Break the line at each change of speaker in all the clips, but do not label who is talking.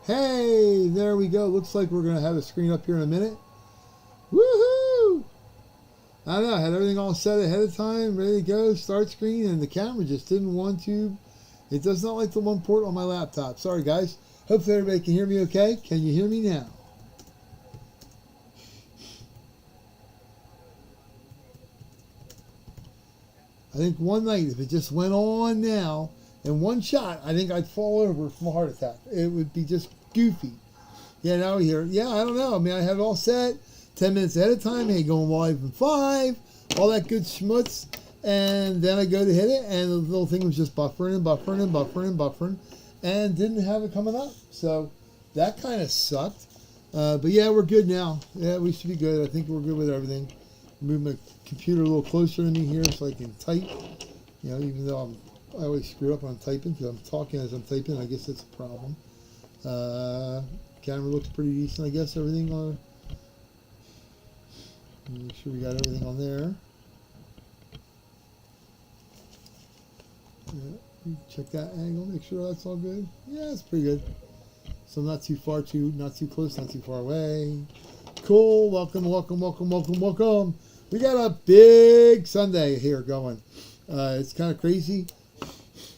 Hey, there we go. Looks like we're going to have a screen up here in a minute. Woohoo! I don't know. I had everything all set ahead of time, ready to go, start screen, and the camera just didn't want to. It does not like the one port on my laptop. Sorry, guys. Hopefully everybody can hear me okay. Can you hear me now? I think one night, if it just went on now, in one shot, I think I'd fall over from a heart attack. It would be just goofy. Yeah, now we hear. Yeah, I don't know. I mean, I had it all set 10 minutes ahead of time. Hey, going live in 5, all that good schmutz. And then I go to hit it, and the little thing was just buffering and buffering and buffering and buffering, and didn't have it coming up. So that kind of sucked. But yeah, we're good now. Yeah, we should be good. I think we're good with everything. Move my computer a little closer to me here so I can type. You know, even though I always screw up when I'm typing because I'm talking as I'm typing. I guess that's a problem. Camera looks pretty decent, I guess. Everything on. Make sure we got everything on there. Yeah, check that angle. Make sure that's all good. Yeah, it's pretty good. So not too far, not too close, not too far away. Cool. Welcome, welcome, welcome, welcome, welcome. We got a big Sunday here going. It's kind of crazy.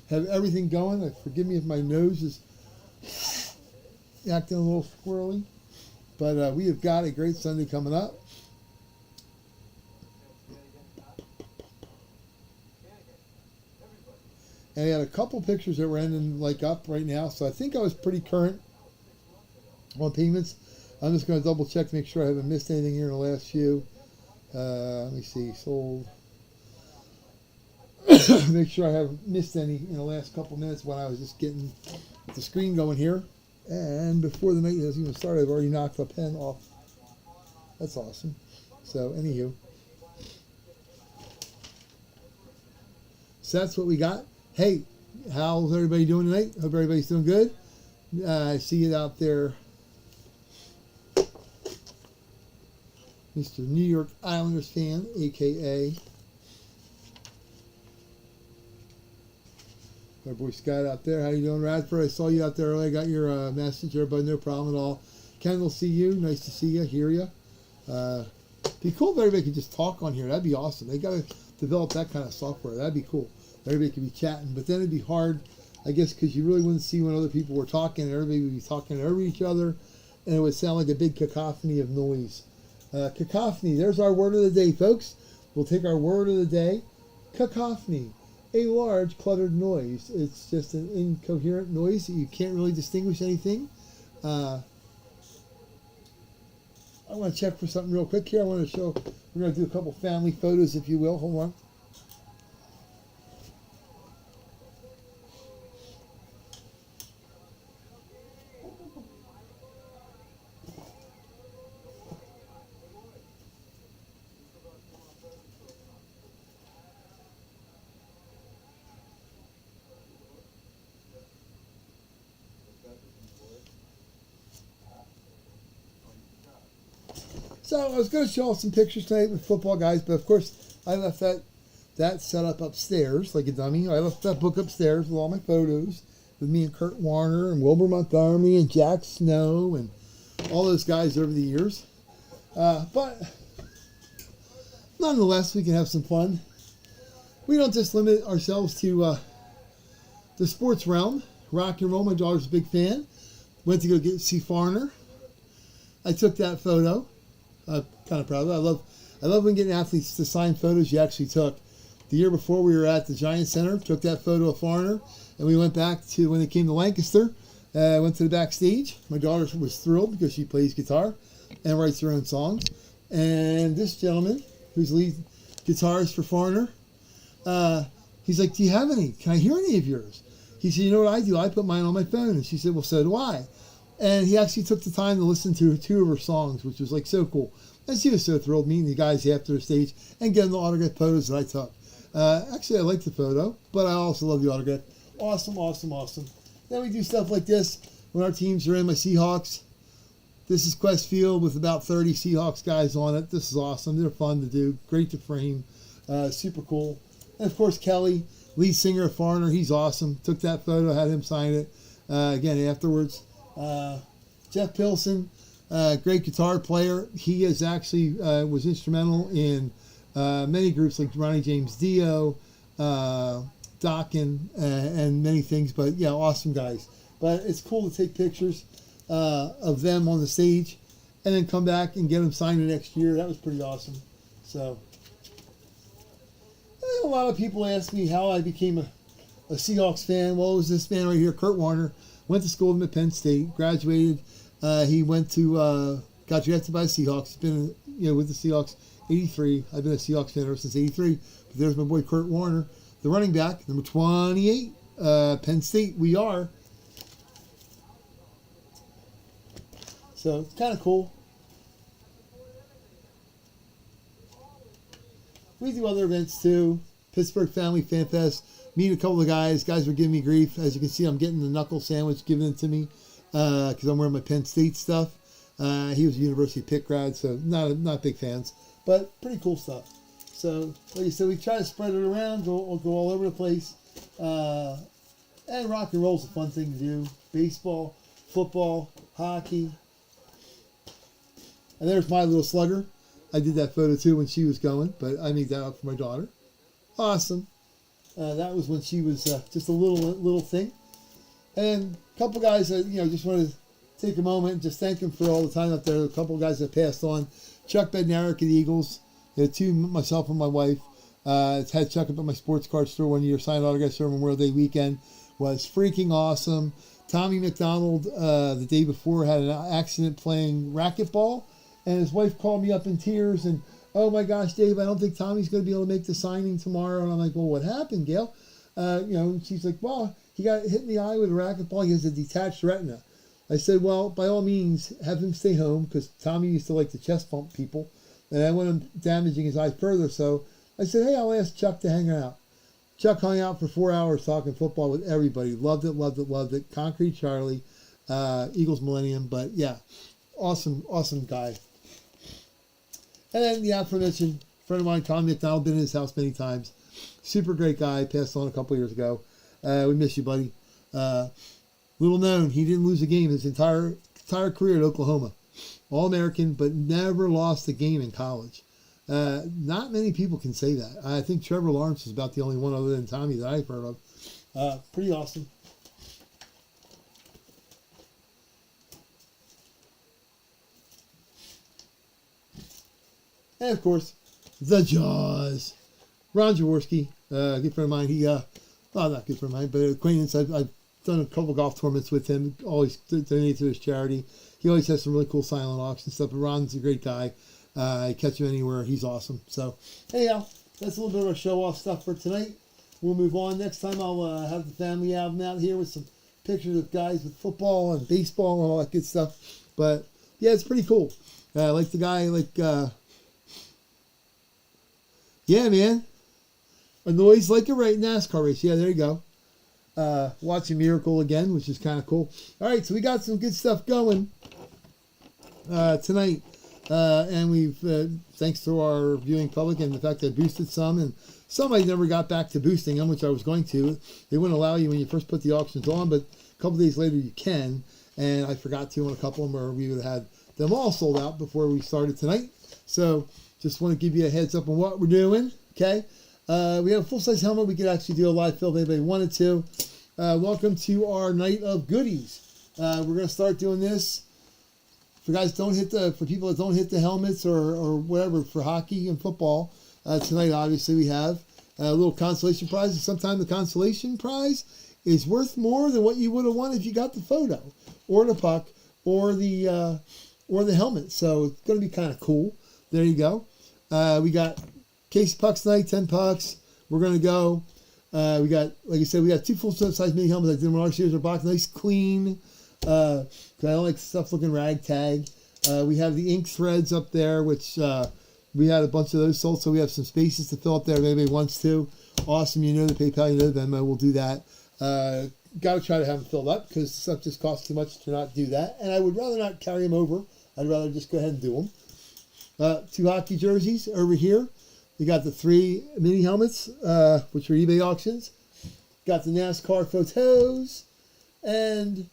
Have everything going. Forgive me if my nose is acting a little squirrely. But we have got a great Sunday coming up. And I had a couple pictures that were ending up right now. So I think I was pretty current on payments. I'm just going to double check to make sure I haven't missed anything here in the last few. Let me see. Sold. Make sure I haven't missed any in the last couple minutes when I was just getting the screen going here. And before the night has even started, I've already knocked the pen off. That's awesome. So, anywho. So that's what we got. Hey, how's everybody doing tonight? Hope everybody's doing good. I see it out there. Mr. New York Islanders fan, a.k.a. our boy Scott out there. How you doing, Radford? I saw you out there earlier. I got your message there, but no problem at all. Kendall, see you. Nice to see you, hear you. Be cool if everybody could just talk on here. That'd be awesome. They got to develop that kind of software. That'd be cool. Everybody could be chatting, but then it'd be hard, I guess, because you really wouldn't see when other people were talking, and everybody would be talking over each other, and it would sound like a big cacophony of noise. Cacophony, there's our word of the day, folks. We'll take our word of the day. Cacophony, a large cluttered noise. It's just an incoherent noise that you can't really distinguish anything. I want to check for something real quick here. I want to show, we're going to do a couple family photos, if you will. Hold on. So I was going to show some pictures tonight with football guys, but of course I left that set up upstairs like a dummy. I left that book upstairs with all my photos with me and Kurt Warner and Wilbur Montgomery and Jack Snow and all those guys over the years. But nonetheless, we can have some fun. We don't just limit ourselves to the sports realm. Rock and roll, my daughter's a big fan. Went to go see Foreigner. I took that photo. I'm kind of proud of it. I love when getting athletes to sign photos you actually took. The year before we were at the Giant Center, took that photo of Foreigner, and we went back to when they came to Lancaster. Went to the backstage. My daughter was thrilled because she plays guitar and writes her own songs. And this gentleman, who's lead guitarist for Foreigner, he's like, "Do you have any? Can I hear any of yours?" He said, "You know what I do? I put mine on my phone." And she said, "Well, so do I." And he actually took the time to listen to 2 of her songs, which was like so cool. And she was so thrilled meeting the guys after the stage and getting the autograph photos that I took. Actually, I liked the photo, but I also love the autograph. Awesome, awesome, awesome. Then we do stuff like this when our teams are in. My Seahawks. This is Quest Field with about 30 Seahawks guys on it. This is awesome. They're fun to do. Great to frame. Super cool. And of course, Kelly, lead singer of Foreigner. He's awesome. Took that photo, had him sign it. Again, afterwards, Jeff Pilson, great guitar player. He is actually was instrumental in many groups like Ronnie James Dio, Dokken, and many things. But yeah, awesome guys. But it's cool to take pictures of them on the stage and then come back and get them signed the next year. That was pretty awesome. So a lot of people ask me how I became a Seahawks fan. Well, it was this man right here, Kurt Warner. Went to school with him at Penn State, graduated. He went to, got drafted by the Seahawks. He's been, with the Seahawks 83. I've been a Seahawks fan ever since 83. But there's my boy Kurt Warner, the running back, number 28, Penn State. We are. So it's kind of cool. We do other events too. Pittsburgh Family Fan Fest. Meet a couple of guys. Guys were giving me grief. As you can see, I'm getting the knuckle sandwich given to me because I'm wearing my Penn State stuff. He was a University of Pitt grad, so not big fans, but pretty cool stuff. So, like I said, we try to spread it around, go all over the place. And rock and roll is a fun thing to do. Baseball, football, hockey. And there's my little slugger. I did that photo too when she was going, but I made that up for my daughter. Awesome. That was when she was just a little thing. And a couple guys that, just want to take a moment and just thank them for all the time up there. A couple guys that passed on. Chuck Bednarik of the Eagles. Myself and my wife. Had Chuck up at my sports card store one year. Signed autographs for Memorial Day weekend. Was freaking awesome. Tommy McDonald, the day before, had an accident playing racquetball. And his wife called me up in tears and, oh my gosh, Dave, I don't think Tommy's going to be able to make the signing tomorrow. And I'm like, well, what happened, Gail? And she's like, well, he got hit in the eye with a racquetball. He has a detached retina. I said, well, by all means, have him stay home because Tommy used to like to chest bump people. And I want him damaging his eye further. So I said, hey, I'll ask Chuck to hang out. Chuck hung out for 4 hours talking football with everybody. Loved it. Concrete Charlie, Eagles Millennium. But yeah, awesome guy. And then the aforementioned friend of mine, Tommy McDonald, been in his house many times. Super great guy, passed on a couple years ago. We miss you, buddy. Little known, he didn't lose a game his entire career at Oklahoma. All-American, but never lost a game in college. Not many people can say that. I think Trevor Lawrence is about the only one other than Tommy that I've heard of. Pretty awesome. And of course, the Jaws. Ron Jaworski, good friend of mine. He, well, not good friend of mine, but acquaintance. I've done a couple golf tournaments with him. Always donated to his charity. He always has some really cool silent auction stuff. But Ron's a great guy. I catch him anywhere. He's awesome. So, anyhow, that's a little bit of our show-off stuff for tonight. We'll move on. Next time I'll have the family album out here with some pictures of guys with football and baseball and all that good stuff. But, yeah, it's pretty cool. Like the guy, yeah, man. A noise like a right NASCAR race. Yeah, there you go. Watching Miracle again, which is kind of cool. All right, so we got some good stuff going tonight. And we've, thanks to our viewing public and the fact that I boosted some, and some I never got back to boosting them, which I was going to. They wouldn't allow you when you first put the auctions on, but a couple days later you can. And I forgot to on a couple of them, or we would have had them all sold out before we started tonight. So just want to give you a heads up on what we're doing. Okay. We have a full-size helmet. We could actually do a live fill if anybody wanted to. Welcome to our night of goodies. We're going to start doing this. For people that don't hit the helmets or whatever for hockey and football, tonight obviously we have a little consolation prize. And sometimes the consolation prize is worth more than what you would have won if you got the photo or the puck or the helmet. So it's going to be kind of cool. There you go. We got case of pucks tonight, 10 pucks. We're going to go. We got, like I said, we got 2 full-size mini helmets. I did them in our series. Our box nice, clean. Because I don't like stuff looking ragtag. We have the ink threads up there, which we had a bunch of those sold, so we have some spaces to fill up there if anybody wants to. Awesome. You know the PayPal, you know the Venmo. We'll do that. Got to try to have them filled up because stuff just costs too much to not do that. And I would rather not carry them over. I'd rather just go ahead and do them. 2 hockey jerseys over here. We got the 3 mini helmets, which are eBay auctions. Got the NASCAR photos. And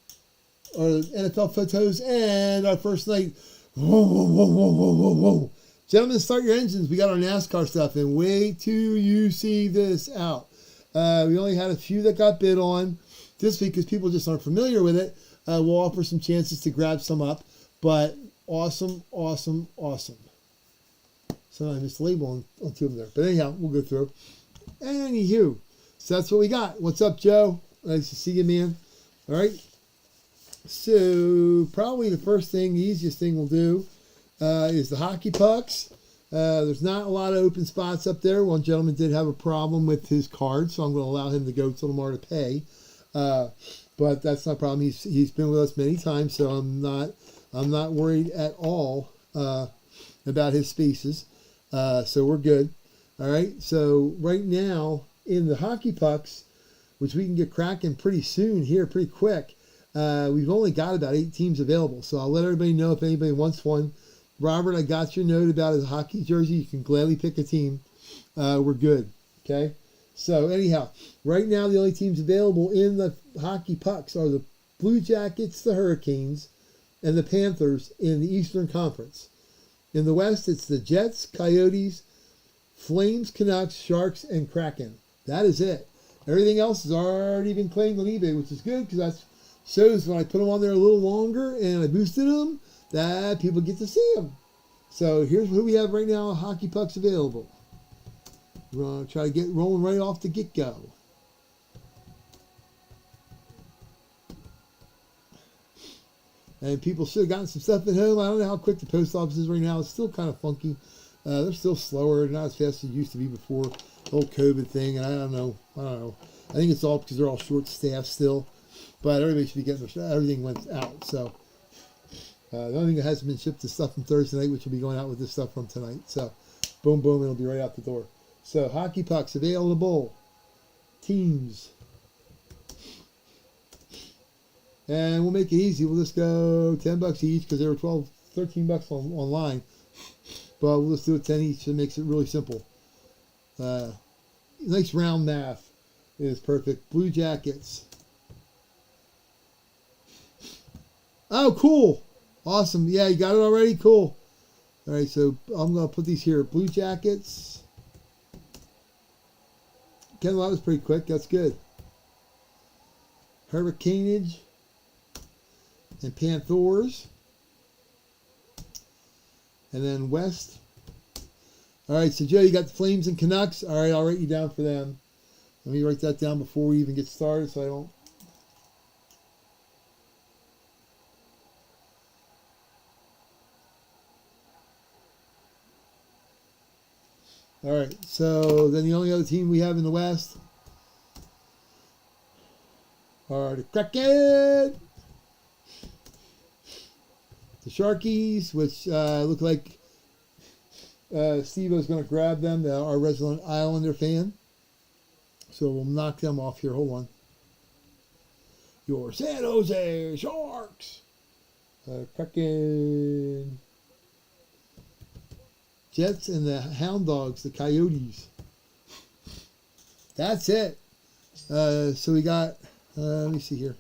our NFL photos, and our first night. Whoa, whoa, whoa, whoa, whoa, whoa, whoa. Gentlemen, start your engines. We got our NASCAR stuff, and wait till you see this out. We only had a few that got bid on this week because people just aren't familiar with it. We'll offer some chances to grab some up, but awesome, awesome, awesome. So I missed the label on two of them there. But anyhow, we'll go through. Anywho, so that's what we got. What's up, Joe? Nice to see you, man. All right. So probably the first thing, the easiest thing we'll do is the hockey pucks. There's not a lot of open spots up there. One gentleman did have a problem with his card, so I'm going to allow him to go till tomorrow to pay. But that's not a problem. He's been with us many times, so I'm not worried at all about his spaces. So we're good. All right. So right now in the hockey pucks, which we can get cracking pretty soon here, pretty quick. We've only got about 8 teams available, so I'll let everybody know if anybody wants one. Robert, I got your note about his hockey jersey. You can gladly pick a team. We're good. Okay. So anyhow, right now the only teams available in the hockey pucks are the Blue Jackets, the Hurricanes, and the Panthers in the Eastern Conference. In the West, it's the Jets, Coyotes, Flames, Canucks, Sharks, and Kraken. That is it. Everything else has already been claimed on eBay, which is good because that shows when I put them on there a little longer and I boosted them, that people get to see them. So here's who we have right now, hockey pucks available. We're going to try to get rolling right off the get-go. And people should have gotten some stuff at home. I don't know how quick the post office is right now. It's still kind of funky. They're still slower, not as fast as it used to be before the whole COVID thing. And I don't know. I think it's all because they're all short-staffed still. But everybody should be getting everything went out. So the only thing that hasn't been shipped is stuff from Thursday night, which will be going out with this stuff from tonight. So boom, boom, it'll be right out the door. So hockey pucks available. Teams. And we'll make it easy. We'll just go $10 each because they were $13 online. But we'll just do it 10 each. It makes it really simple. Nice round math is perfect. Blue Jackets. Oh, cool. Awesome. Yeah, you got it already? Cool. All right, so I'm going to put these here. Blue Jackets. Ken, that was pretty quick. That's good. Hurricaneage. And Panthers. And then West. All right, so Joe, you got the Flames and Canucks. All right, I'll write you down for them. Let me write that down before we even get started so I don't. All right, so then the only other team we have in the West are the Kraken. The Sharkies, which look like Steve-O's going to grab them, our resident Islander fan. So we'll knock them off here. Hold on. Your San Jose Sharks. Kraken. Jets and the Hound Dogs, the Coyotes. That's it. So we got, let me see here.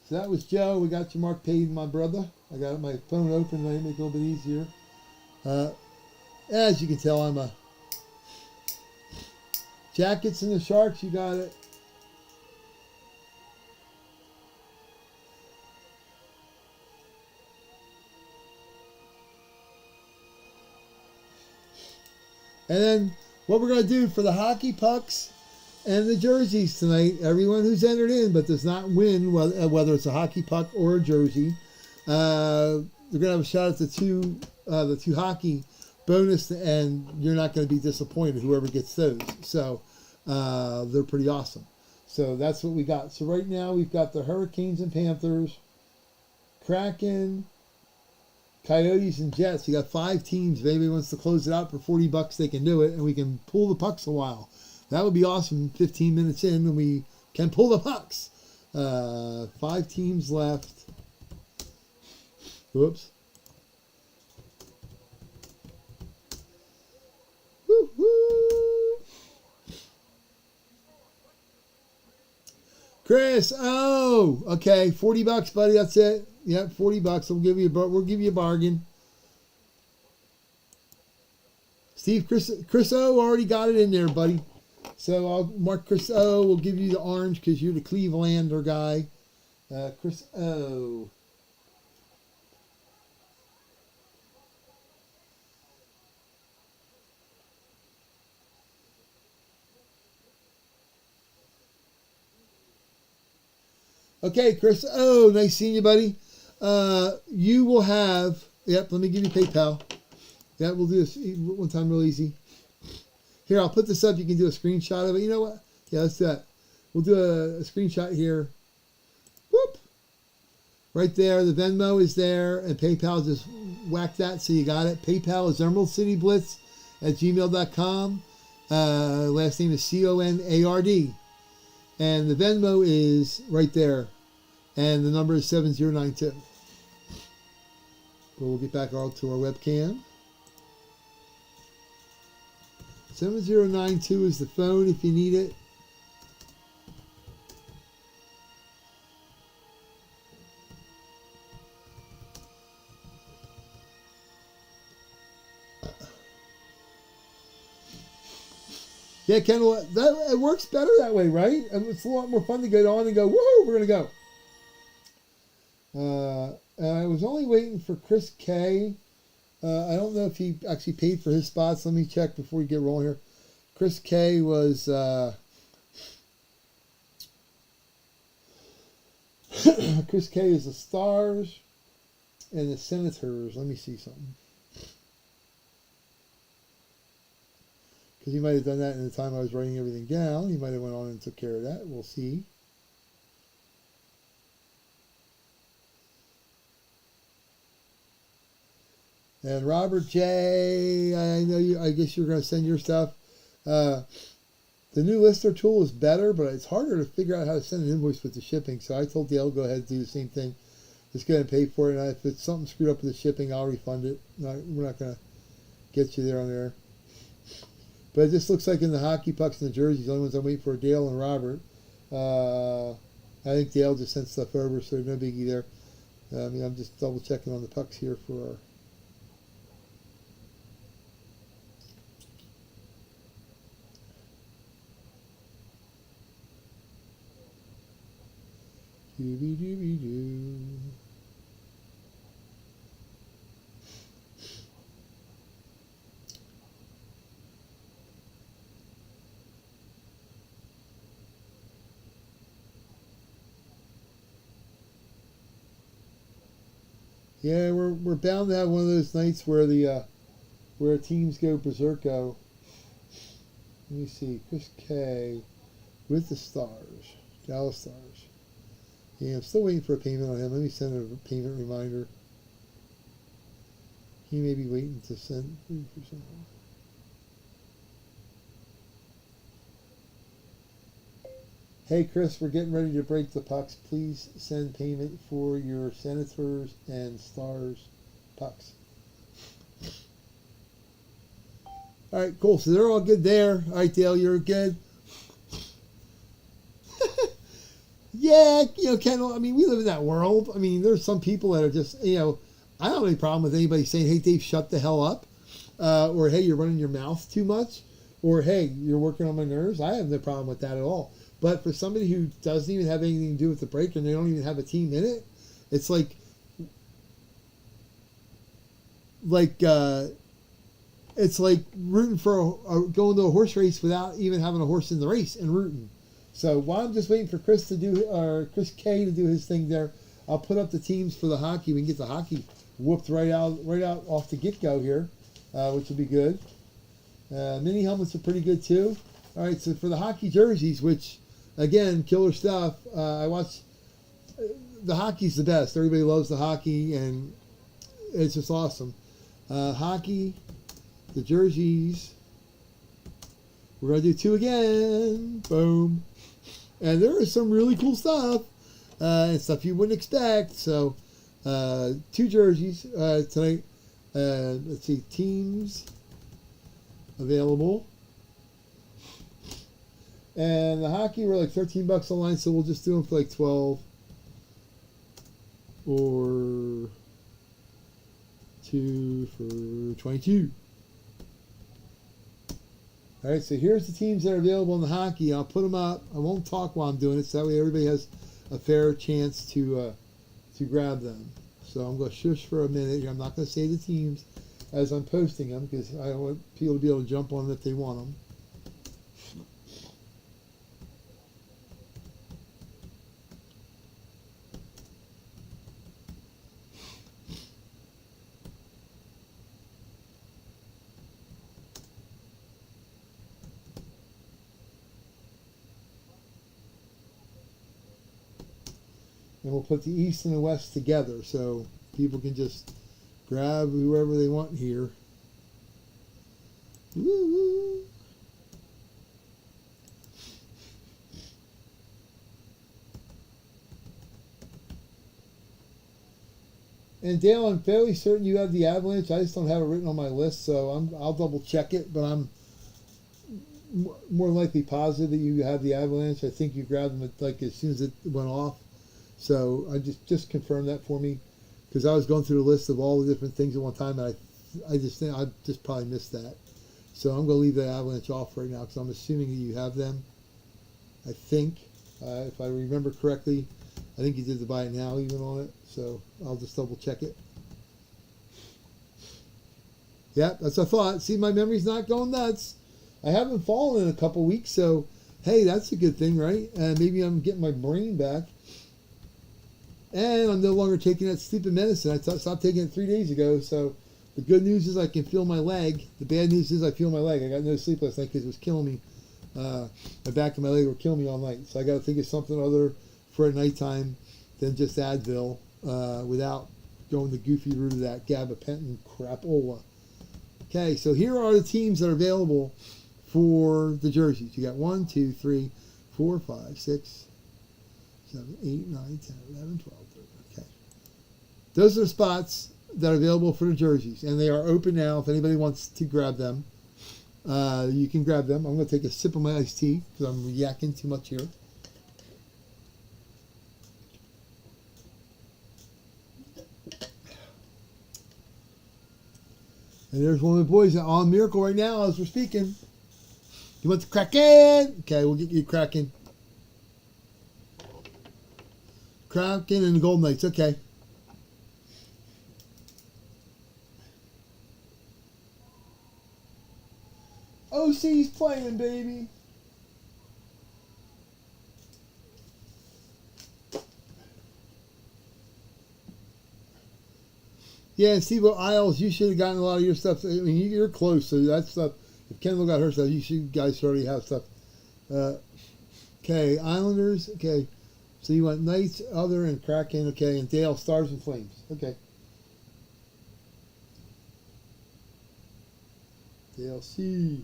So that was Joe. We got your Mark Payton, my brother. I got my phone open. I make it a little bit easier. As you can tell, I'm a Jackets and the Sharks. You got it. And then what we're going to do for the hockey pucks and the jerseys tonight, everyone who's entered in but does not win, whether it's a hockey puck or a jersey, they're going to have a shot at the two hockey bonus, and you're not going to be disappointed, whoever gets those. So they're pretty awesome. So that's what we got. So right now we've got the Hurricanes and Panthers, Kraken, Coyotes, and Jets. You got 5 teams. If anybody wants to close it out for $40, they can do it, and we can pull the pucks a while. That would be awesome. 15 minutes in, and we can pull the pucks. 5 teams left. Whoops. Woo-hoo. Chris, oh, okay, $40, buddy. That's it. Yep, $40. We'll give you a bargain. Steve, Chris O already got it in there, buddy. So I'll mark Chris O. We'll give you the orange because you're the Clevelander guy. Chris O. Okay, Chris. Oh, nice seeing you, buddy. You will have. Yep. Let me give you PayPal. Yeah, we'll do this one time real easy. Here, I'll put this up. You can do a screenshot of it. You know what? Yeah, let's do that. We'll do a screenshot here. Whoop. Right there. The Venmo is there. And PayPal, just whack that so you got it. PayPal is emeraldcityblitz@gmail.com. Last name is CONARD. And the Venmo is right there. And the number is 7092. But we'll get back all to our webcam. 7092 is the phone if you need it. Yeah, Kendall, it works better that way, right? And it's a lot more fun to get on and go, woohoo, we're going to go. I was only waiting for Chris K. I don't know if he actually paid for his spots. Let me check before we get rolling here. Chris K was... Chris K is the Stars and the Senators. Let me see something. Because he might have done that in the time I was writing everything down. He might have went on and took care of that. We'll see. And Robert J, I know you. I guess you're going to send your stuff. The new lister tool is better, but it's harder to figure out how to send an invoice with the shipping. So I told Dale, go ahead and do the same thing. Just go ahead and pay for it. And if it's something screwed up with the shipping, I'll refund it. We're not going to get you there on there. But it just looks like in the hockey pucks and the jerseys, the only ones I'm waiting for are Dale and Robert. I think Dale just sent stuff over, so no biggie there. I'm just double checking on the pucks here for our... Dooby-dooby-doo. Yeah, we're bound to have one of those nights where the where teams go berserko. Let me see, Chris K with the Stars, Dallas Stars. Yeah, I'm still waiting for a payment on him. Let me send a payment reminder. He may be waiting to send for something. Hey Chris, we're getting ready to break the pucks. Please send payment for your Senators and Stars pucks. All right, cool. So they're all good there. All right, Dale, you're good. Yeah, Kendall, I mean, we live in that world. I mean, there's some people that are just, I don't have any problem with anybody saying, hey, Dave, shut the hell up. Or, hey, you're running your mouth too much. Or, hey, you're working on my nerves. I have no problem with that at all. But for somebody who doesn't even have anything to do with the break and they don't even have a team in it, it's like rooting for going to a horse race without even having a horse in the race and rooting. So while I'm just waiting for Chris K to do his thing there, I'll put up the teams for the hockey. We can get the hockey whooped right out off the get-go here, which will be good. Mini helmets are pretty good too. All right, so for the hockey jerseys, which again, killer stuff. I watch. The hockey's the best. Everybody loves the hockey, and it's just awesome. Hockey, the jerseys. We're gonna do 2 again. Boom. And there is some really cool stuff, and stuff you wouldn't expect. So, 2 jerseys tonight. Let's see, teams available. And the hockey were like 13 bucks online, so we'll just do them for like 12 or 2 for 22. All right, so here's the teams that are available in the hockey. I'll put them up. I won't talk while I'm doing it, so that way everybody has a fair chance to grab them. So I'm going to shush for a minute here. I'm not going to say the teams as I'm posting them because I want people to be able to jump on them if they want them. And we'll put the East and the West together so people can just grab whoever they want here. Woo-hoo. And Dale, I'm fairly certain you have the Avalanche. I just don't have it written on my list, so I'll double check it. But I'm more likely positive that you have the Avalanche. I think you grabbed them like as soon as it went off. So I just confirm that for me, because I was going through the list of all the different things at one time, and I just think I just probably missed that. So I'm going to leave the Avalanche off right now because I'm assuming that you have them. I think, if I remember correctly, I think you did the buy it now even on it. So I'll just double check it. Yeah, that's what I thought. See, my memory's not going nuts. I haven't fallen in a couple weeks, so hey, that's a good thing, right? And maybe I'm getting my brain back. And I'm no longer taking that stupid medicine. I stopped taking it 3 days ago. So the good news is I can feel my leg. The bad news is I feel my leg. I got no sleep last night because it was killing me. My back and my leg were killing me all night. So I got to think of something other for at nighttime than just Advil without going the goofy route of that gabapentin crapola. Okay, so here are the teams that are available for the jerseys. You got 1, 2, 3, 4, 5, 6, 7, 8, 9, 10, 11, 12, 13. Okay. Those are the spots that are available for the jerseys, and they are open now. If anybody wants to grab them, you can grab them. I'm going to take a sip of my iced tea because I'm yakking too much here. And there's one of the boys on Miracle right now as we're speaking. You want the Kraken? Okay, we'll get you Kraken. Kraken and the Golden Knights. Okay. OC's playing, baby. Yeah, and Steve Isles, you should have gotten a lot of your stuff. I mean, you're close, so that stuff. If Kendall got her stuff, you guys already have stuff. Okay, Islanders. Okay, so you want Knights, Other, and Kraken. Okay, and Dale, Stars and Flames. Okay. Dale C.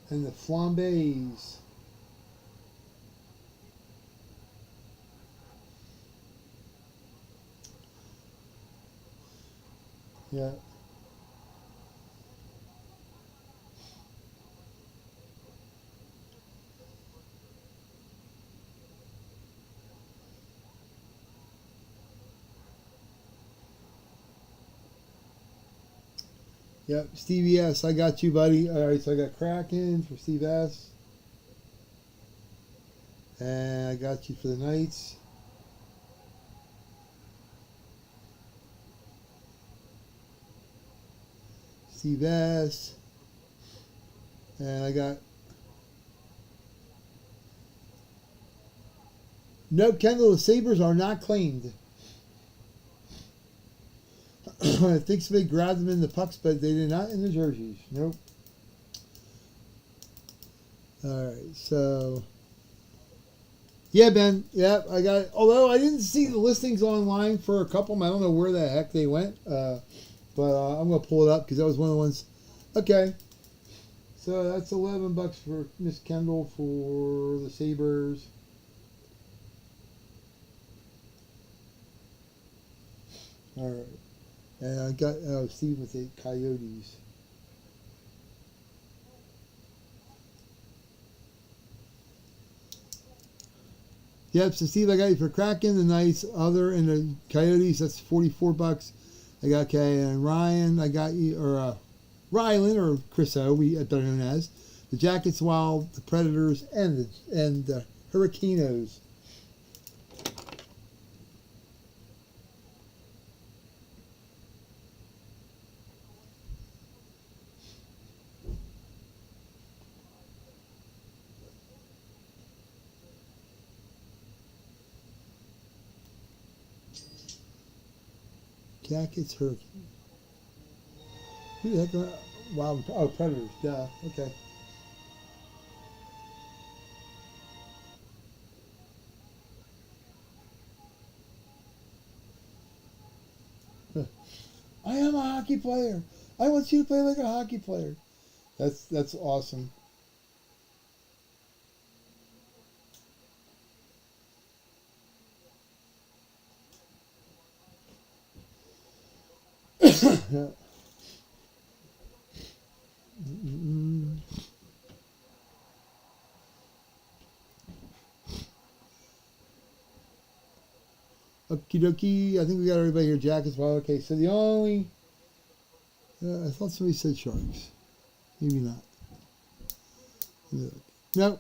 And the Flambés. Yeah. Yep, Stevie S. I got you, buddy. All right, so I got Kraken for Steve S. And I got you for the Knights. Steve S. And I got... Nope, Kendall, the Sabres are not claimed. I think somebody grabbed them in the pucks, but they did not in the jerseys. Nope. All right, so... Yeah, Ben. Yeah, I got it. Although I didn't see the listings online for a couple of them. I don't know where the heck they went. But I'm going to pull it up because that was one of the ones. Okay. So that's $11 for Miss Kendall for the Sabres. All right. And I got Steve with the Coyotes. Yep, so Steve, I got you for Kraken, the Knights, other, and the Coyotes. That's $44. I got okay, and Ryan, I got you, or Rylan, or Chris O, better known as the Jackets, Wild, the Predators, and the Hurricanes. Jackets, Hurricanes. Who the heck are Wild? Oh, Predators. Yeah, okay. I am a hockey player. I want you to play like a hockey player. That's awesome. Yeah. Okie dokie. I think we got everybody here. Jackets. Well, okay. So the only I thought somebody said Sharks. Maybe not. No.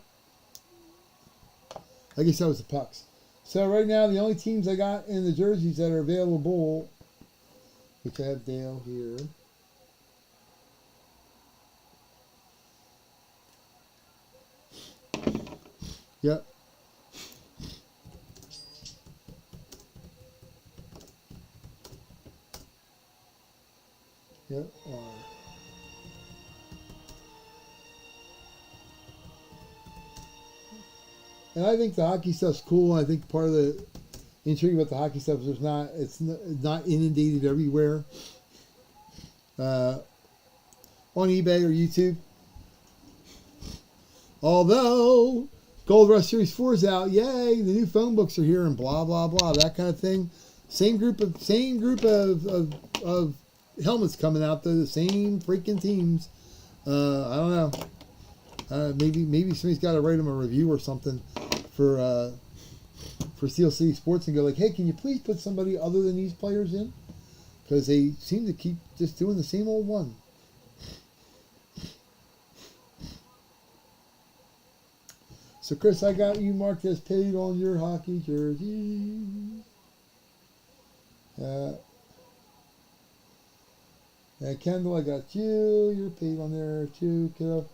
I guess that was the Pucks. So right now, the only teams I got in the jerseys that are available, which I have Dale here. Yep. Yep. And I think the hockey stuff's cool. I think part of the intrigue about the hockey stuff is it's not inundated everywhere. On eBay or YouTube. Although Gold Rush Series 4 is out, yay! The new phone books are here and blah blah blah, that kind of thing. Same group of helmets coming out though. The same freaking teams. I don't know. Maybe somebody's got to write them a review or something for Steel City Sports and go like, hey, can you please put somebody other than these players in? Because they seem to keep just doing the same old one. So, Chris, I got you marked as paid on your hockey jersey. And Kendall, I got you. You're paid on there too, kiddo.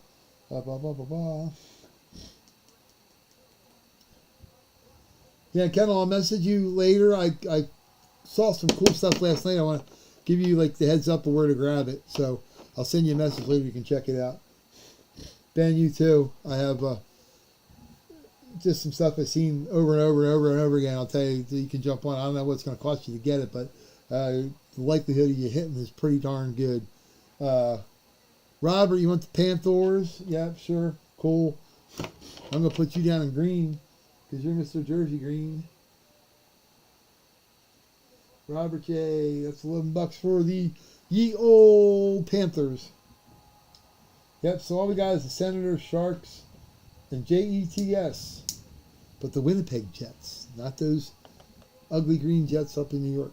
Blah, blah, blah, blah, blah. Yeah, Kendall, I'll message you later. I saw some cool stuff last night. I want to give you like the heads up of where to grab it. So I'll send you a message later. You can check it out. Ben, you too. I have just some stuff I've seen over and over and over and over again. I'll tell you, you can jump on. I don't know what it's going to cost you to get it, but the likelihood of you hitting is pretty darn good. Robert, you want the Panthers? Yep, sure. Cool. I'm going to put you down in green because you're Mr. Jersey Green. Robert J. That's $11 for the ye old Panthers. Yep, so all we got is the Senators, Sharks, and Jets. But the Winnipeg Jets, not those ugly green Jets up in New York.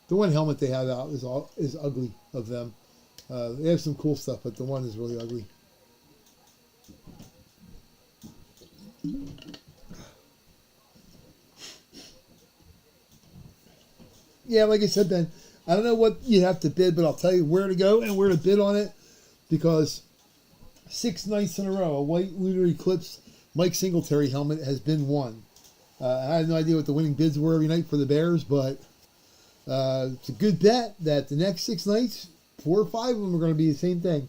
The one helmet they have out is ugly of them. They have some cool stuff, but the one is really ugly. Yeah, like I said, Ben, I don't know what you have to bid, but I'll tell you where to go and where to bid on it, because 6 nights in a row, a white lunar eclipse Mike Singletary helmet has been won. I have no idea what the winning bids were every night for the Bears, but it's a good bet that the next 6 nights, 4 or 5 of them are going to be the same thing.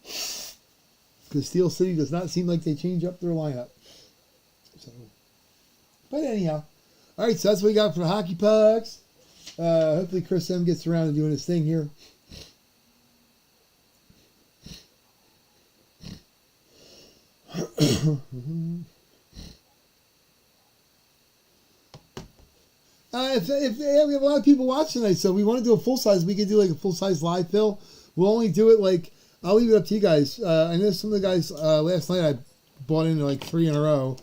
Because Steel City does not seem like they change up their lineup. So, but anyhow. All right, so that's what we got for the hockey pucks. Hopefully Chris M gets around to doing his thing here. If we have a lot of people watching tonight, so we want to do a full size. We could do like a full size live fill. We'll only do it like, I'll leave it up to you guys. I know some of the guys last night I bought into like 3 in a row.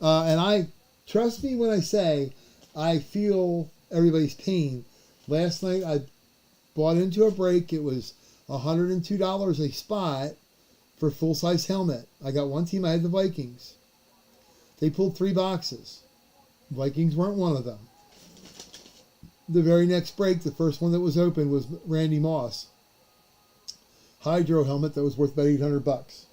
And I, trust me when I say, I feel everybody's pain. Last night I bought into a break. It was $102 a spot for full-size helmet. I got one team. I had the Vikings. They pulled 3 boxes. Vikings weren't one of them. The very next break, the first one that was open was Randy Moss. Hydro helmet that was worth about $800.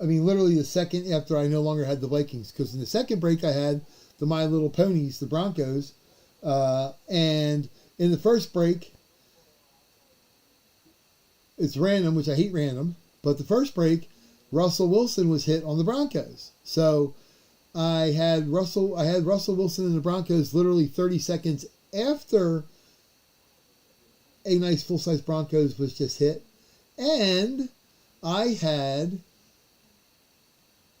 I mean, literally the second after I no longer had the Vikings. Because in the second break, I had the My Little Ponies, the Broncos. And in the first break, it's random, which I hate random. But the first break, Russell Wilson was hit on the Broncos. So I had Russell Wilson in the Broncos literally 30 seconds after a nice full-size Broncos was just hit. And I had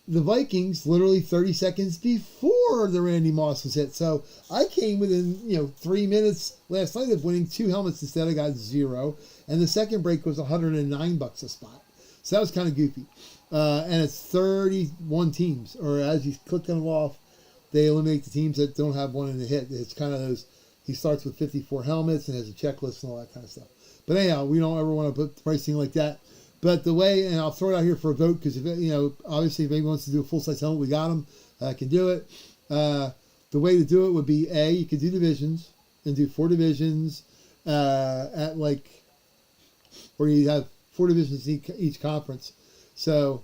the Vikings literally 30 seconds before the Randy Moss was hit. So I came within 3 minutes last night of winning 2 helmets. Instead I got 0. And the second break was $109 a spot. So that was kind of goofy. And it's 31 teams. Or as you click them off, they eliminate the teams that don't have one in the hit. It's kind of those, he starts with 54 helmets and has a checklist and all that kind of stuff. But anyhow, we don't ever want to put pricing like that. But the way, and I'll throw it out here for a vote, because, obviously if anybody wants to do a full-size helmet, we got them. I can do it. The way to do it would be, you could do divisions and do 4 divisions where you have 4 divisions each conference. So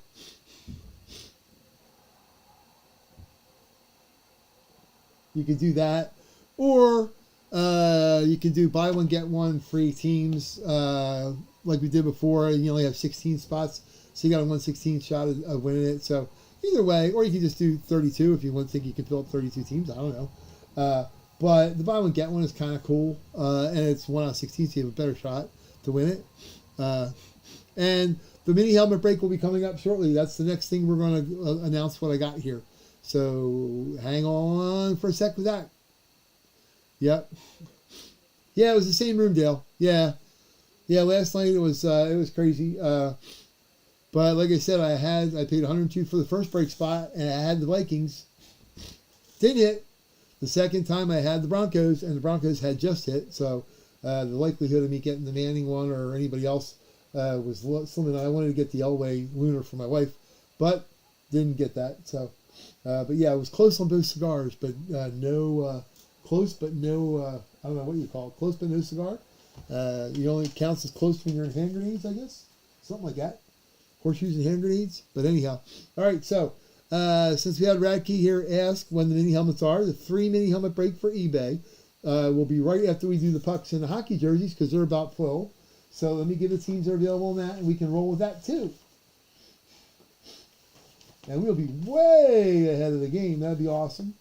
you could do that. Or you can do buy one, get one free teams like we did before. And you only have 16 spots. So you got a 1/16 shot of winning it. So either way, or you can just do 32 if you think you can fill up 32 teams. I don't know. But the buy one, get one is kind of cool. And it's 1 out of 16, so you have a better shot to win it. And the mini helmet break will be coming up shortly. That's the next thing we're going to announce what I got here. So hang on for a sec with that. Yep. Yeah, it was the same room, Dale. Yeah. Last night it was crazy. But like I said, I paid $102 for the first break spot, and I had the Vikings. Didn't hit. The second time I had the Broncos, and the Broncos had just hit. So the likelihood of me getting the Manning one or anybody else was slim. And I wanted to get the Elway Lunar for my wife, but didn't get that. So, but yeah, it was close on both cigars, but no. Close but no, I don't know what you call it. Close but no cigar. You only counts as close when you're in hand grenades, I guess. Something like that. Horseshoes and hand grenades. But anyhow. All right, so since we had Radkey here ask when the mini helmets are, the 3 mini helmet break for eBay will be right after we do the pucks and the hockey jerseys because they're about full. So let me give the teams that are available on that, and we can roll with that too. And we'll be way ahead of the game. That'd be awesome.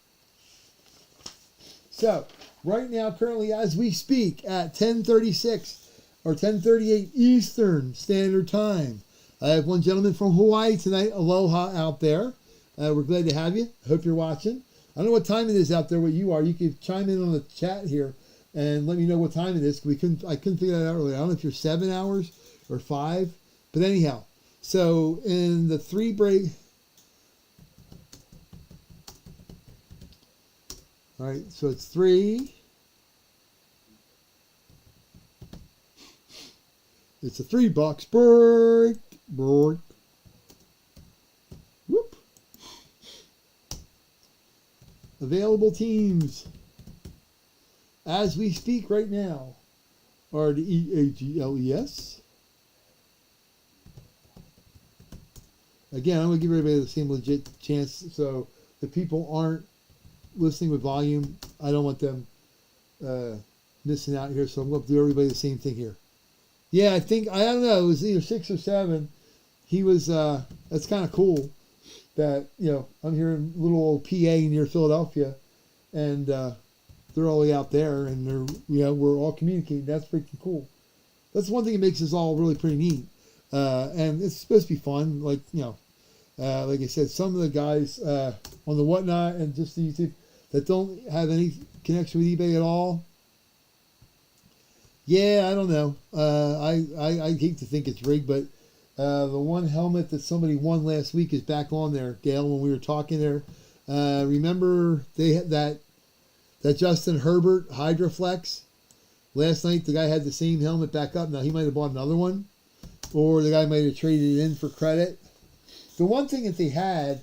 So, right now, currently, as we speak, at 10:36 or 10:38 Eastern Standard Time, I have one gentleman from Hawaii tonight. Aloha out there. We're glad to have you. I hope you're watching. I don't know what time it is out there, what you are. You can chime in on the chat here and let me know what time it is. I couldn't figure that out earlier. I don't know if you're 7 hours or 5. But anyhow, so in the 3 break... All right, so it's 3. It's a $3 break. Whoop. Available teams as we speak right now are the EAGLES. Again, I'm going to give everybody the same legit chance so the people aren't listening with volume. I don't want them missing out here, so I'm going to do everybody the same thing here. Yeah, I don't know, it was either 6 or 7. He was, that's kind of cool that, I'm here in little old PA near Philadelphia, and they're all the way out there, and we're all communicating. That's pretty cool. That's one thing that makes us all really pretty neat. And it's supposed to be fun, like I said, some of the guys on the Whatnot and just the YouTube that don't have any connection with eBay at all. Yeah, I don't know. I hate to think it's rigged, but The one helmet that somebody won last week is back on there, Gail, when we were talking there. Remember they had that Justin Herbert Hydroflex? Last night the guy had the same helmet back up. Now he might have bought another one. Or the guy might have traded it in for credit. The one thing that they had,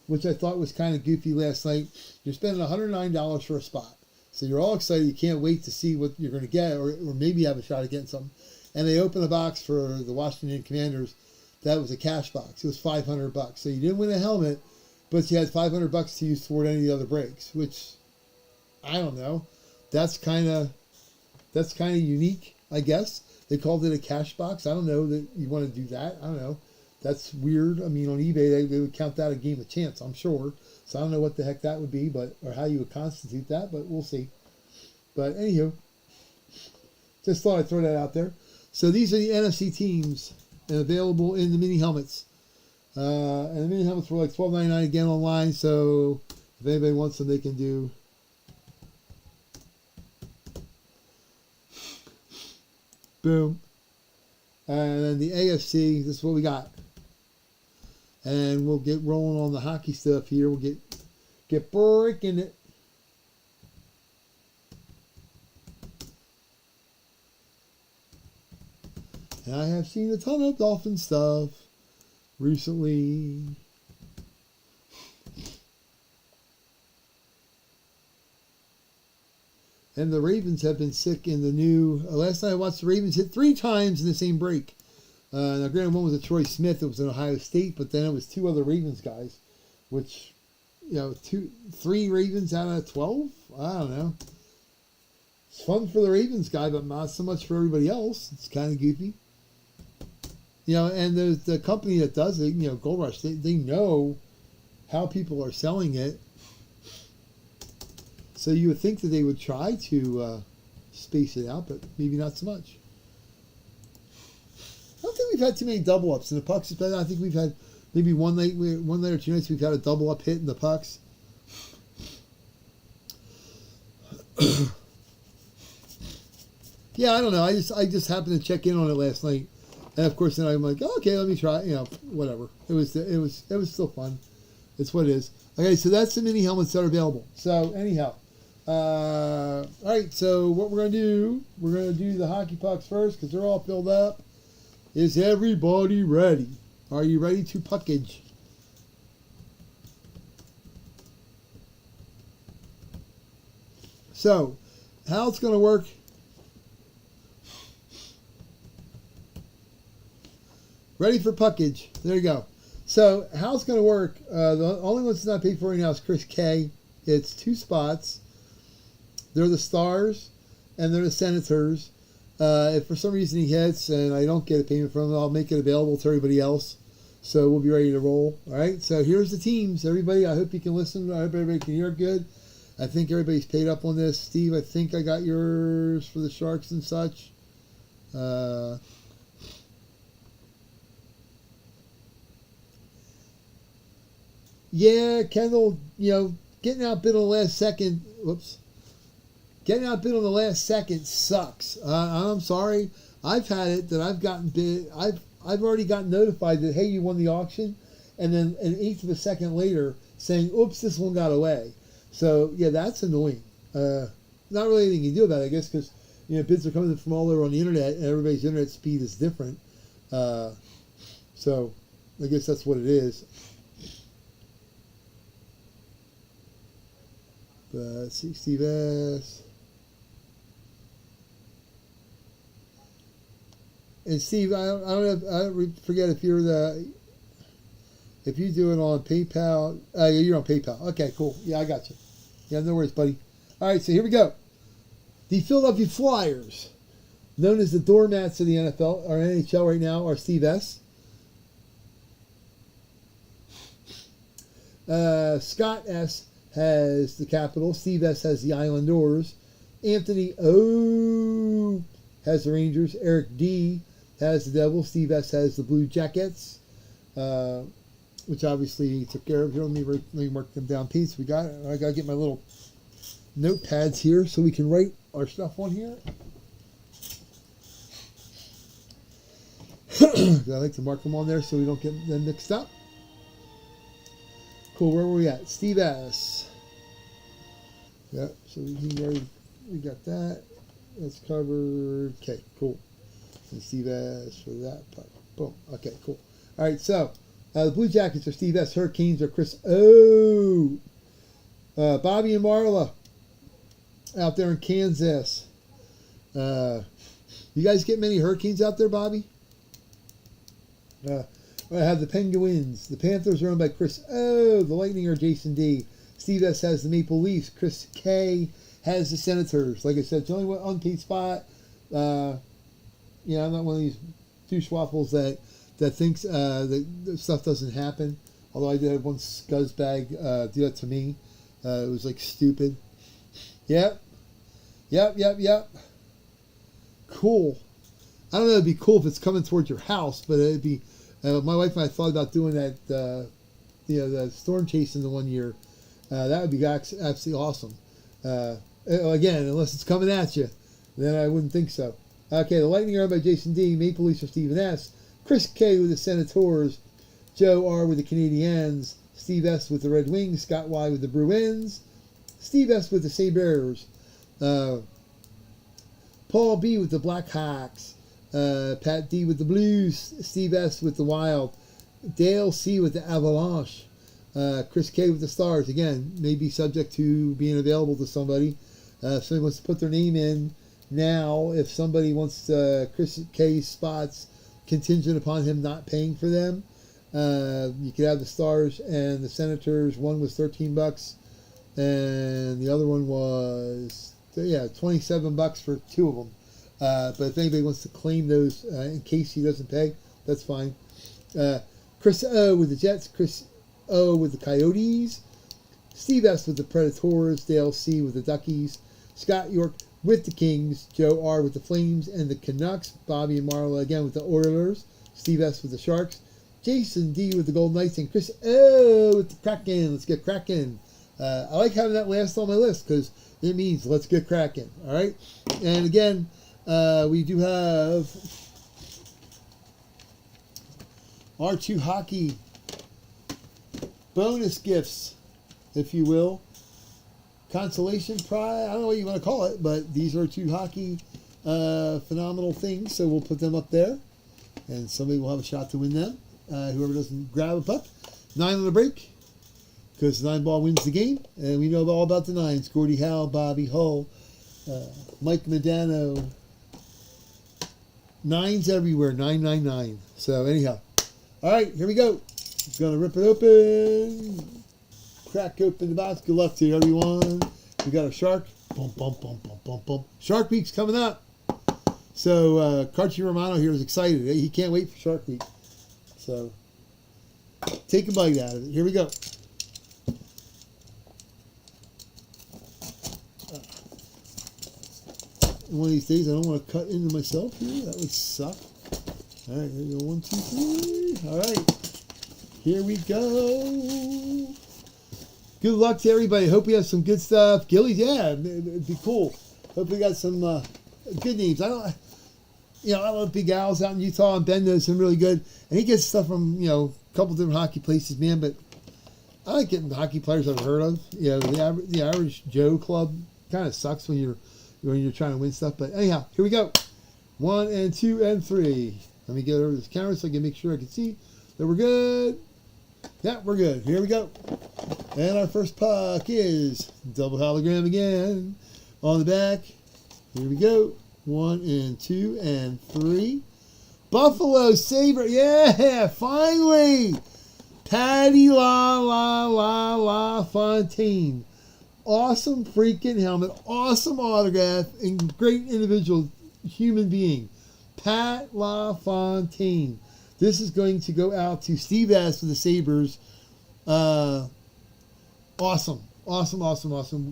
which I thought was kind of goofy last night, you're spending $109 for a spot. So you're all excited. You can't wait to see what you're going to get, or maybe have a shot at getting something. And they opened a box for the Washington Commanders. That was a cash box. It was $500. So you didn't win a helmet, but you had $500 to use toward any of the other breaks, which, I don't know. That's kind of unique, I guess. They called it a cash box. I don't know that you want to do that. I don't know. That's weird. I mean, on eBay, they would count that a game of chance, I'm sure. So I don't know what the heck that would be, or how you would constitute that, but we'll see. But anywho, just thought I'd throw that out there. So these are the NFC teams and available in the mini helmets. And the mini helmets were like $12.99 again online. So if anybody wants them, they can do. Boom. And then the AFC, this is what we got. And we'll get rolling on the hockey stuff here. We'll get breaking it. And I have seen a ton of Dolphin stuff recently. And the Ravens have been sick in the new. Last night I watched the Ravens hit 3 times in the same break. Now, granted, one was a Troy Smith. It was in Ohio State, but then it was 2 other Ravens guys, which, 3 Ravens out of 12. I don't know. It's fun for the Ravens guy, but not so much for everybody else. It's kind of goofy. And the company that does it, Gold Rush, they know how people are selling it. So you would think that they would try to space it out, but maybe not so much. I don't think we've had too many double ups in the pucks. I think we've had maybe one night or 2 nights we've had a double up hit in the pucks. Yeah, I don't know. I just happened to check in on it last night, and of course then I'm like, oh, okay, let me try. Whatever. It was still fun. It's what it is. Okay, so that's the mini helmets that are available. So anyhow. All right, so what we're going to do the hockey pucks first because they're all filled up. Is everybody ready? Are you ready to puckage? So, how it's going to work. Ready for puckage. There you go. So, how it's going to work, the only one that's not paid for right now is Chris K. It's 2 spots. They're the Stars, and they're the Senators. If for some reason he hits and I don't get a payment from him, I'll make it available to everybody else. So we'll be ready to roll. All right, so here's the teams. Everybody, I hope you can listen. I hope everybody can hear good. I think everybody's paid up on this. Steve, I think I got yours for the Sharks and such. Yeah, Kendall, getting outbid on the last second. Whoops. Getting outbid on the last second sucks. I'm sorry. I've had it that I've gotten bid. I've already gotten notified that, hey, you won the auction, and then an eighth of a second later saying, oops, this one got away. So yeah, that's annoying. Not really anything you can do about it, I guess, because bids are coming from all over on the internet, and everybody's internet speed is different. So I guess that's what it is. But let's see, Steve S. And Steve, I forget if you're if you do it on PayPal. You're on PayPal. Okay, cool. Yeah, I got you. Yeah, no worries, buddy. All right, so here we go. The Philadelphia Flyers, known as the doormats of the NFL or NHL right now, are Steve S. Scott S. has the Capitals. Steve S. has the Islanders. Anthony O. has the Rangers. Eric D. has the Devils. Steve S. has the Blue Jackets, which obviously he took care of. Here, let me mark them down, Pete. I got to get my little notepads here so we can write our stuff on here. I like to mark them on there so we don't get them mixed up. Cool, where were we at? Steve S. Yep, so we got that. That's covered. Okay, cool. And Steve S for that part. Boom. Okay, cool. All right, so the Blue Jackets are Steve S. Hurricanes are Chris O. Bobby and Marla out there in Kansas. You guys get many Hurricanes out there, Bobby? I have the Penguins. The Panthers are owned by Chris O. The Lightning are Jason D. Steve S. has the Maple Leafs. Chris K. has the Senators. Like I said, it's the only one unpaid spot. I'm not one of these douche-waffles that thinks that stuff doesn't happen. Although I did have one scuzzbag do that to me. It was like stupid. Yep. Cool. I don't know, it'd be cool if it's coming towards your house, but it'd be, my wife and I thought about doing that, the storm chasing the one year. That would be absolutely awesome. Again, unless it's coming at you, then I wouldn't think so. Okay, the Lightning are owned by Jason D. Maple Leafs are Stephen S. Chris K. with the Senators. Joe R. with the Canadiens. Steve S. with the Red Wings. Scott Y. with the Bruins. Steve S. with the Sabres. Paul B. with the Blackhawks. Pat D. with the Blues. Steve S. with the Wild. Dale C. with the Avalanche. Chris K. with the Stars. Again, may be subject to being available to somebody. If somebody wants to put their name in now, if somebody wants Chris K. spots contingent upon him not paying for them, you could have the Stars and the Senators. One was $13, and the other one was $27 for two of them. But if anybody wants to claim those in case he doesn't pay, that's fine. Chris O. with the Jets. Chris O. with the Coyotes. Steve S. with the Predators. Dale C. with the Duckies. Scott York with the Kings. Joe R. with the Flames and the Canucks. Bobby and Marla again with the Oilers. Steve S. with the Sharks. Jason D. with the Golden Knights. And Chris O. with the Kraken. Let's get cracking. I like having that last on my list because it means let's get cracking. All right. And again, we do have R2 Hockey bonus gifts, if you will. Consolation prize, I don't know what you want to call it, but these are two hockey phenomenal things, so we'll put them up there, and somebody will have a shot to win them. Whoever doesn't grab a puck. 9 on the break, because the 9 ball wins the game, and we know all about the 9s. Gordie Howe, Bobby Hull, Mike Medano. 9s everywhere, 999. So anyhow, all right, here we go. Gonna rip it open. Crack open the box. Good luck to you, everyone. We got a shark. Bum, bum, bum, bum, bum, bum. Shark Week's coming up. So Carchi Romano here is excited. He can't wait for Shark Week. So take a bite out of it. Here we go. One of these days, I don't want to cut into myself here. That would suck. All right, here we go. 1, 2, 3. All right. Here we go. Good luck to everybody. Hope we have some good stuff. Gilly, yeah, it'd be cool. Hope we got some good names. I love Big Al's out in Utah, and Ben knows him really good. And he gets stuff from, a couple different hockey places, man. But I like getting hockey players I've heard of. The average Joe club kind of sucks when you're trying to win stuff. But anyhow, here we go. 1 and 2 and 3. Let me get over this camera so I can make sure I can see that we're good. Yeah, we're good. Here we go. And our first puck is double hologram again. On the back. Here we go. 1 and 2 and 3. Buffalo Sabre. Yeah, finally. Patty La Fontaine. Awesome freaking helmet. Awesome autograph. And great individual human being. Pat LaFontaine. This is going to go out to Steve S. for the Sabres. Awesome.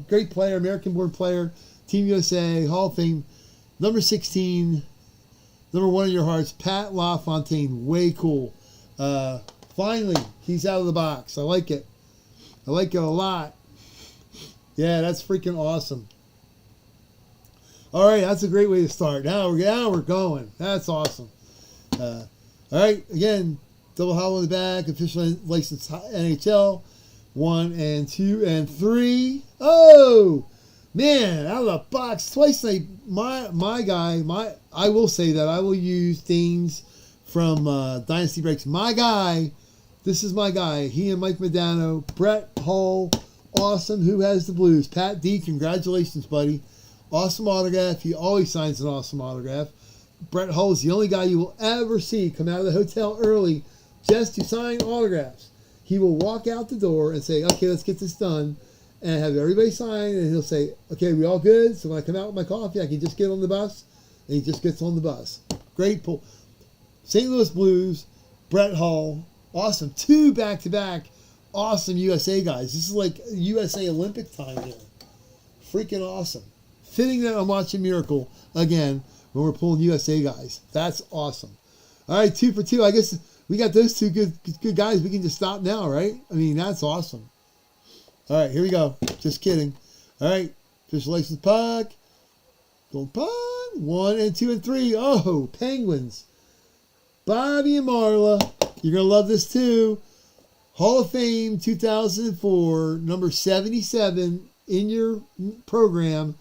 Great player, American-born player, Team USA, Hall of Fame, number 16, number 1 in your hearts, Pat LaFontaine. Way cool. Finally, he's out of the box. I like it. I like it a lot. Yeah, that's freaking awesome. All right, that's a great way to start. Now we're going. That's awesome. All right, again, double hollow in the back, official licensed NHL. 1 and 2 and 3. Oh, man, out of the box twice. My guy, I will say that I will use things from Dynasty Breaks. My guy, this is my guy. He and Mike Modano, Brett Hull, awesome. Who has the Blues? Pat D, congratulations, buddy. Awesome autograph. He always signs an awesome autograph. Brett Hull is the only guy you will ever see come out of the hotel early just to sign autographs. He will walk out the door and say, okay, let's get this done, and have everybody sign, and he'll say, okay, we all good? So when I come out with my coffee, I can just get on the bus, and he just gets on the bus. Great pull. St. Louis Blues, Brett Hull, awesome. 2 back-to-back awesome USA guys. This is like USA Olympic time here. Freaking awesome. Fitting that I'm watching Miracle again when we're pulling USA guys. That's awesome. All right, 2 for 2. I guess we got those 2 good guys. We can just stop now, right? I mean, that's awesome. All right, here we go. Just kidding. All right, official license puck. Gold pond. 1 and 2 and 3. Oh, Penguins. Bobby and Marla. You're going to love this too. Hall of Fame 2004, number 77 in your program.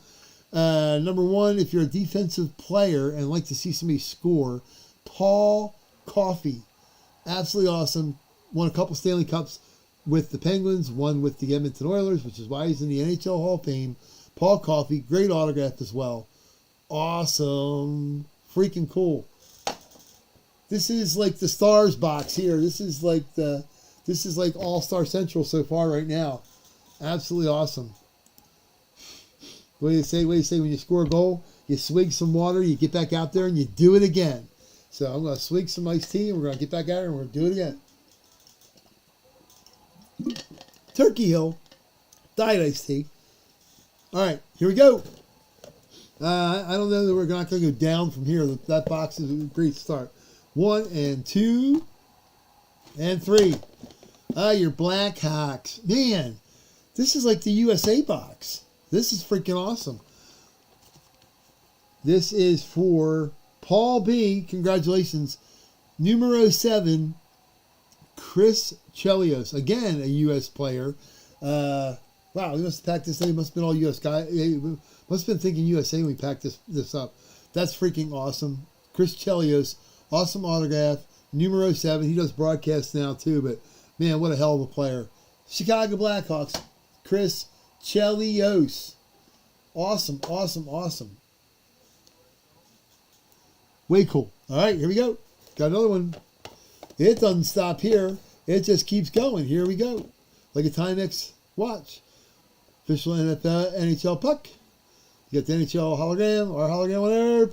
Number 1, if you're a defensive player and like to see somebody score, Paul Coffey. Absolutely awesome. Won a couple Stanley Cups with the Penguins, one with the Edmonton Oilers, which is why he's in the NHL Hall of Fame. Paul Coffey, great autograph as well. Awesome. Freaking cool. This is like the Stars box here. This is like All-Star Central so far right now. Absolutely awesome. What do you say when you score a goal? You swig some water, you get back out there, and you do it again. So I'm going to swig some iced tea, and we're going to get back out here, and we're going to do it again. Turkey Hill, diet iced tea. All right, here we go. I don't know that we're not going to go down from here. That box is a great start. 1 and 2 and 3. Your Blackhawks. Man, this is like the USA box. This is freaking awesome. This is for Paul B. Congratulations. Numero 7, Chris Chelios. Again, a U.S. player. Wow, we must have packed this thing. Must have been all U.S. guy. Must have been thinking USA when we packed this up. That's freaking awesome. Chris Chelios. Awesome autograph. Numero 7. He does broadcasts now too, but man, what a hell of a player. Chicago Blackhawks. Chris Chelios. Awesome, awesome, awesome. Way cool. All right, here we go. Got another one. It doesn't stop here. It just keeps going. Here we go. Like a Timex watch. Official NFL, NHL puck. You got the NHL hologram or hologram whatever.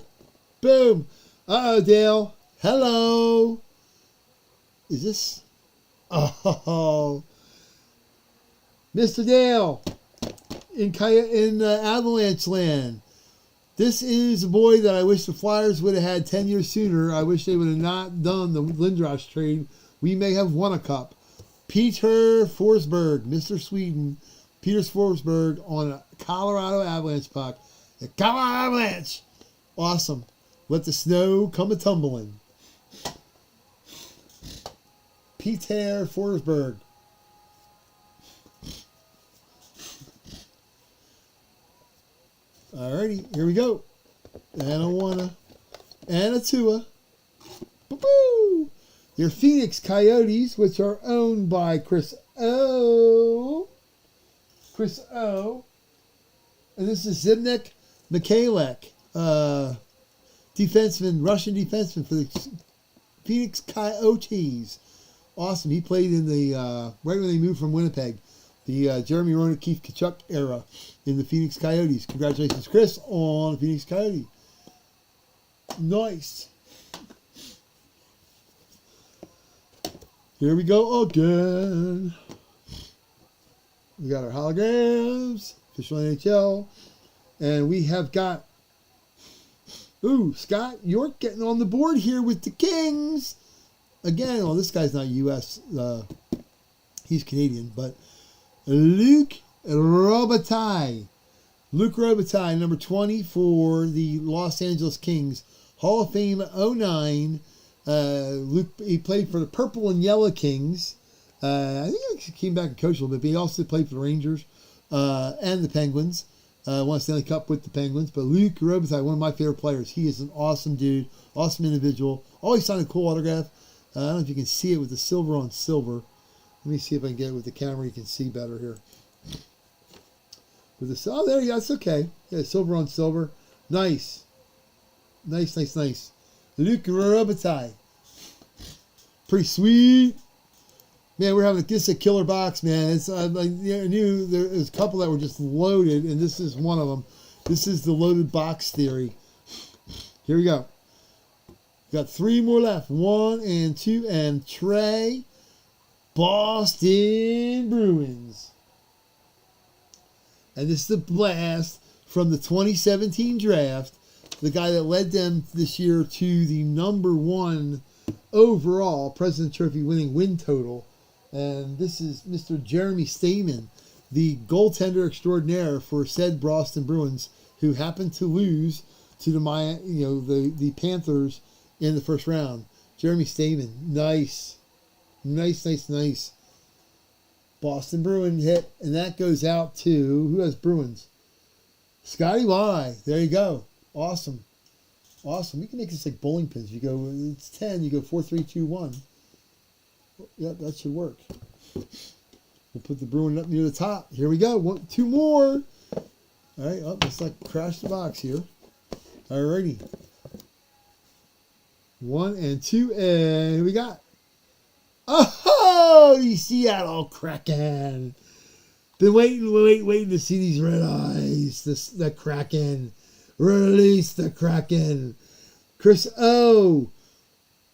Boom. Uh-oh, Dale. Hello. Is this? Oh. Mr. Dale. In Avalanche land. This is a boy that I wish the Flyers would have had 10 years sooner. I wish they would have not done the Lindros trade. We may have won a cup. Peter Forsberg, Mr. Sweden. Peter Forsberg on a Colorado Avalanche puck. The Colorado Avalanche. Awesome. Let the snow come a-tumbling. Peter Forsberg. Alrighty, here we go. And a one, and a two. Boo-boo! Your Phoenix Coyotes, which are owned by Chris O. Chris O. And this is Zbigniew Michalek, defenseman, Russian defenseman for the Phoenix Coyotes. Awesome. He played in the, right when they moved from Winnipeg, the Jeremy Roenick, Keith Tkachuk era in the Phoenix Coyotes. Congratulations, Chris, on the Phoenix Coyote. Nice. Here we go again. We got our holograms, official NHL, and we have got, Scott York getting on the board here with the Kings. Again, well, this guy's not U.S., he's Canadian, but Luc Robitaille. Luc Robitaille, number 20 for the Los Angeles Kings. Hall of Fame 09. Luke, he played for the Purple and Yellow Kings. I think he came back and coached a little bit, but he also played for the Rangers and the Penguins. Won a Stanley Cup with the Penguins. But Luc Robitaille, one of my favorite players. He is an awesome dude, awesome individual. Always signed a cool autograph. I don't know if you can see it with the silver on silver. Let me see if I can get it with the camera. You can see better here. With the, oh, there you go. That's okay. Yeah, silver on silver. Nice. Nice, nice, nice. Luc Robitaille. Pretty sweet. Man, we're having this is a killer box, man. It's I knew there was a couple that were just loaded, and this is one of them. This is the loaded box theory. Here we go. Got 3 more left. 1 and 2 and Trey. Boston Bruins. And this is the blast from the 2017 draft. The guy that led them this year to the #1 overall President's Trophy winning win total. And this is Mr. Jeremy Stamen, the goaltender extraordinaire for said Boston Bruins, who happened to lose to the Panthers in the first round. Jeremy Stamen, nice. Nice, nice, nice. Boston Bruin hit, and that goes out to, who has Bruins? Scotty Y. There you go. Awesome. Awesome. We can make this like bowling pins. You go, it's 10, you go 4, 3, 2, 1. Yep, that should work. We'll put the Bruin up near the top. Here we go. 2 more. All right. Oh, let's like crash the box here. All righty. 1 and 2, and here we got. Oh, the Seattle Kraken. Been waiting to see these red eyes. The Kraken. Release the Kraken. Chris O.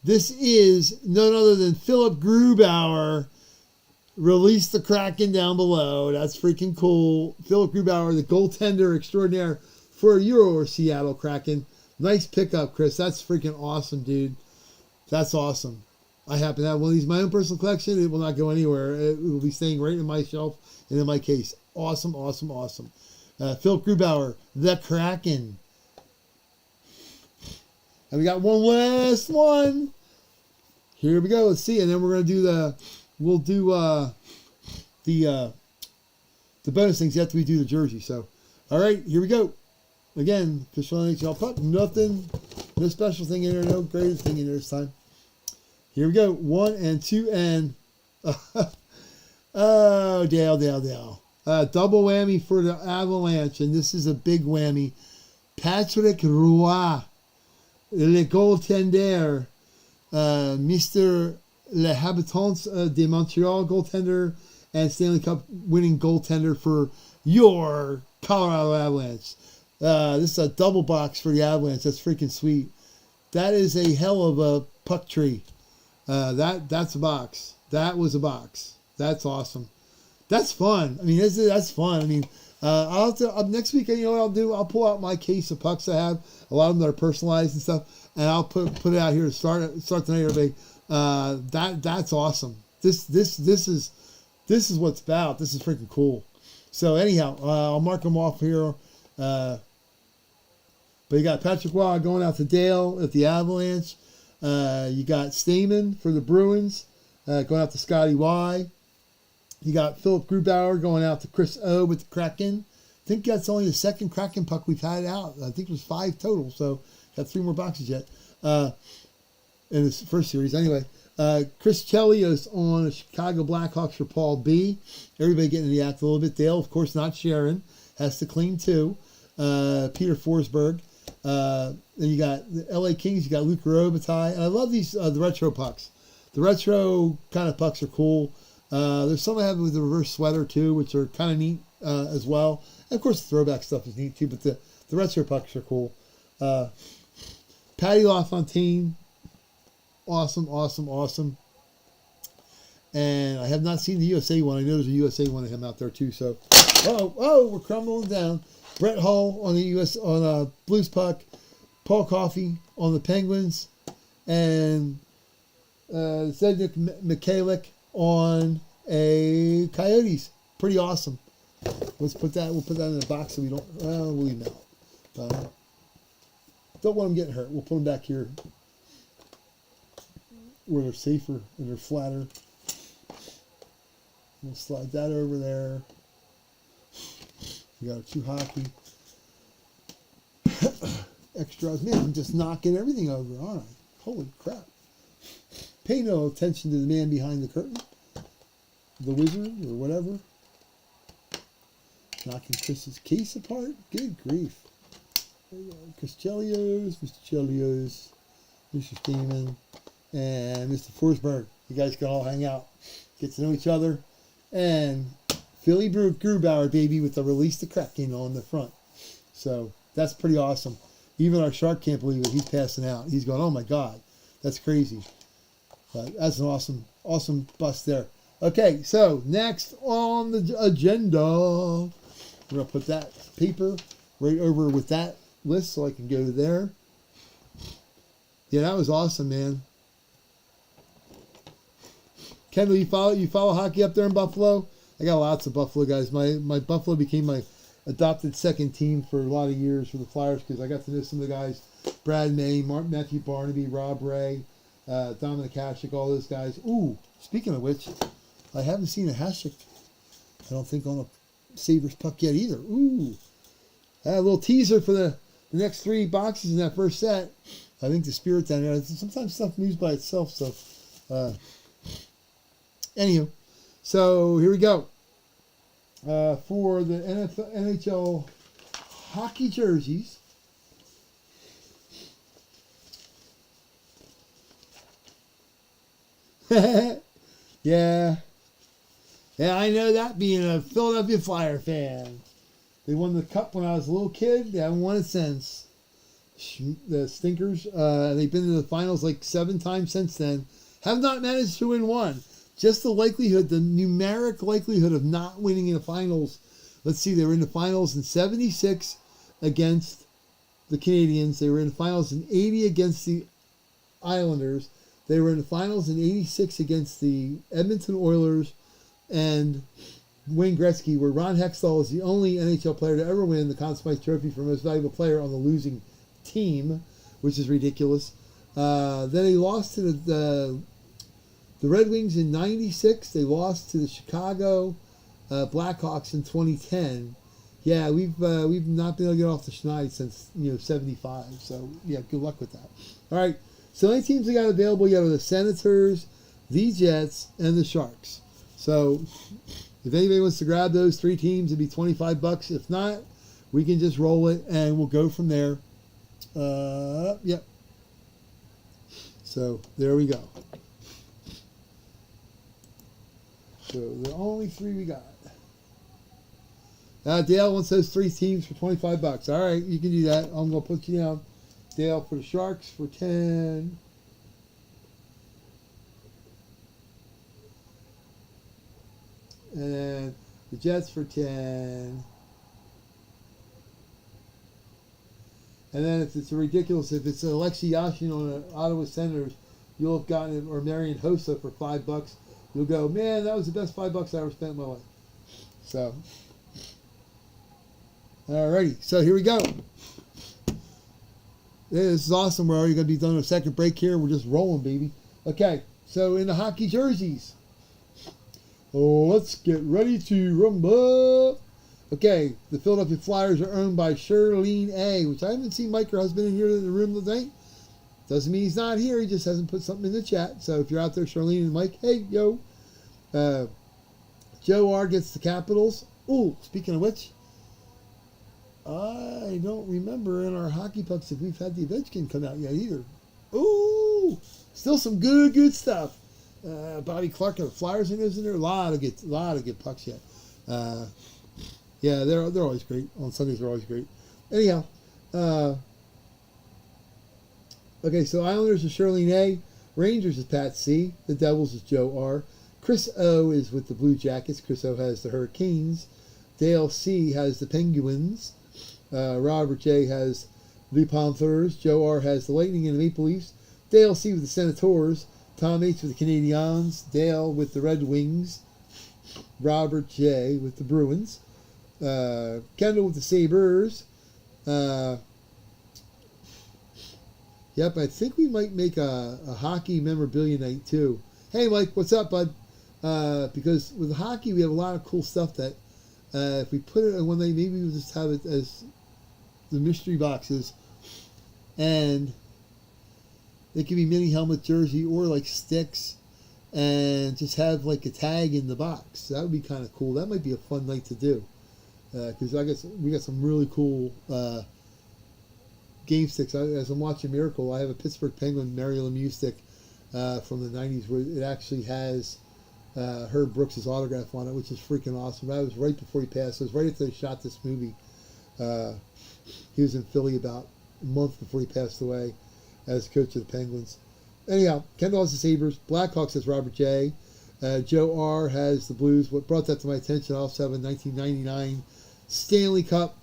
This is none other than Philip Grubauer. Release the Kraken down below. That's freaking cool. Philip Grubauer, the goaltender extraordinaire for your Seattle Kraken. Nice pickup, Chris. That's freaking awesome, dude. That's awesome. I happen to have one of these in my own personal collection. It will not go anywhere. It will be staying right in my shelf and in my case. Awesome, awesome, awesome. Philip Grubauer, the Kraken. And we got one last one. Here we go. Let's see. And then we're going to do the bonus things after we do the jersey. So, all right, here we go. Again, official NHL puck. Nothing, no special thing in there. No greatest thing in there this time. Here we go. 1 and 2 and oh, Dale. Double whammy for the Avalanche, and this is a big whammy. Patrick Roy, le goaltender, Mr. Le Habitants de Montreal goaltender, and Stanley Cup winning goaltender for your Colorado Avalanche. This is a double box for the Avalanche. That's freaking sweet. That is a hell of a puck tree. That's a box. That was a box. That's awesome. That's fun. I mean, that's fun. I mean, I'll have to, next week, you know what I'll do? I'll pull out my case of pucks I have, a lot of them that are personalized and stuff, and I'll put it out here to start tonight, everybody. That's awesome. This is what's about. This is freaking cool. So anyhow, I'll mark them off here. But you got Patrick Roy going out to Dale at the Avalanche. You got Stamen for the Bruins, going out to Scotty Y. You got Philip Grubauer going out to Chris O with the Kraken. I think that's only the second Kraken puck we've had out. I think it was 5 total, so got 3 more boxes yet in this first series. Anyway, Chris Chelios on the Chicago Blackhawks for Paul B. Everybody getting in the act a little bit. Dale, of course, not Sharon. Has to clean too. Peter Forsberg. Then you got the LA Kings. You got Luc Robitaille. And I love these, the retro pucks. The retro kind of pucks are cool. There's some I have with the reverse sweater too, which are kind of neat as well. And of course, the throwback stuff is neat too, but the retro pucks are cool. Patty LaFontaine, awesome. And I have not seen the USA one. I know there's a USA one of him out there too. So, we're crumbling down. Brett Hull on the Blues puck. Paul Coffey on the Penguins, and Zednik Mikhailiuk on a Coyotes. Pretty awesome. Let's put that. We'll put that in the box so we don't. We'll leave them out. Don't want them getting hurt. We'll put them back here. where they're safer and they're flatter. We'll slide that over there. We got our 2 hockey extras. Man, I'm just knocking everything over, aren't I? Holy crap. Pay no attention to the man behind the curtain. The wizard or whatever. Knocking Chris's case apart. Good grief. There you go. Chris Chelios, Mr. Chelios, Mr. Steeman, and Mr. Forsberg. You guys can all hang out, get to know each other. And Philly Grubauer, baby, with the release the Kraken on the front. So that's pretty awesome. Even our shark can't believe it. He's passing out. He's going, oh my God, that's crazy. But that's an awesome bust there. Okay, so next on the agenda, we're going to put that paper right over with that list so I can go there. Yeah, that was awesome, man. Kendall, you follow hockey up there in Buffalo? I got lots of Buffalo guys. My Buffalo became my adopted second team for a lot of years for the Flyers because I got to know some of the guys. Brad May, Matthew Barnaby, Rob Ray, Dominic Hasek, all those guys. Ooh, speaking of which, I haven't seen a Hasek, I don't think, on a Sabres puck yet either. Ooh, a little teaser for the next 3 boxes in that first set. I think the spirit down there, sometimes stuff moves by itself, so... Anywho, so here we go. For the NHL hockey jerseys. Yeah, I know that being a Philadelphia Flyer fan. They won the cup when I was a little kid. They haven't won it since. The Stinkers, they've been to the finals like 7 times since then. Have not managed to win one. Just the likelihood, the numeric likelihood of not winning in the finals. Let's see, they were in the finals in 76 against the Canadiens. They were in the finals in 80 against the Islanders. They were in the finals in 86 against the Edmonton Oilers and Wayne Gretzky, where Ron Hextall is the only NHL player to ever win the Conn Smythe Trophy for most valuable player on the losing team, which is ridiculous. Then they lost to the Red Wings in 96. They lost to the Chicago Blackhawks in 2010. Yeah, we've not been able to get off the schneid since 75. So yeah, good luck with that. All right. So any teams we got available, you have the Senators, the Jets, and the Sharks. So if anybody wants to grab those 3 teams, it'd be $25. If not, we can just roll it and we'll go from there. Yep. So there we go. So the only 3 we got. Dale wants those 3 teams for $25. All right, you can do that. I'm going to put you down. Dale for the Sharks for 10. And then the Jets for 10. And then if it's ridiculous, if it's Alexei Yashin on the Ottawa Senators, you'll have gotten it, or Marian Hossa for $5. You'll go, man, that was the best $5 I ever spent in my life. So, alrighty. So here we go. This is awesome. We're already going to be done with a second break here. We're just rolling, baby. Okay, so in the hockey jerseys. Let's get ready to rumble. Okay, the Philadelphia Flyers are owned by Shirlene A., which I haven't seen Mike, her husband, in here in the room tonight. Doesn't mean he's not here. He just hasn't put something in the chat. So if you're out there, Charlene and Mike, hey, yo. Joe R. gets the Capitals. Ooh, speaking of which, I don't remember in our hockey pucks if we've had the Ovechkin come out yet either. Ooh, still some good stuff. Bobby Clark and the Flyers in there. A lot of good pucks yet. Yeah, they're always great. On Sundays, they're always great. Anyhow, okay, so Islanders is Shirlene A. Rangers is Pat C. The Devils is Joe R. Chris O. is with the Blue Jackets. Chris O. has the Hurricanes. Dale C. has the Penguins. Robert J. has the Panthers. Joe R. has the Lightning and the Maple Leafs. Dale C. with the Senators. Tom H. with the Canadiens. Dale with the Red Wings. Robert J. with the Bruins. Kendall with the Sabres. Yep, I think we might make a hockey memorabilia night too. Hey, Mike, what's up, bud? Because with hockey, we have a lot of cool stuff that if we put it in one night, maybe we'll just have it as the mystery boxes, and it could be mini helmet, jersey, or like sticks, and just have like a tag in the box. That would be kind of cool. That might be a fun night to do, because we got some really cool game sticks. As I'm watching Miracle, I have a Pittsburgh Penguin Mario Lemieux stick from the 90s where it actually has Herb Brooks' autograph on it, which is freaking awesome. That was right before he passed. It was right after they shot this movie. He was in Philly about a month before he passed away as coach of the Penguins. Anyhow, Kendall has the Sabres. Blackhawks has Robert J. Joe R. has the Blues. What brought that to my attention, I also have a 1999 Stanley Cup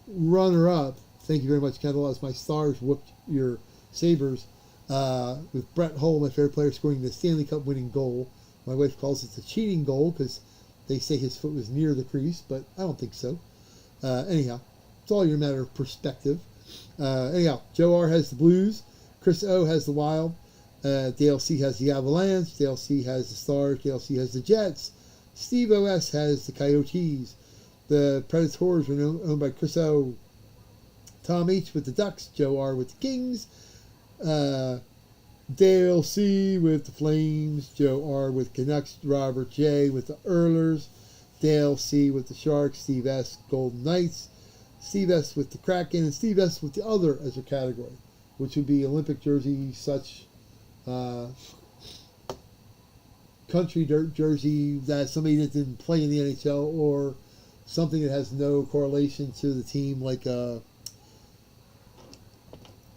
runner-up. Thank you very much, Kendall, as my Stars whooped your Sabres with Brett Hull, my favorite player, scoring the Stanley Cup winning goal. My wife calls it the cheating goal because they say his foot was near the crease, but I don't think so. Anyhow, it's all your matter of perspective. Anyhow, Joe R. has the Blues. Chris O. has the Wild. Dale C. has the Avalanche. Dale C. has the Stars. Dale C. has the Jets. Steve O.S. has the Coyotes. The Predators are owned by Chris O. Tom H. with the Ducks. Joe R. with the Kings. Dale C. with the Flames. Joe R. with Canucks. Robert J. with the Oilers. Dale C. with the Sharks. Steve S. Golden Knights. Steve S. with the Kraken. And Steve S. with the other as a category, which would be Olympic jersey, such country dirt jersey that somebody that didn't play in the NHL, or something that has no correlation to the team, like the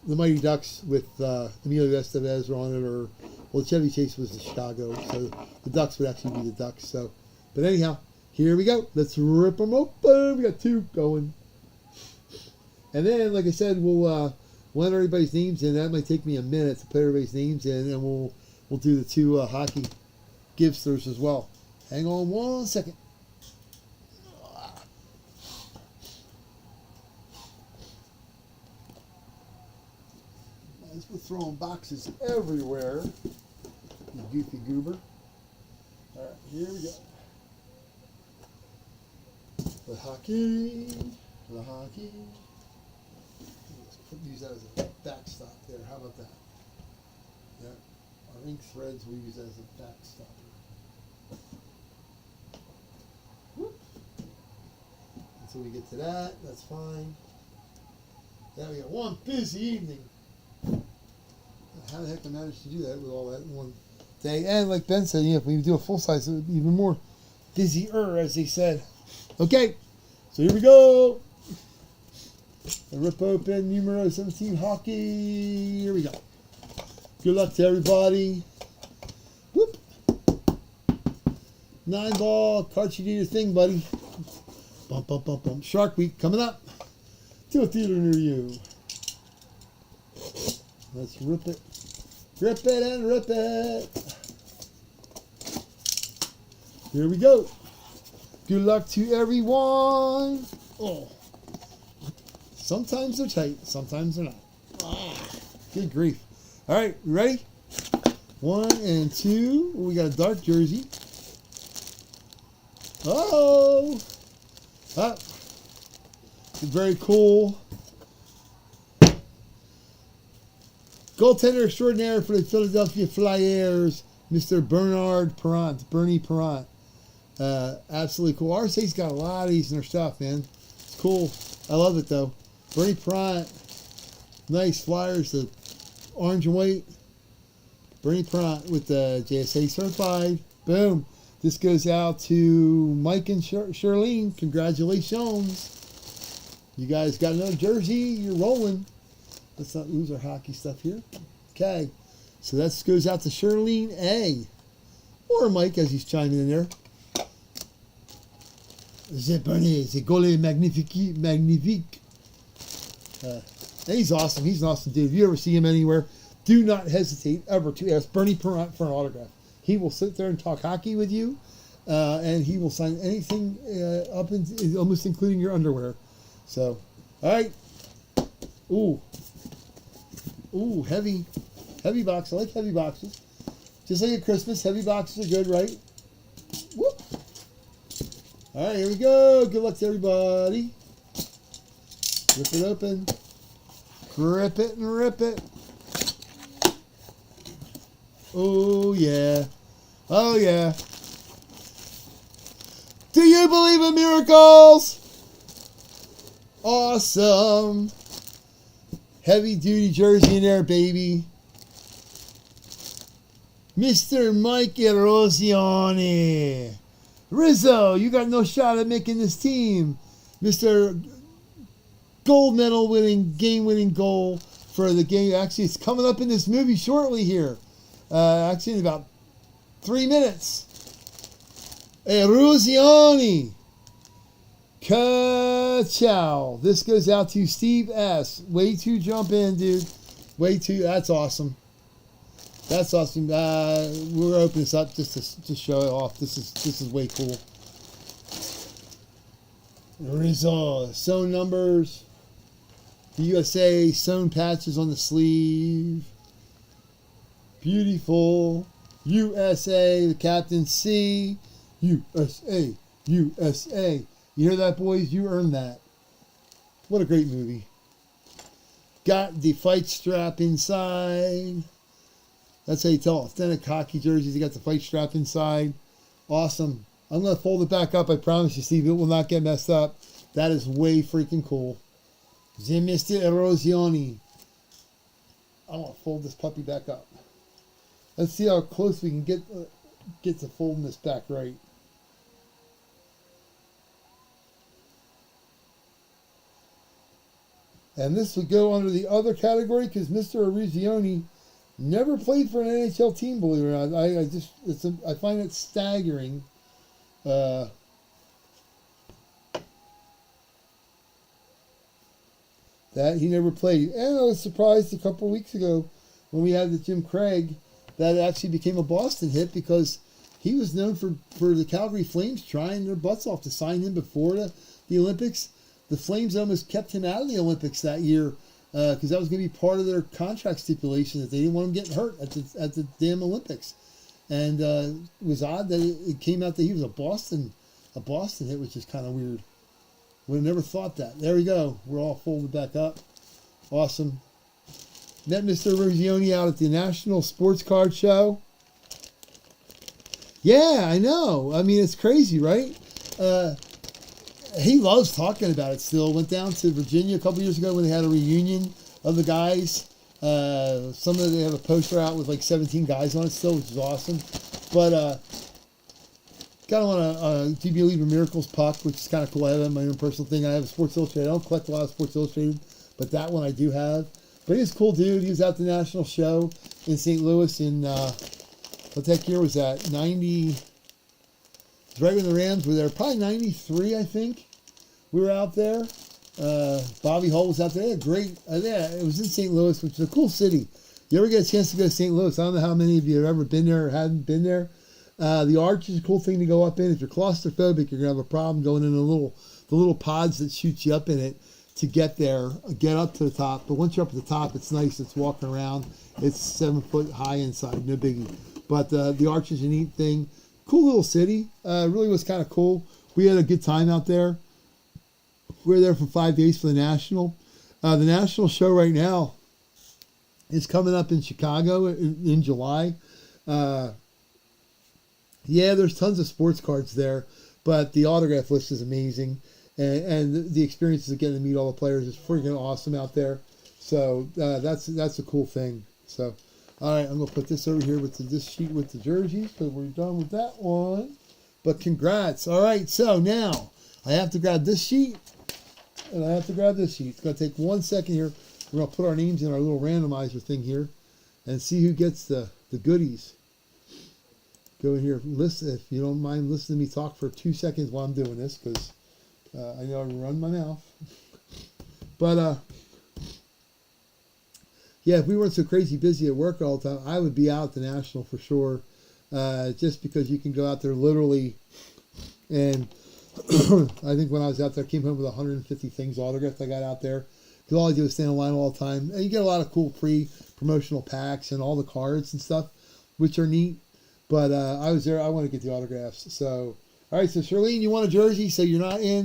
Mighty Ducks with Emilio Estevez on it, or, well, Chevy Chase was the Chicago, so the Ducks would actually be the Ducks. So, but anyhow, here we go. Let's rip them open. We got two going. And then, like I said, we'll enter everybody's names in. That might take me a minute to put everybody's names in, and we'll do the two hockey givesters as well. Hang on one second. As we're throwing boxes everywhere, you goofy goober. All right, here we go. The hockey. Use that as a backstop there. How about that? Yeah. Our ink threads, we use that as a backstop. Whoop. Until we get to that, that's fine. Yeah, we got one busy evening. How the heck I managed to do that with all that in one day? And like Ben said, if we do a full size, it would be even more busier, as they said. Okay, so here we go. Rip open numero 17 hockey. Here we go. Good luck to everybody. Whoop. 9 ball. Cart, you do your thing, buddy. Bump, bump, bump, bump. Shark Week coming up to a theater near you. Let's rip it. Rip it and rip it. Here we go. Good luck to everyone. Oh. Sometimes they're tight, sometimes they're not. Good grief. All right, you ready? 1 and 2. We got a dark jersey. Oh! Very cool. Goaltender extraordinaire for the Philadelphia Flyers, Mr. Bernard Parent, Bernie Parent. Absolutely cool. RSA's got a lot of these in their stuff, man. It's cool. I love it, though. Bernie Parent, nice Flyers, the orange and white. Bernie Parent with the JSA certified. Boom. This goes out to Mike and Charlene. Congratulations. You guys got another jersey. You're rolling. Let's not lose our hockey stuff here. Okay. So that goes out to Charlene A. Or Mike, as he's chiming in there. C'est Bernie. C'est Gole Magnifique. And he's awesome. He's an awesome dude. If you ever see him anywhere, do not hesitate ever to ask Bernie Parent for an autograph. He will sit there and talk hockey with you, and he will sign anything up in, almost including your underwear. So, all right. Ooh. Ooh, heavy. Heavy box. I like heavy boxes. Just like at Christmas, heavy boxes are good, right? Whoop. All right, here we go. Good luck to everybody. Rip it open. Grip it and rip it. Oh, yeah. Oh, yeah. Do you believe in miracles? Awesome. Heavy duty jersey in there, baby. Mr. Mike Erozione. Rizzo, you got no shot at making this team. Mr. Gold medal winning, game winning goal for the game. Actually, it's coming up in this movie shortly here. Actually, in about 3 minutes. Erozione. Ka-chow. This goes out to Steve S. Way to jump in, dude. Way too. That's awesome. That's awesome. We're opening this up just to show it off. This is way cool. Result. Sewn numbers. The USA sewn patches on the sleeve. Beautiful. USA. The captain C. USA. USA. You hear that, boys? You earned that. What a great movie. Got the fight strap inside. That's how you tell authentic hockey jerseys. You got the fight strap inside. Awesome. I'm going to fold it back up. I promise you, Steve. It will not get messed up. That is way freaking cool. Mr. Erozione. I want to fold this puppy back up. Let's see how close we can get to folding this back right. And this would go under the other category because Mr. Erozione never played for an NHL team, believe it or not. I find it staggering. That he never played. And I was surprised a couple of weeks ago when we had the Jim Craig that actually became a Boston hit because he was known for the Calgary Flames trying their butts off to sign him before the Olympics. The Flames almost kept him out of the Olympics that year because that was going to be part of their contract stipulation that they didn't want him getting hurt at the damn Olympics. And it was odd that it came out that he was a Boston hit, which is kind of weird. Would have never thought that. There we go. We're all folded back up. Awesome. Met Mr. Erozione out at the National Sports Card Show. Yeah, I know. I mean, it's crazy, right? He loves talking about it still. Went down to Virginia a couple years ago when they had a reunion of the guys. Some of them, they have a poster out with like 17 guys on it still, which is awesome. But got on a Do You Believe in Miracles puck, which is kind of cool. I have my own personal thing. I have a Sports Illustrated. I don't collect a lot of Sports Illustrated, but that one I do have. But he's a cool dude. He was at the national show in St. Louis in, what the heck year was that? 90, right when the Rams were there. Probably 93, I think. We were out there. Bobby Hull was out there. They had great, yeah, it was in St. Louis, which is a cool city. You ever get a chance to go to St. Louis? I don't know how many of you have ever been there or hadn't been there. The Arch is a cool thing to go up in. If you're claustrophobic, you're going to have a problem going in the little pods that shoot you up in it to get there, get up to the top. But once you're up at the top, it's nice. It's walking around. It's 7 foot high inside. No biggie. But the Arch is a neat thing. Cool little city. Really was kind of cool. We had a good time out there. We were there for 5 days for the National. The National show right now is coming up in Chicago in July. Yeah, there's tons of sports cards there, but the autograph list is amazing. And the experiences of getting to meet all the players is freaking awesome out there. So that's a cool thing. So, all right, I'm going to put this over here with this sheet with the jerseys because we're done with that one. But congrats. All right, so now I have to grab this sheet and I have to grab this sheet. It's going to take 1 second here. We're going to put our names in our little randomizer thing here and see who gets the goodies. Go in here, listen, if you don't mind listening to me talk for 2 seconds while I'm doing this, because I know I run my mouth. But, yeah, if we weren't so crazy busy at work all the time, I would be out at the National for sure, just because you can go out there literally, and I think when I was out there, I came home with 150 things autographed I got out there, because all I do is stand in line all the time. And you get a lot of cool pre-promotional packs and all the cards and stuff, which are neat. But I was there. I want to get the autographs. So, all right. So, Charlene, you want a jersey, so you're not in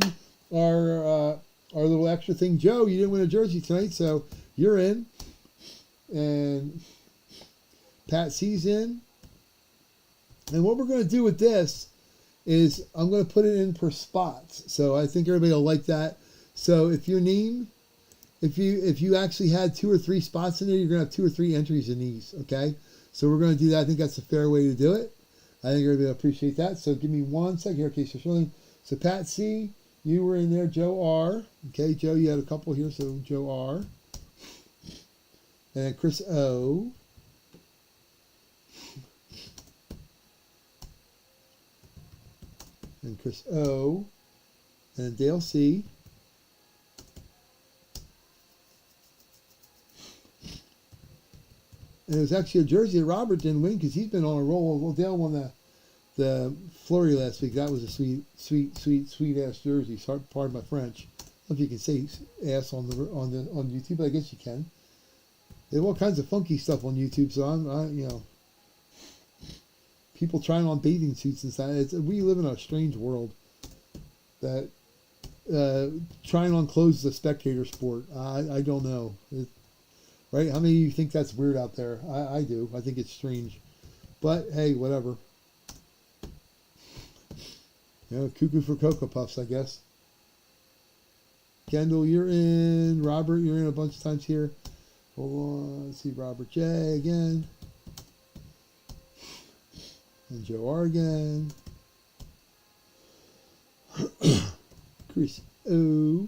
our little extra thing. Joe, you didn't win a jersey tonight, so you're in. And Pat C's in. And what we're going to do with this is I'm going to put it in per spots. So I think everybody will like that. So if your name, if you actually had 2 or 3 spots in there, you're going to have 2 or 3 entries in these. Okay. So we're going to do that. I think that's a fair way to do it. I think everybody will appreciate that. So give me 1 second here. Okay. So Charlene, so Pat C, you were in there. Joe R. Okay. Joe, you had a couple here. So Joe R. And Chris O. And Chris O. And Dale C. And it was actually a jersey that Robert didn't win because he's been on a roll. Well, Dale won the flurry last week. That was a sweet ass jersey. Sorry, pardon my French. I don't know if you can say ass on YouTube, but I guess you can. They have all kinds of funky stuff on YouTube, so I'm people trying on bathing suits and stuff. We live in a strange world that trying on clothes is a spectator sport. I don't know. Right? How many of you think that's weird out there? I do. I think it's strange. But, hey, whatever. Cuckoo for Cocoa Puffs, I guess. Kendall, you're in. Robert, you're in a bunch of times here. Hold on. Let's see Robert J. again. And Joe R. again. Chris O.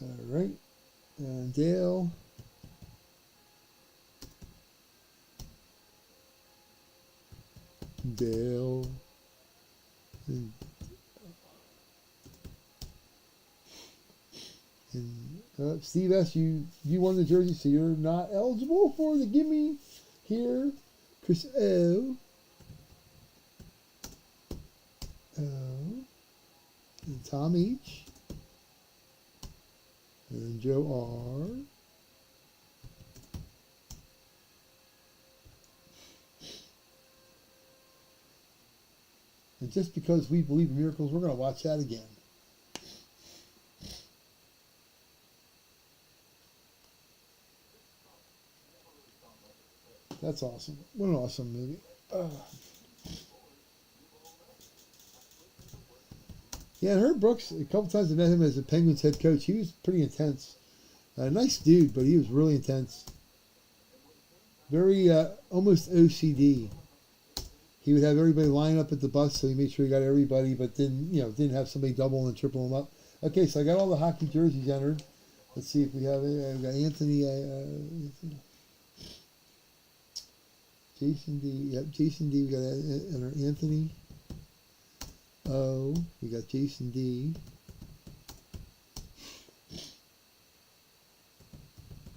All right. And Dale. Dale. And Steve S., you won the jersey, so you're not eligible for the gimme here. Chris O. And Tom H. And Joe R. And just because we believe in miracles, we're going to watch that again. That's awesome. What an awesome movie. Yeah, and Herb Brooks, a couple times I met him as the Penguins head coach. He was pretty intense. Nice dude, but he was really intense. Very, almost OCD. He would have everybody line up at the bus, so he made sure he got everybody, but didn't have somebody double and triple them up. Okay, so I got all the hockey jerseys entered. Let's see if we have it. I've got Anthony. Jason D. Yep, Jason D. We got enter Anthony. O. We got Jason D.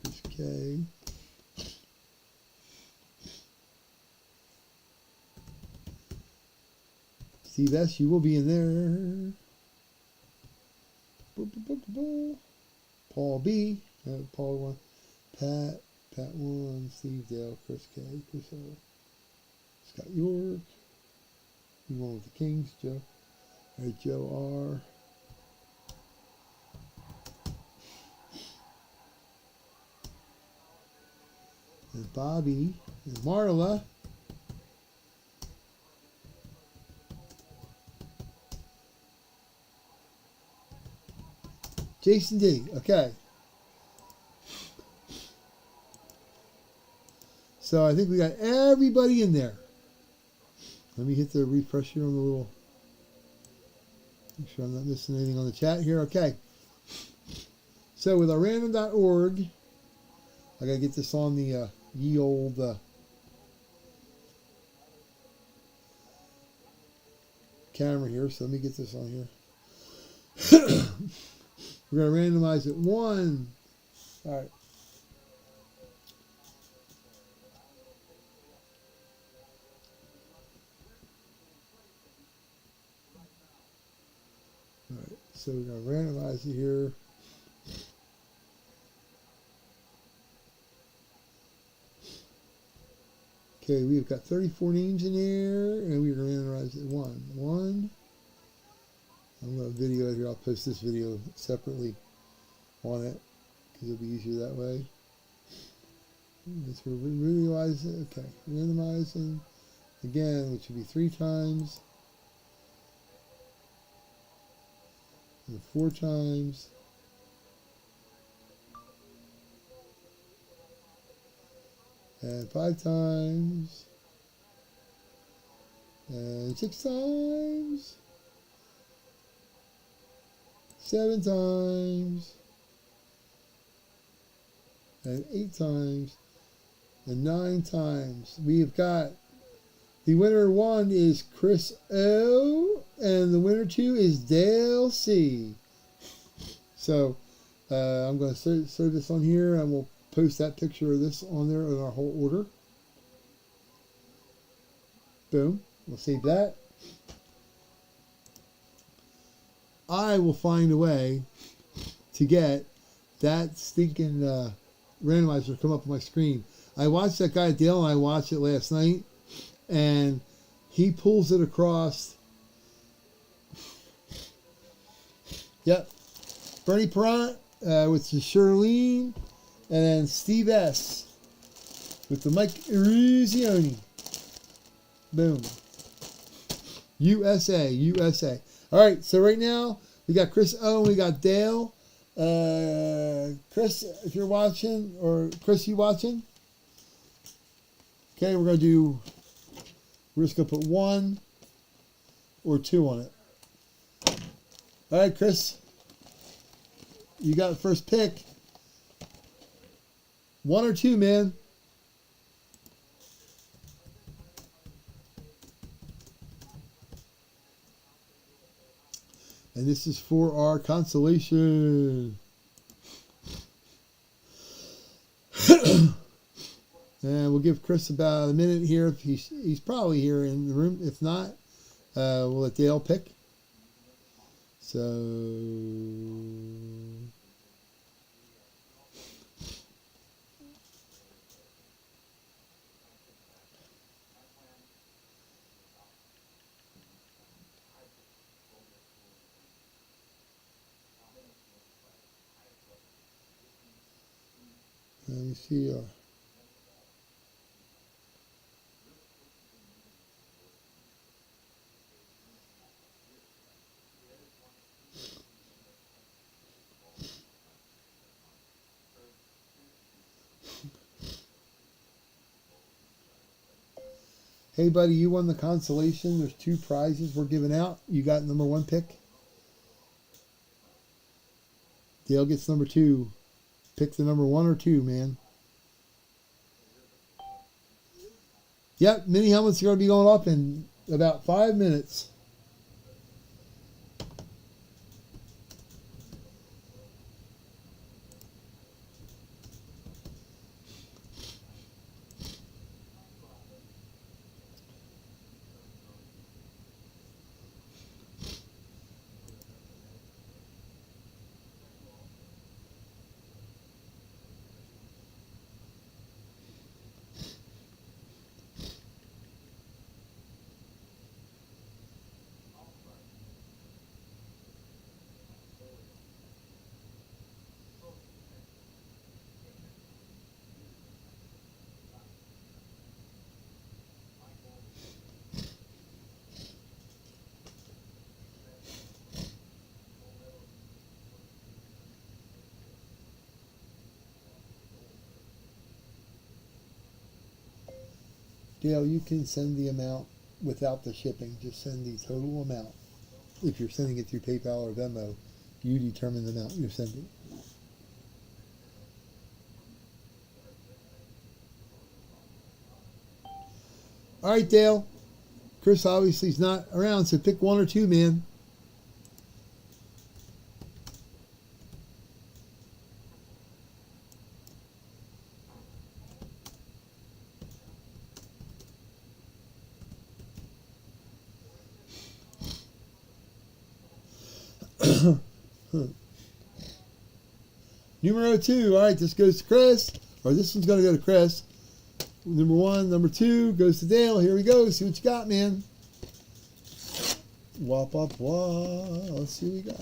Chris K. Steve S., you will be in there. Paul B. Paul 1. Pat 1. Steve Dale. Chris K. Chris O. Scott York. You won with the Kings. Joe. All right, Joe R. And Bobby. And Marla. Jason D. Okay. So I think we got everybody in there. Let me hit the refresh here on the little. Make sure I'm not missing anything on the chat here. Okay. So with our random.org, I got to get this on the ye old camera here. So let me get this on here. We're going to randomize it. 1. All right. so we're going to randomize it here. Okay, we've got 34 names in there, and we're going to randomize it. One. I'm going to video it here. I'll post this video separately on it because it'll be easier that way. We're randomizing. Okay, randomizing again, which would be 3 times, and 4 times, and 5 times, and 6 times, 7 times, and 8 times, and 9 times. We've got the winner 1 is Chris O, and the winner 2 is Dale C. So I'm going to serve this on here, and we'll post that picture of this on there in our whole order. Boom. We'll save that. I will find a way to get that stinking randomizer come up on my screen. I watched that guy Dale, and I watched it last night, and he pulls it across. Yep. Bernie Perrant with the Shirlene, and then Steve S. with the Mike Eruzione. Boom. USA, USA. All right, so right now we got Chris O and we got Dale. Chris, if you're watching, or Chris, you watching? Okay, we're just going to put 1 or 2 on it. All right, Chris, you got the first pick. 1 or 2, man. And this is for our consolation. And we'll give Chris about a minute here. If he's probably here in the room. If not, we'll let Dale pick. So let me see. Hey, buddy, you won the consolation. There's 2 prizes we're giving out. You got number 1 pick. Dale gets number 2. Pick the number 1 or 2, man. Yep, mini helmets are going to be going up in about 5 minutes. Dale, you can send the amount without the shipping. Just send the total amount. If you're sending it through PayPal or Venmo, you determine the amount you're sending. All right, Dale. Chris obviously is not around, so pick 1 or 2, man. Numero 2. All right, this goes to Chris. Or this one's going to go to Chris. Number 1. Number 2 goes to Dale. Here we go. See what you got, man. Wop, wop, wop. Let's see what we got.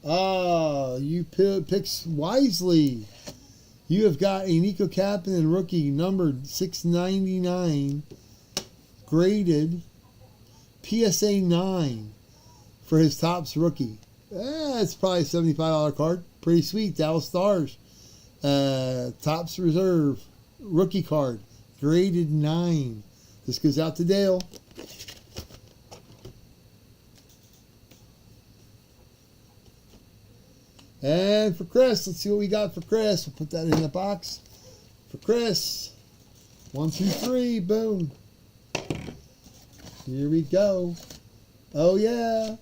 Ah, you picked wisely. You have got a Nico Kapanen rookie numbered 699, graded PSA 9 for his Topps rookie. It's probably a $75 card. Pretty sweet. Dallas Stars. Topps Reserve rookie card, graded 9. This goes out to Dale. And for Chris, let's see what we got for Chris. We'll put that in the box. For Chris, 1, 2, 3, boom. Here we go. Oh yeah,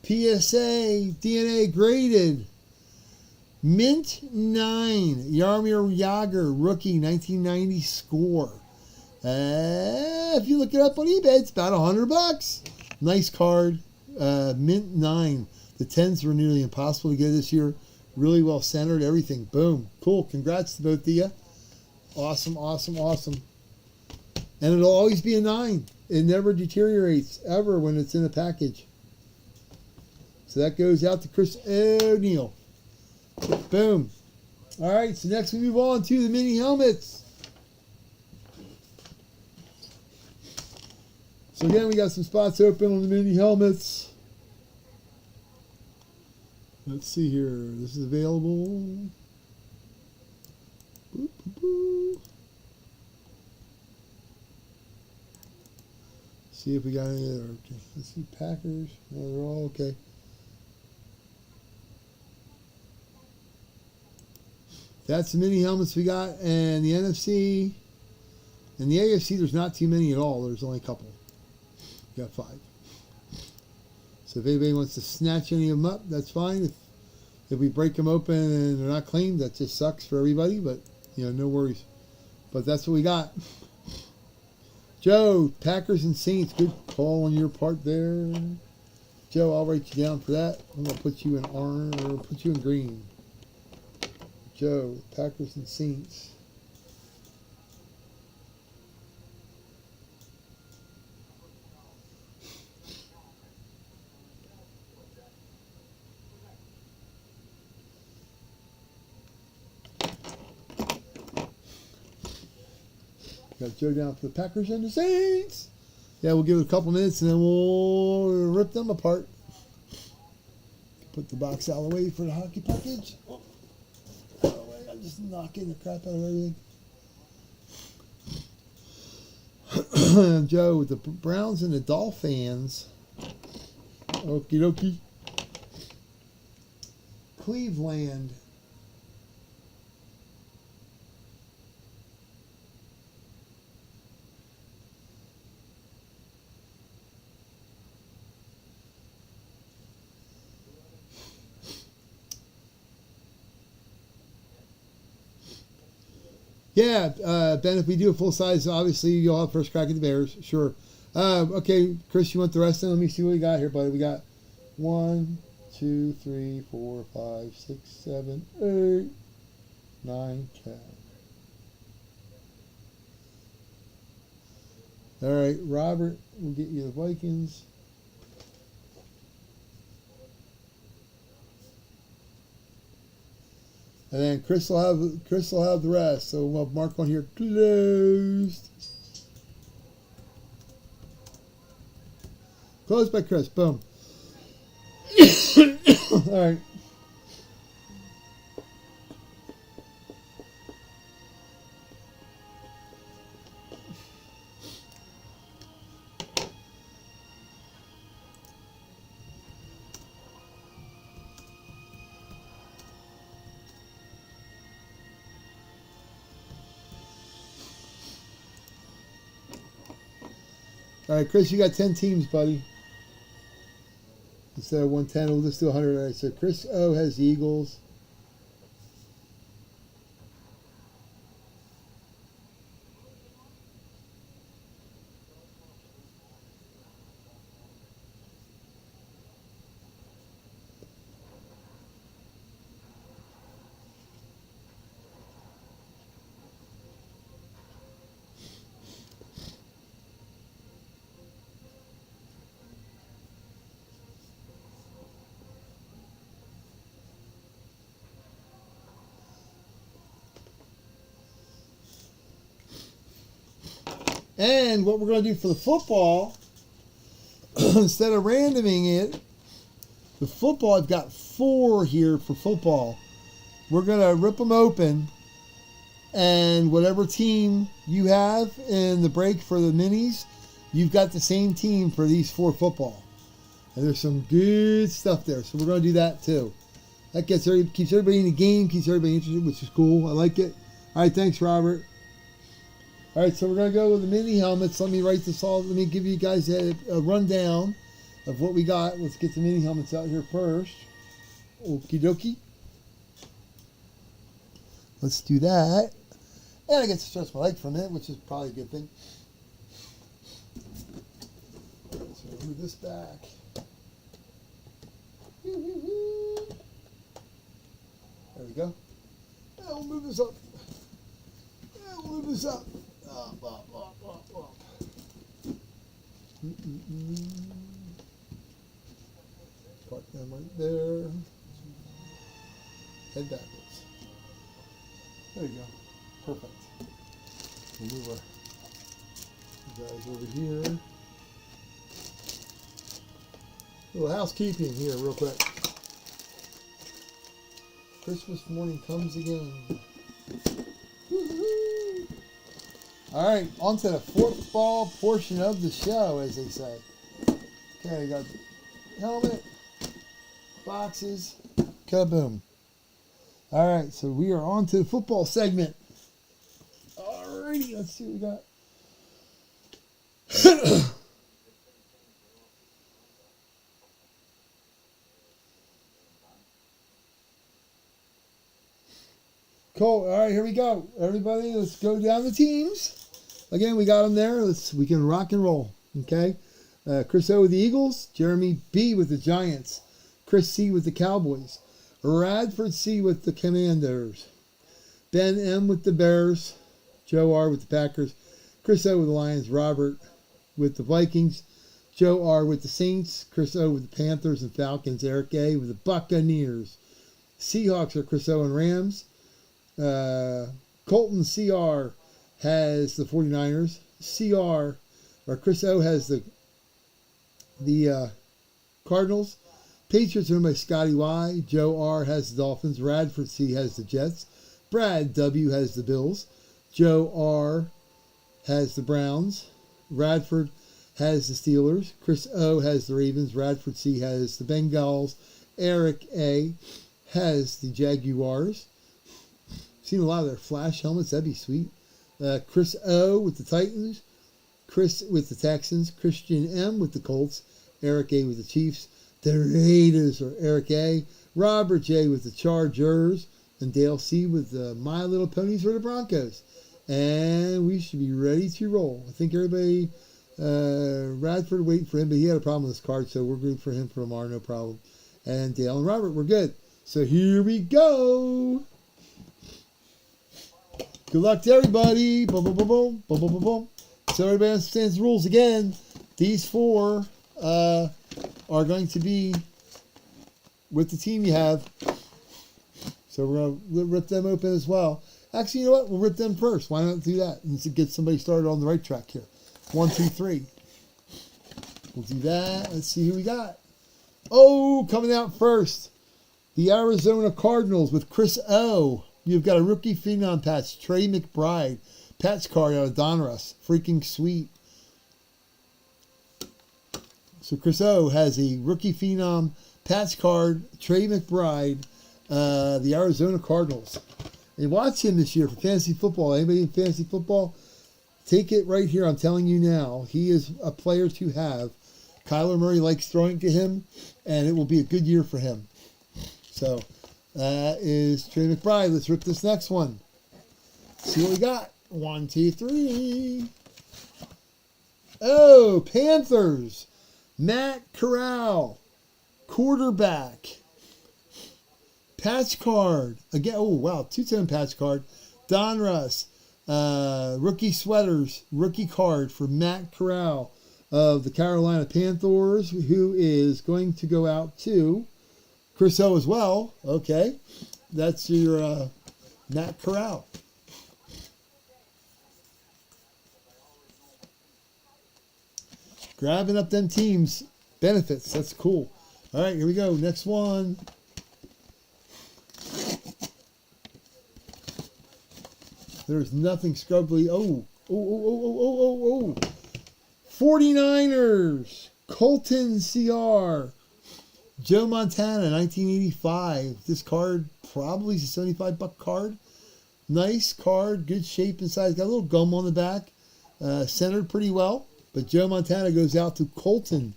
PSA DNA graded. Mint 9, Jaromir Jagr, rookie, 1990 score. If you look it up on eBay, it's about $100. Nice card. Mint 9. The 10s were nearly impossible to get this year. Really well centered, everything. Boom. Cool. Congrats to both of you. Awesome, awesome, awesome. And it'll always be a 9. It never deteriorates, ever, when it's in a package. So that goes out to Chris O'Neill. Boom. All right, so next we move on to the mini helmets. So again, we got some spots open on the mini helmets. Let's see here. This is available. Boop, boop, boop. See if we got any other. Okay. Let's see. Packers. No, they're all okay. That's the mini helmets we got. And the NFC. And the AFC, there's not too many at all. There's only a couple. We got 5. So if anybody wants to snatch any of them up, that's fine. If we break them open and they're not claimed, that just sucks for everybody. But, you know, no worries. But that's what we got. Joe, Packers and Saints. Good call on your part there. Joe, I'll write you down for that. I'm going to put you in orange or put you in green. Joe, Packers and Saints. Got Joe down for the Packers and the Saints. Yeah, we'll give it a couple minutes and then we'll rip them apart. Put the box out of the way for the hockey package. Oh, I'm just knocking the crap out of everything. Joe, with the Browns and the Dolphins. Okie dokie. Cleveland. Yeah, Ben, if we do a full size, obviously you'll have first crack at the Bears. Sure. Okay, Chris, you want the rest of them? Let me see what we got here, buddy. We got 1, 2, 3, 4, 5, 6, 7, 8, 9, 10. All right, Robert, we'll get you the Vikings. And then Chris will have the rest. So we'll mark on here closed. Closed by Chris. Boom. All right. All right, Chris, you got 10 teams, buddy. Instead of 110, we'll just do 100. All right, so Chris O has the Eagles. And what we're going to do for the football, instead of randoming it, the football, I've got 4 here for football. We're going to rip them open, and whatever team you have in the break for the minis, you've got the same team for these 4 football. And there's some good stuff there, so we're going to do that too. That keeps everybody in the game, keeps everybody interested, which is cool. I like it. All right, thanks, Robert. All right, so we're going to go with the mini helmets. Let me write this all. Let me give you guys a rundown of what we got. Let's get the mini helmets out here first. Okie dokie. Let's do that. And I get to stretch my leg for a minute, which is probably a good thing. So move this back. There we go. And we'll move this up. And we'll move this up. Up. Park them right there. Head backwards. There you go. Perfect. We'll move our guys over here. A little housekeeping here real quick. Christmas morning comes again. Woo-hoo. All right, on to the football portion of the show, as they say. Okay, we got helmet, boxes, kaboom. All right, so we are on to the football segment. All righty, let's see what we got. Cool. All right, here we go. Everybody, let's go down the teams. Again, we got them there. We can rock and roll. Okay. Chris O with the Eagles. Jeremy B with the Giants. Chris C with the Cowboys. Radford C with the Commanders. Ben M with the Bears. Joe R with the Packers. Chris O with the Lions. Robert with the Vikings. Joe R with the Saints. Chris O with the Panthers and Falcons. Eric A with the Buccaneers. Seahawks are Chris O and Rams. Colton CR has the 49ers. Chris O has the Cardinals. Patriots are owned by Scotty Y. Joe R has the Dolphins. Radford C has the Jets. Brad W has the Bills. Joe R has the Browns. Radford has the Steelers. Chris O has the Ravens. Radford C has the Bengals. Eric A has the Jaguars. Seen a lot of their flash helmets. That'd be sweet. Chris O with the Titans. Chris with the Texans. Christian M with the Colts. Eric A with the Chiefs. The Raiders are Eric A. Robert J with the Chargers. And Dale C with the My Little Ponies or the Broncos. And we should be ready to roll. I think everybody, Radford waiting for him, but he had a problem with his card, so we're good for him for tomorrow, no problem. And Dale and Robert, we're good. So here we go. Good luck to everybody. Boom, boom, boom, boom, boom, boom, boom, boom. So everybody understands the rules again. These 4 are going to be with the team you have. So we're going to rip them open as well. Actually, you know what? We'll rip them first. Why not do that? And to get somebody started on the right track here. 1, 2, 3. We'll do that. Let's see who we got. Oh, coming out first. The Arizona Cardinals with Chris O. You've got a rookie phenom patch, Trey McBride. Patch card out of Donruss. Freaking sweet. So Chris O has a rookie phenom patch card, Trey McBride, the Arizona Cardinals. And watch him this year for fantasy football. Anybody in fantasy football? Take it right here. I'm telling you now. He is a player to have. Kyler Murray likes throwing to him, and it will be a good year for him. So that is Trey McBride. Let's rip this next one. See what we got. 1, 2, 3. Oh, Panthers. Matt Corral. Quarterback. Patch card. Again, oh, wow. 2-10 patch card. Donruss. Rookie sweaters. Rookie card for Matt Corral of the Carolina Panthers, who is going to go out to Chris O as well. Okay. That's your Matt Corral. Grabbing up them teams benefits. That's cool. All right, here we go. Next one. There's nothing scrubbly. Oh. 49ers. Colton CR. Joe Montana, 1985. This card probably is a $75 card. Nice card. Good shape inside. Got a little gum on the back. Centered pretty well. But Joe Montana goes out to Colton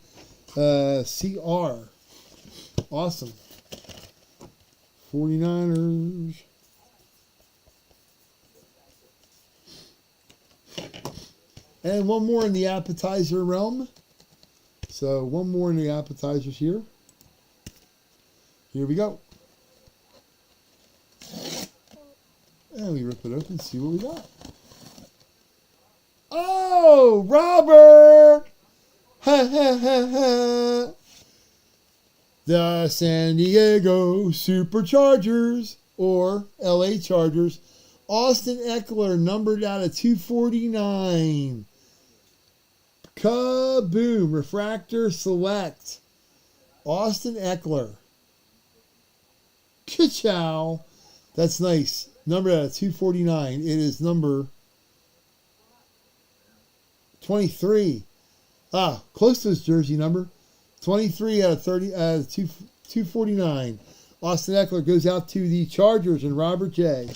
CR. Awesome. 49ers. And one more in the appetizer realm. So one more in the appetizers here. Here we go. And we rip it open, see what we got. Oh, Robert! Ha ha ha ha! The San Diego Superchargers, or LA Chargers. Austin Eckler, numbered out of 249. Kaboom! Refractor Select. Austin Eckler. Ka-chow! That's nice. Numbered out of 249. It is number 23. Close to his jersey number. 23 out of 30 out of 249. Austin Eckler goes out to the Chargers and Robert J.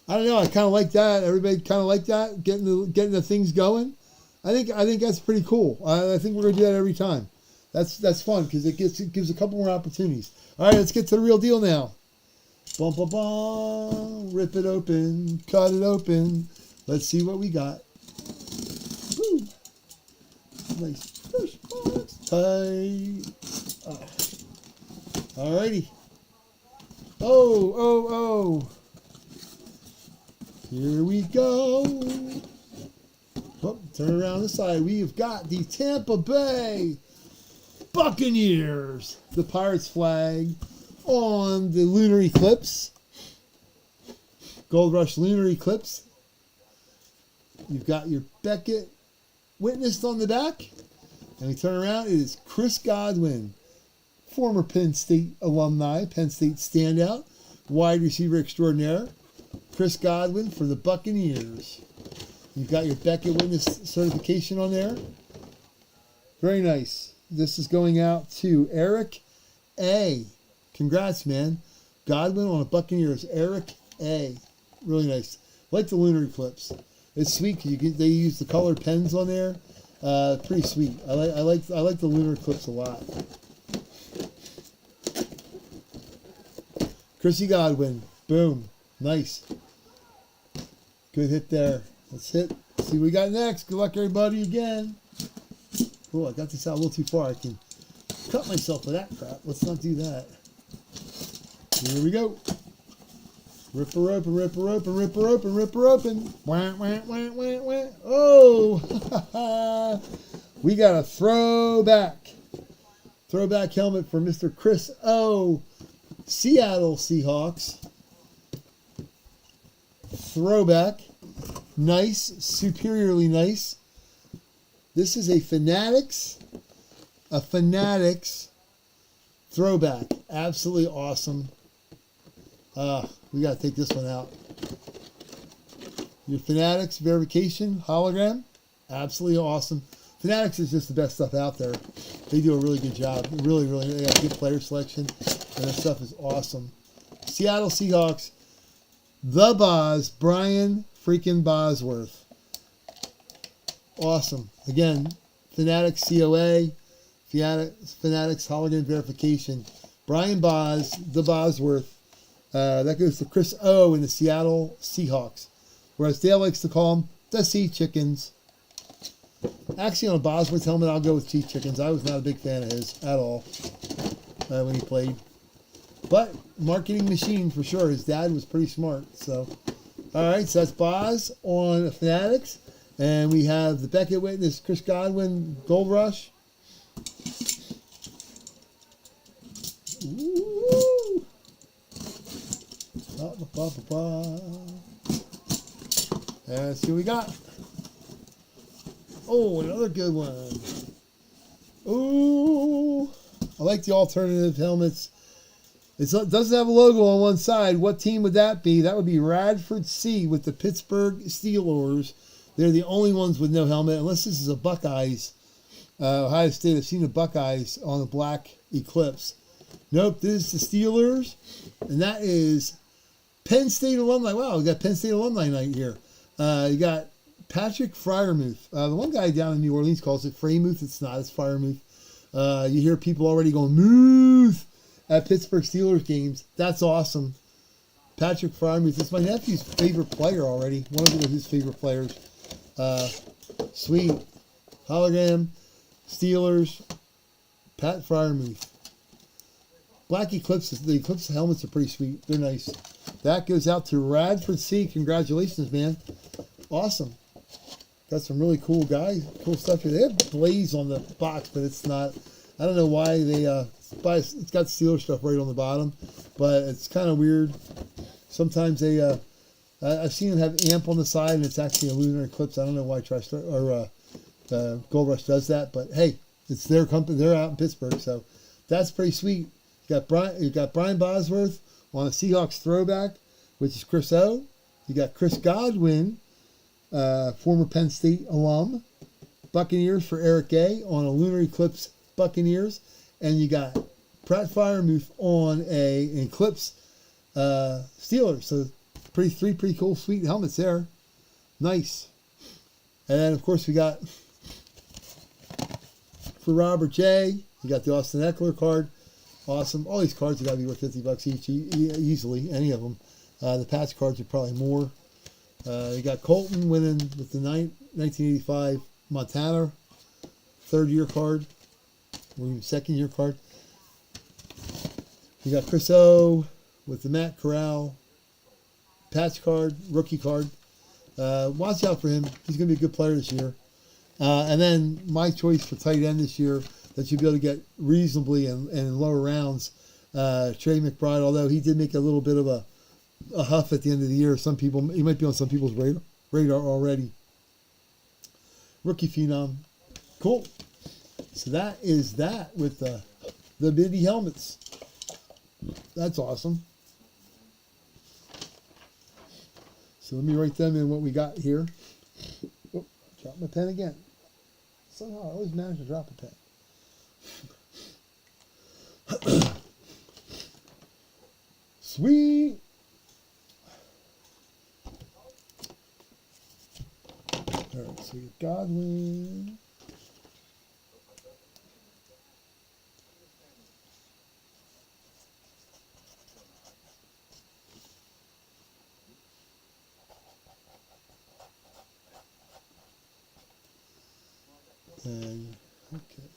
I don't know. I kind of like that. Everybody kind of like that. Getting the things going. I think that's pretty cool. I think we're gonna do that every time. That's fun because it gives a couple more opportunities. All right, let's get to the real deal now. Bum, bum, bum. Rip it open. Cut it open. Let's see what we got. Woo. Nice first box. Tight. All righty. Oh. Here we go. Oh, turn around the side. We have got the Tampa Bay Buccaneers. The Pirates flag on the lunar eclipse. Gold Rush lunar eclipse. You've got your Beckett witnessed on the back. And we turn around. It is Chris Godwin, former Penn State alumni, Penn State standout, wide receiver extraordinaire. Chris Godwin for the Buccaneers. You've got your Beckett witness certification on there. Very nice. This is going out to Eric A. Congrats, man. Godwin on a Buccaneers. Eric A. Really nice. I like the lunar eclipse. It's sweet because they use the colored pens on there. Pretty sweet. I like the lunar eclipse a lot. Chrissy Godwin. Boom. Nice. Good hit there. Let's hit. See what we got next. Good luck, everybody, again. Oh, I got this out a little too far. I can cut myself with that crap. Let's not do that. Here we go. Rip her open, rip her open, rip her open, rip her open. Wah, wah, wah, wah, wah. Oh! We got a throwback. Throwback helmet for Mr. Chris O. Seattle Seahawks. Throwback. Nice. Superiorly nice. This is a Fanatics throwback. Absolutely awesome. We got to take this one out. Your Fanatics verification hologram. Absolutely awesome. Fanatics is just the best stuff out there. They do a really good job. Really, they got good player selection. And that stuff is awesome. Seattle Seahawks. The Boz. Brian freaking Bosworth. Awesome. Again, Fanatics COA. Fanatics hologram verification. Brian Boz. The Bosworth. That goes to Chris O. in the Seattle Seahawks. Whereas Dale likes to call them the Sea Chickens. Actually, on a Bosworth helmet, I'll go with Sea Chickens. I was not a big fan of his at all when he played. But marketing machine for sure. His dad was pretty smart. So, all right, so that's Boz on Fanatics. And we have the Beckett Witness, Chris Godwin, Gold Rush. Ooh. Let's see what we got. Oh, another good one. Ooh, I like the alternative helmets. It doesn't have a logo on one side. What team would that be? That would be Radford C with the Pittsburgh Steelers. They're the only ones with no helmet, unless this is a Buckeyes. Ohio State. I've seen the Buckeyes on the black Eclipse. Nope, this is the Steelers, and that is Penn State alumni. Wow, we got Penn State alumni night here. You got Patrick Freiermuth. The one guy down in New Orleans calls it Freiermuth. It's not. It's Freiermuth. You hear people already going, Muth, at Pittsburgh Steelers games. That's awesome. Patrick Freiermuth. It's my nephew's favorite player already. One of his favorite players. Sweet. Hologram. Steelers. Pat Freiermuth. Black Eclipses. The Eclipse helmets are pretty sweet. They're nice. That goes out to Radford C. Congratulations, man. Awesome. Got some really cool cool stuff here. They have Blaze on the box, but it's not. I don't know why they it's got Steelers stuff right on the bottom, but it's kind of weird. Sometimes they I've seen them have AMP on the side, and it's actually a lunar eclipse. I don't know why Gold Rush does that, but hey, it's their company. They're out in Pittsburgh, so that's pretty sweet. You got Brian Bosworth on a Seahawks throwback, which is Chris O. You got Chris Godwin, former Penn State alum, Buccaneers for Eric A. on a lunar eclipse Buccaneers, and you got Pratt Freiermuth on an eclipse Steelers. So three pretty cool, sweet helmets there. Nice. And then of course we got for Robert J. You got the Austin Eckler card. Awesome. All these cards have got to be worth $50 each, easily. Any of them. The patch cards are probably more. You got Colton winning with the 1985 Montana third-year card, or even second-year card. You got Chris O with the Matt Corral patch card, rookie card. Watch out for him. He's going to be a good player this year. And then my choice for tight end this year that you'll be able to get reasonably and in lower rounds, Trey McBride, although he did make a little bit of a huff at the end of the year. He might be on some people's radar already. Rookie phenom. Cool. So that is that with the Bibby helmets. That's awesome. So let me write them in what we got here. Oh, drop my pen again. Somehow I always manage to drop a pen. Sweet. All right, so we got Godwin. And okay.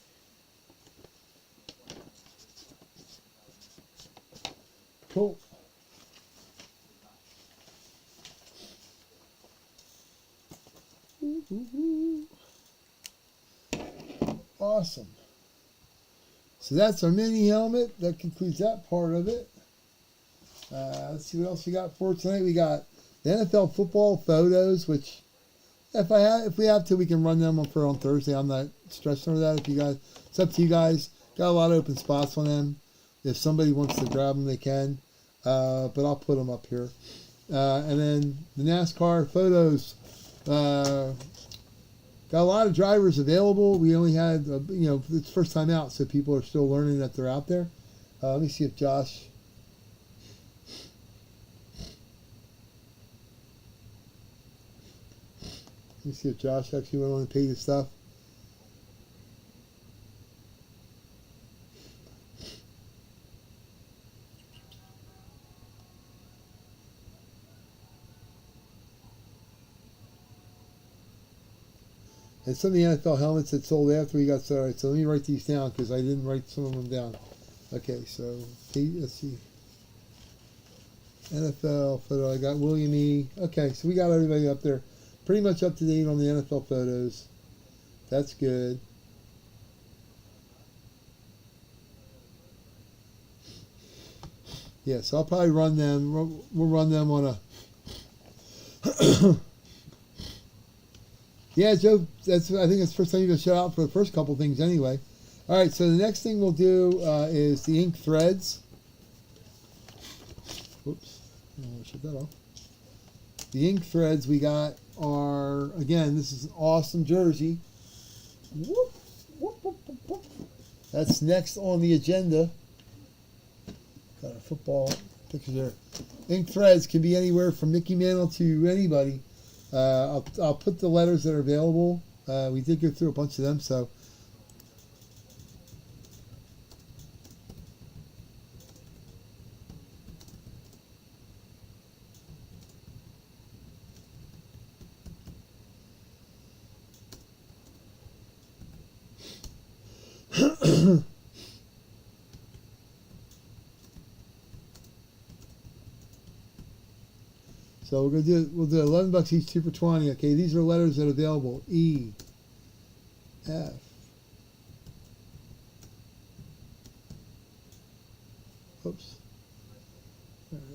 Cool. Awesome. So that's our mini helmet. That concludes that part of it. Let's see what else we got for tonight. We got the NFL football photos, which if we have to, we can run them on Thursday. I'm not stressing over that. If you guys, it's up to you guys. Got a lot of open spots on them. If somebody wants to grab them, they can. But I'll put them up here. And then the NASCAR photos. Got a lot of drivers available. We only had, it's first time out, so people are still learning that they're out there. Let me see if Josh. Let me see if Josh actually went on and paid his stuff. And some of the NFL helmets that sold after we got started. So let me write these down because I didn't write some of them down. Okay, so let's see. NFL photo. I got William E. Okay, so we got everybody up there. Pretty much up to date on the NFL photos. That's good. Yeah, so I'll probably run them. We'll run them on a. Yeah, Joe. I think it's the first time you're gonna show out for the first couple things anyway. All right, so the next thing we'll do is the ink threads. Whoops, I'll shut that off. The ink threads we got are, again, this is an awesome jersey. Whoop, whoop, whoop, whoop, whoop. That's next on the agenda. Got a football picture there. Ink threads can be anywhere from Mickey Mantle to anybody. I'll put the letters that are available. We did go through a bunch of them, so. So we'll do $11 each, 2 for $20. Okay, these are letters that are available. E, F, oops. All right.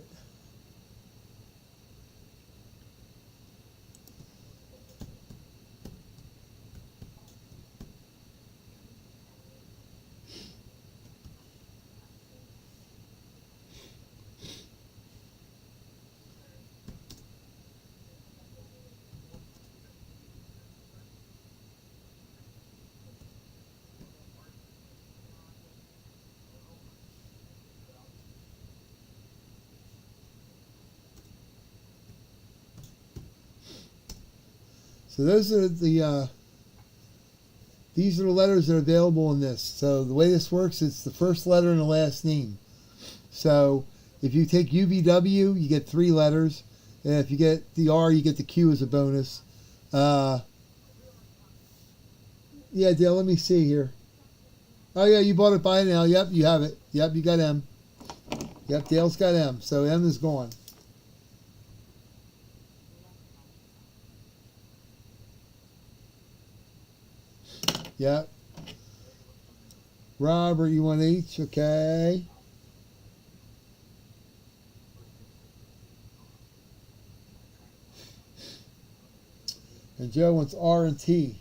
So those are these are the letters that are available in this. So the way this works, it's the first letter and the last name. So if you take UVW, you get 3 letters. And if you get the R, you get the Q as a bonus. Yeah, Dale, let me see here. Oh, yeah, you bought it by now. Yep, you have it. Yep, you got M. Yep, Dale's got M. So M is gone. Yep. Robert, you want H? Okay. And Joe wants R and T.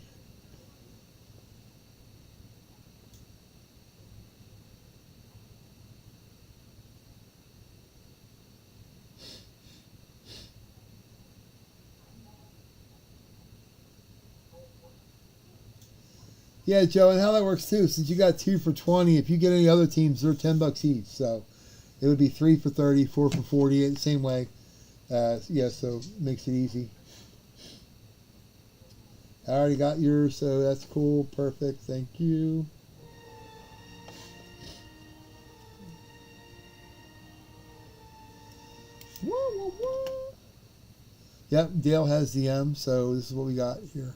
Yeah, Joe, and how that works too, since you got 2 for 20, if you get any other teams, they're $10 each. So it would be 3 for 30, 4 for 40, the same way. Yeah, so it makes it easy. I already got yours, so that's cool. Perfect. Thank you. Yep, Dale has the M, so this is what we got here.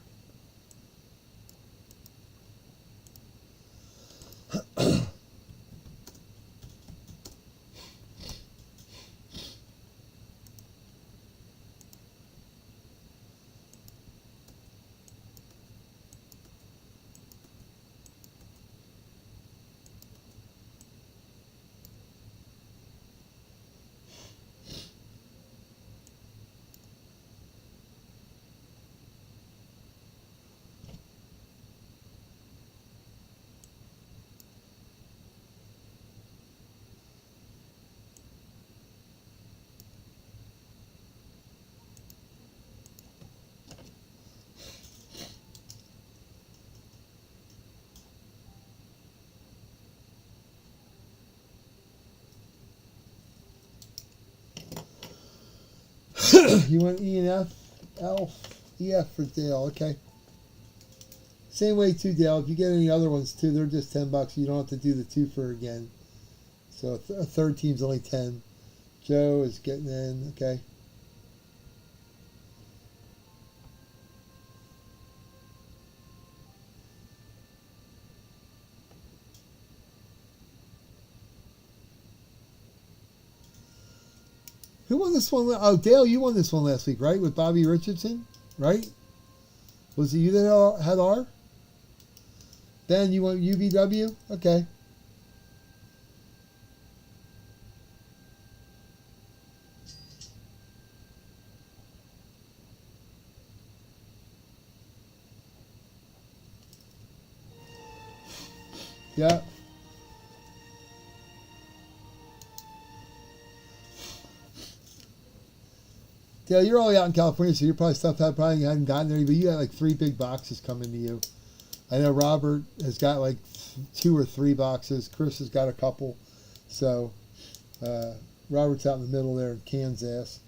You want E and F? E, F for Dale. Okay. Same way too, Dale. If you get any other ones too, they're just $10. You don't have to do the 2 for again. So a third team's only 10. Joe is getting in. Okay. Who won this one? Oh, Dale, you won this one last week, right? With Bobby Richardson, right? Was it you that had R? Ben, you want UVW? Okay. Yeah. Yeah, you're only out in California, so your probably stuff that probably hadn't gotten there, but you got like 3 big boxes coming to you. I know Robert has got like 2 or 3 boxes. Chris has got a couple. So Robert's out in the middle there in Kansas.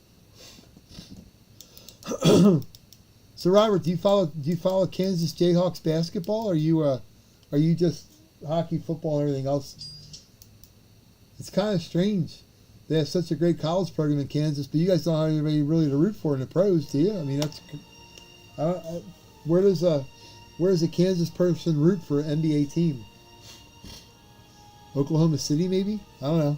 So Robert, do you follow Kansas Jayhawks basketball? Or are you just hockey, football, and everything else? It's kind of strange. They have such a great college program in Kansas, but you guys don't have anybody really to root for in the pros, do you? I mean, where does a Kansas person root for an NBA team? Oklahoma City, maybe? I don't know.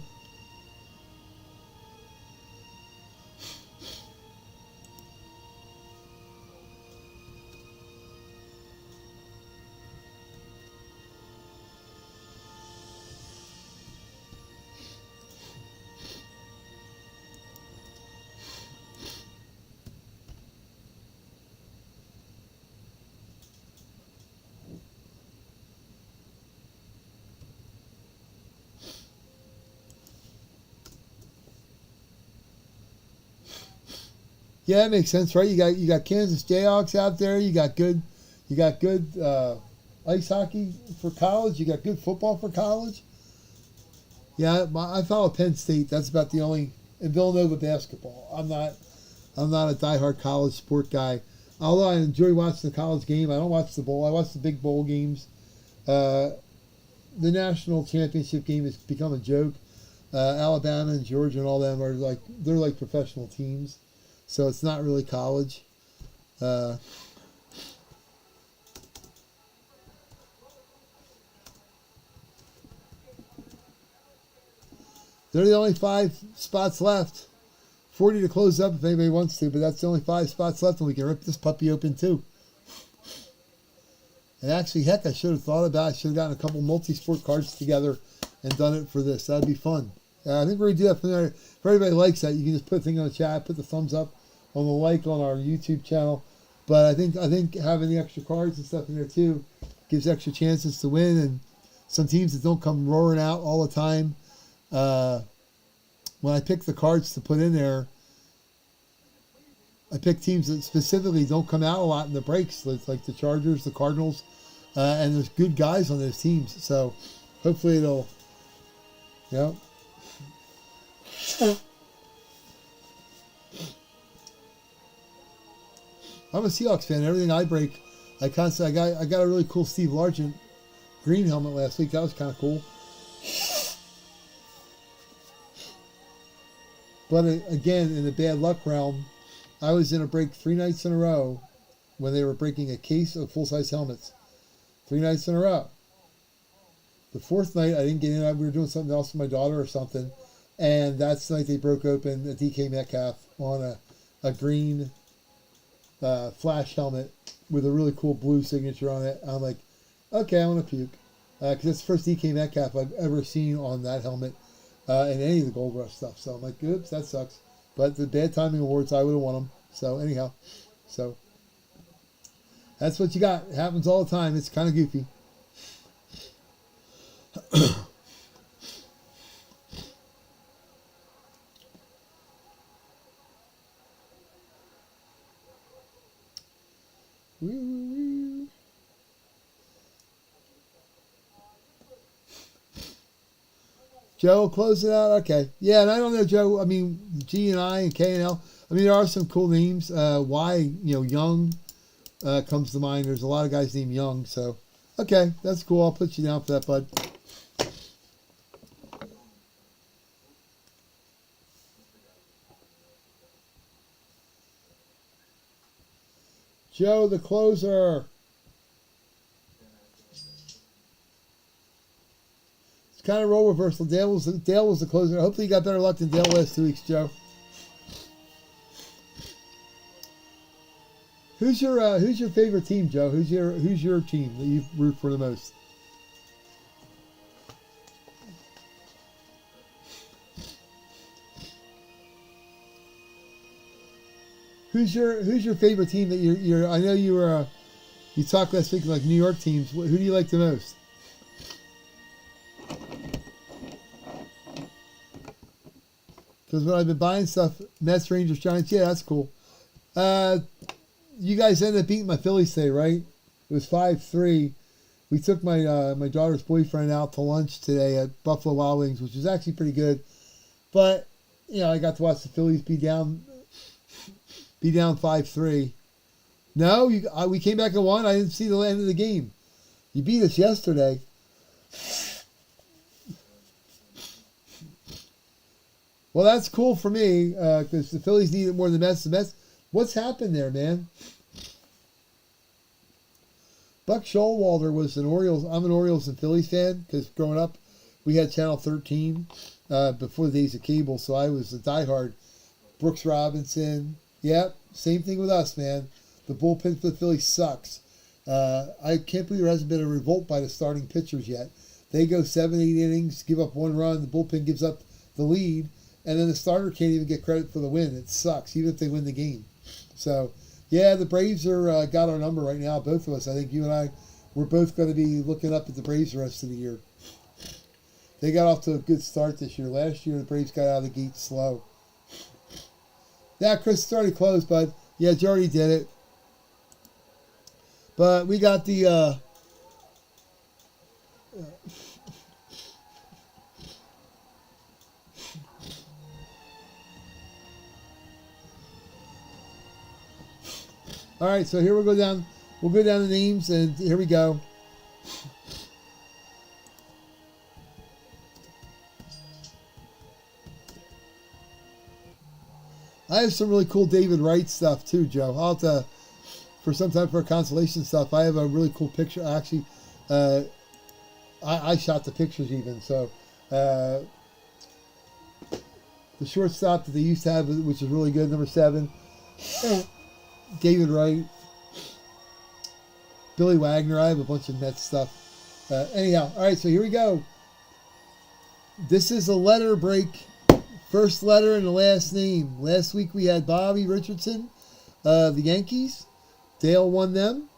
Yeah, that makes sense, right? You got Kansas Jayhawks out there. You got good ice hockey for college. You got good football for college. Yeah, I follow Penn State. That's about the only, and Villanova basketball. I'm not a diehard college sport guy. Although I enjoy watching the college game, I don't watch the bowl. I watch the big bowl games. The national championship game has become a joke. Alabama and Georgia and all them are they're like professional teams. So it's not really college. There are the only 5 spots left. 40 to close up if anybody wants to, but that's the only 5 spots left, and we can rip this puppy open too. And actually, heck, I should have thought about it. I should have gotten a couple multi-sport cards together and done it for this. That'd be fun. I think we're going to do that from there. If everybody likes that, you can just put a thing on the chat, put the thumbs up on the like on our YouTube channel. But I think having the extra cards and stuff in there too gives extra chances to win, and some teams that don't come roaring out all the time. When I pick the cards to put in there, I pick teams that specifically don't come out a lot in the breaks, like the Chargers, the Cardinals, and there's good guys on those teams. So hopefully it'll, I'm a Seahawks fan. Everything I break, I got a really cool Steve Largent green helmet last week. That was kind of cool. But again, in the bad luck realm, I was in a break 3 nights in a row when they were breaking a case of full-size helmets. 3 nights in a row. The 4th night, I didn't get in. We were doing something else with my daughter or something. And that's the night they broke open a DK Metcalf on a green flash helmet with a really cool blue signature on it. I'm like, okay, I want to puke. Because it's the first DK Metcalf I've ever seen on that helmet in any of the Gold Rush stuff. So I'm like, oops, that sucks. But the bad timing awards, I would have won them. So anyhow, that's what you got. It happens all the time. It's kind of goofy. Joe, close it out. Okay. Yeah, and I don't know, Joe. I mean, G and I and K and L. I mean, there are some cool names. Young comes to mind. There's a lot of guys named Young. So, okay, that's cool. I'll put you down for that, bud. Joe, the closer. Kind of role reversal. Dale was the closer. Hopefully you got better luck than Dale last 2 weeks, Joe. Who's your favorite team, Joe? Who's your team that you root for the most? Who's your favorite team that you're? I know you talked last week like New York teams. Who do you like the most? Because when I've been buying stuff, Mets, Rangers, Giants, yeah, that's cool. You guys ended up beating my Phillies today, right? It was 5-3. We took my my daughter's boyfriend out to lunch today at Buffalo Wild Wings, which was actually pretty good. But, you know, I got to watch the Phillies be down 5-3. No, we came back and won. I didn't see the end of the game. You beat us yesterday. Well, that's cool for me because the Phillies need it more than the Mets. The Mets, what's happened there, man? Buck Showalter was an Orioles. I'm an Orioles and Phillies fan because growing up, we had Channel 13 before the days of cable, so I was a diehard. Brooks Robinson. Yep, same thing with us, man. The bullpen for the Phillies sucks. I can't believe there hasn't been a revolt by the starting pitchers yet. They go 7-8 innings, give up 1 run, the bullpen gives up the lead, and then the starter can't even get credit for the win. It sucks, even if they win the game. So, yeah, the Braves are got our number right now, both of us. I think you and I, we're both going to be looking up at the Braves the rest of the year. They got off to a good start this year. Last year, the Braves got out of the gate slow. Yeah, Chris, it's already closed, bud. Yeah, you already did it. But we got the... All right, so here we'll go down. We'll go down the names, and here we go. I have some really cool David Wright stuff too, Joe. I'll have to, for some time for consolation stuff. I have a really cool picture. Actually, I shot the pictures even. So the shortstop that they used to have, which is really good, number 7. David Wright, Billy Wagner. I have a bunch of Mets stuff. Anyhow, all right, so here we go. This is a letter break. First letter and the last name. Last week we had Bobby Richardson, the Yankees. Dale won them.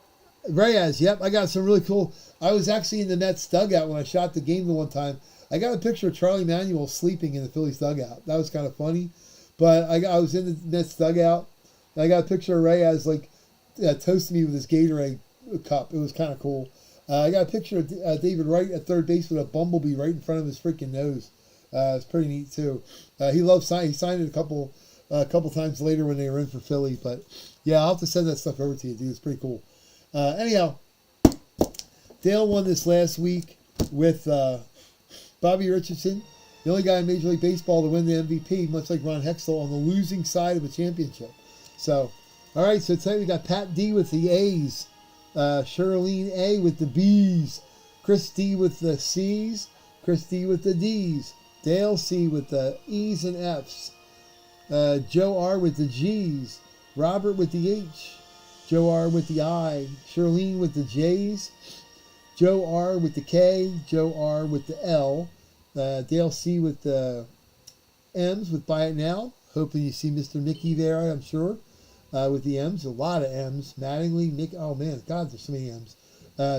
Reyes, yep, I got some really cool. I was actually in the Mets dugout when I shot the game the one time. I got a picture of Charlie Manuel sleeping in the Phillies dugout. That was kind of funny. But I was in the Mets dugout. I got a picture of Reyes like toasting me with his Gatorade cup. It was kind of cool. I got a picture of David Wright at third base with a bumblebee right in front of his freaking nose. It's pretty neat too. He loves signing. He signed it a couple times later when they were in for Philly. But yeah, I'll have to send that stuff over to you, dude. It's pretty cool. Anyhow, Dale won this last week with Bobby Richardson, the only guy in Major League Baseball to win the MVP, much like Ron Hextall, on the losing side of a championship. So, all right, so tonight we got Pat D with the A's, Charlene A with the B's, Chris D with the C's, Chris D with the D's, Dale C with the E's and F's, Joe R with the G's, Robert with the H, Joe R with the I, Charlene with the J's, Joe R with the K, Joe R with the L, Dale C with the M's with Buy It Now. Hopefully you see Mr. Mickey there, I'm sure, with the M's. A lot of M's. Mattingly, Mick. Oh, man. God, there's so many M's.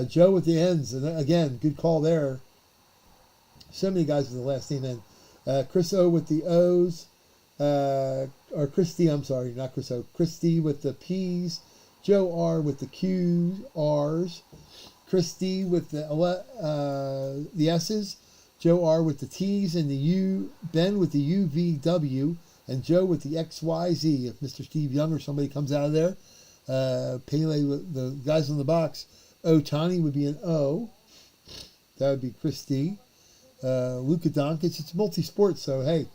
Joe with the N's. And again, good call there. So many guys with the last name N. Chris O with the O's. Or Christy, I'm sorry, not Chris O. Christy with the P's. Joe R with the Q's, R's. Christy with the S's. Joe R with the T's and the U. Ben with the UVW. And Joe with the XYZ. If Mr. Steve Young or somebody comes out of there, Pele with the guys on the box. Otani would be an O. That would be Chris D. Luka Doncic. It's multi-sport, so hey.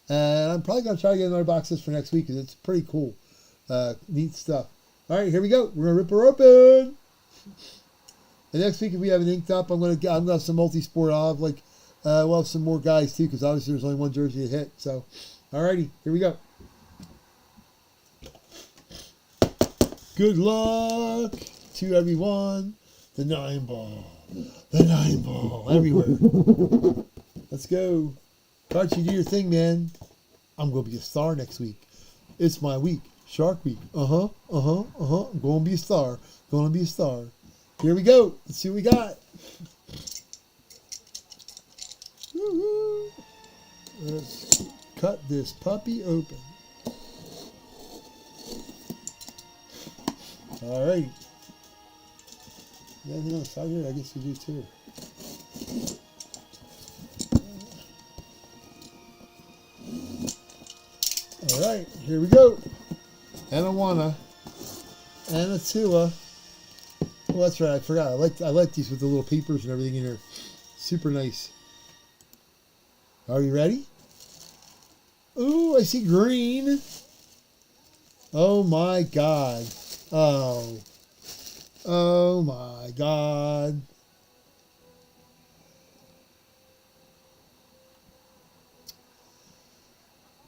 And I'm probably going to try to get another box list for next week because it's pretty cool. Neat stuff. All right, here we go. We're going to rip her open. And next week, if we have it inked up, I'm going to have some multi-sport. I'll have we'll have some more guys too because obviously there's only one jersey to hit. So. Alrighty, here we go. Good luck to everyone. The 9-ball. The 9-ball. Everywhere. Let's go. Archie, do your thing, man. I'm going to be a star next week. It's my week. Shark Week. I'm going to be a star. Going to be a star. Here we go. Let's see what we got. Woo-hoo. Let's see. cut this puppy open. All right. Anything on the side here? I guess we do too. All right, here we go. And a Wana. And a Tua. Oh, that's right. I forgot. I like these with the little papers and everything in here. Super nice. Are you ready? Ooh, I see green. Oh my God. Oh. Oh my God.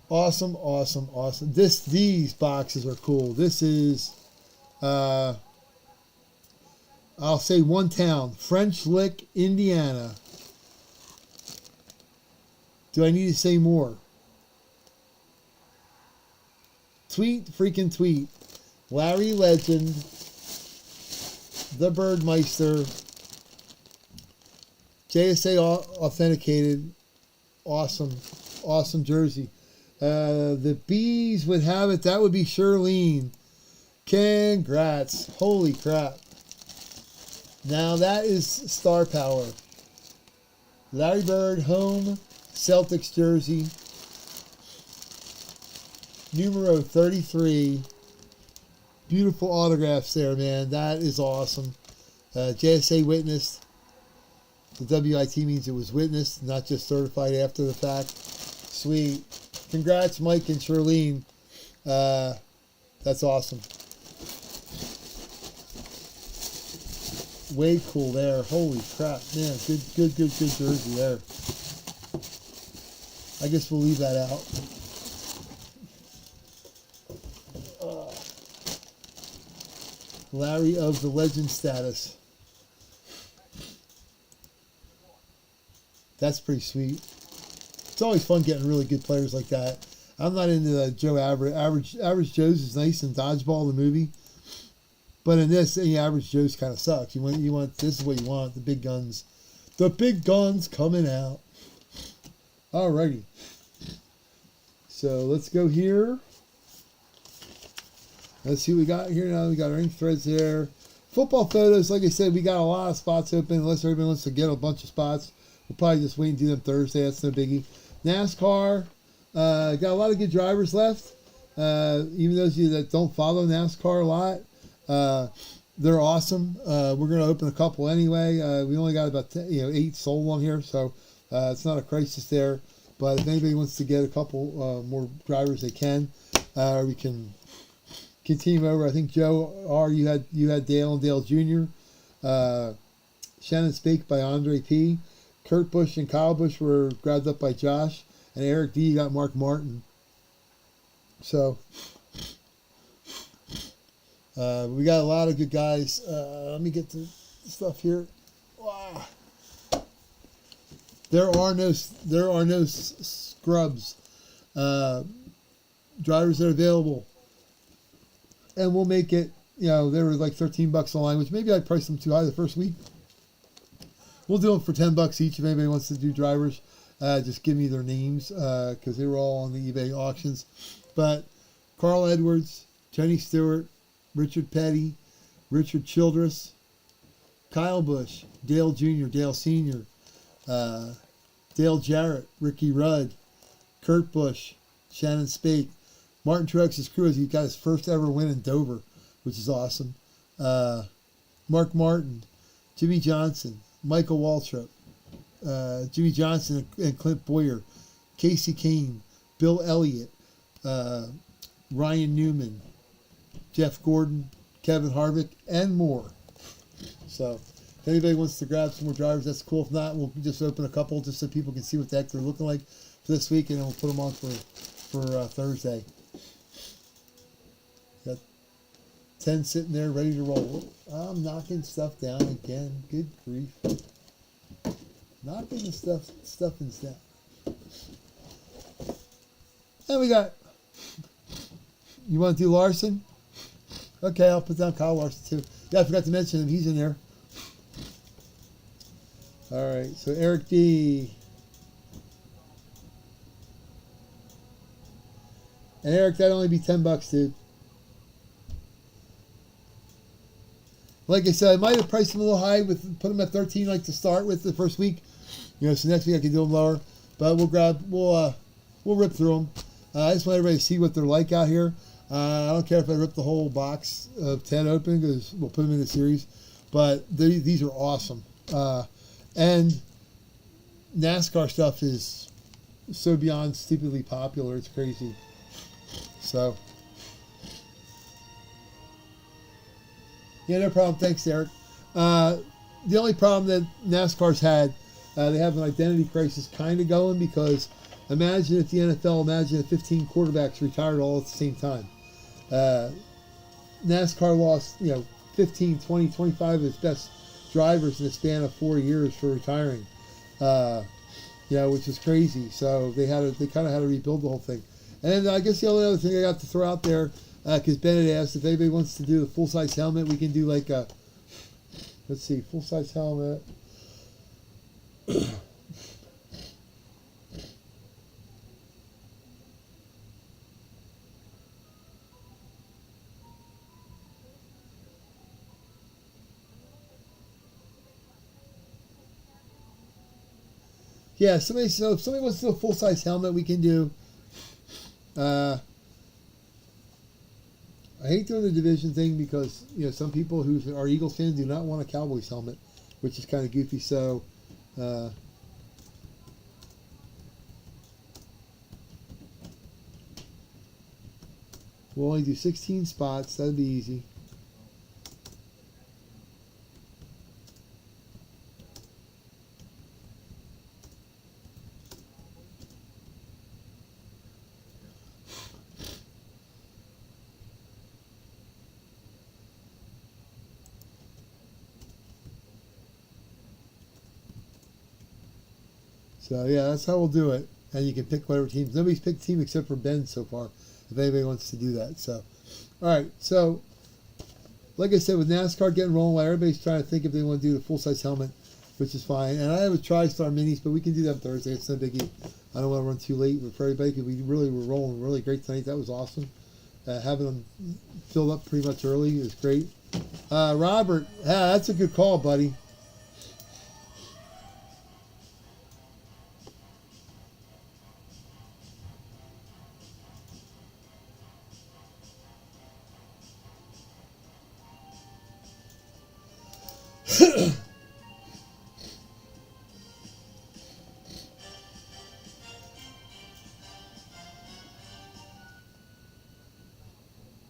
Awesome, awesome, awesome. These boxes are cool. This is I'll say one town, French Lick, Indiana. Do I need to say more? Tweet, freaking tweet. Larry Legend, the Birdmeister, JSA authenticated. Awesome, awesome jersey. The Bees would have it. That would be Shirlene. Congrats. Holy crap. Now that is star power. Larry Bird, home, Celtics jersey. Numero 33. Beautiful autographs there, man. That is awesome. JSA witnessed. The WIT means it was witnessed, not just certified after the fact. Sweet. Congrats, Mike and Shirlene. That's awesome. Way cool there. Holy crap, man. Good jersey there. I guess we'll leave that out. Larry of the legend status. That's pretty sweet. It's always fun getting really good players like that. I'm not into Joe Average. Average Joe's is nice in Dodgeball, the movie. But in this, Average Joe's kind of sucks. You want this is what you want, the big guns. The big guns coming out. Alrighty. So let's go here. Let's see what we got here now. We got our ink threads there. Football photos, like I said, we got a lot of spots open. Unless everybody wants to get a bunch of spots, we'll probably just wait and do them Thursday. That's no biggie. NASCAR, got a lot of good drivers left. Even those of you that don't follow NASCAR a lot, they're awesome. We're going to open a couple anyway. We only got about 8 sold on here, so it's not a crisis there. But if anybody wants to get a couple more drivers, they can. We can continue over. I think Joe R. You had Dale and Dale Jr. Shannon Spake by Andre P. Kurt Busch and Kyle Busch were grabbed up by Josh, and Eric D. got Mark Martin. So we got a lot of good guys. Let me get the stuff here. Wow. There are no scrubs. Drivers that are available. And we'll make it, they were like $13 online, which maybe I priced them too high the first week. We'll do them for $10 each if anybody wants to do drivers. Just give me their names because they were all on the eBay auctions. But Carl Edwards, Tony Stewart, Richard Petty, Richard Childress, Kyle Busch, Dale Jr., Dale Sr., Dale Jarrett, Ricky Rudd, Kurt Busch, Shannon Spake, Martin Truex's crew as he got his first ever win in Dover, which is awesome. Mark Martin, Jimmy Johnson, Michael Waltrip, Jimmy Johnson and Clint Boyer, Casey Kane, Bill Elliott, Ryan Newman, Jeff Gordon, Kevin Harvick, and more. So if anybody wants to grab some more drivers, that's cool. If not, we'll just open a couple just so people can see what the heck they're looking like for this week, and then we'll put them on for Thursday. Got 10 sitting there ready to roll. I'm knocking stuff down again. Good grief. Knocking the stuffings down. And we got, you want to do Larson? Okay, I'll put down Kyle Larson too. Yeah, I forgot to mention him. He's in there. All right, so Eric D. And Eric, that'd only be $10, dude. Like I said, I might have priced them a little high with put them at 13 like to start with the first week. So next week I can do them lower. But we'll rip through them. I just want everybody to see what they're like out here. I don't care if I rip the whole box of 10 open because we'll put them in the series. But these are awesome. And NASCAR stuff is so beyond stupidly popular. It's crazy. So, yeah, no problem. Thanks, Derek. The only problem that NASCAR's had, they have an identity crisis kind of going because imagine if the NFL, imagine if 15 quarterbacks retired all at the same time. NASCAR lost, 15, 20, 25 of its best drivers in the span of 4 years for retiring, which is crazy. So they kind of had to rebuild the whole thing. And I guess the only other thing I got to throw out there, because Ben had asked if anybody wants to do the full-size helmet, we can do like a, let's see, full-size helmet. Yeah, so if somebody wants to do a full-size helmet, we can do. I hate doing the division thing because some people who are Eagles fans do not want a Cowboys helmet, which is kind of goofy. So we'll only do 16 spots. That'd be easy. So yeah, that's how we'll do it. And you can pick whatever teams. Nobody's picked a team except for Ben so far, if anybody wants to do that. So, all right. So, like I said, with NASCAR getting rolling, while everybody's trying to think if they want to do the full-size helmet, which is fine. And I have a TriStar Minis, but we can do that on Thursday. It's no biggie. I don't want to run too late for everybody because we really were rolling really great tonight. That was awesome. Having them filled up pretty much early is great. Robert, that's a good call, buddy.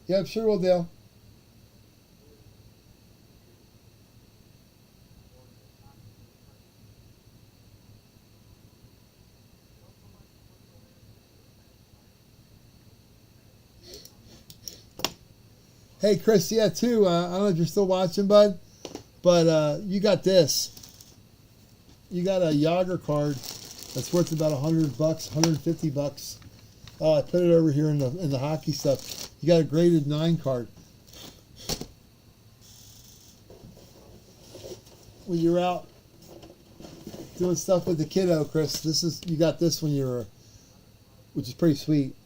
Yep, sure will, Dale. Hey, Chris, yeah, too. I don't know if you're still watching, bud, but you got this. You got a Yager card that's worth about $100, $150. Oh, I put it over here in the hockey stuff. You got a graded 9 card. When you're out doing stuff with the kiddo, Chris, you got this when you're, which is pretty sweet.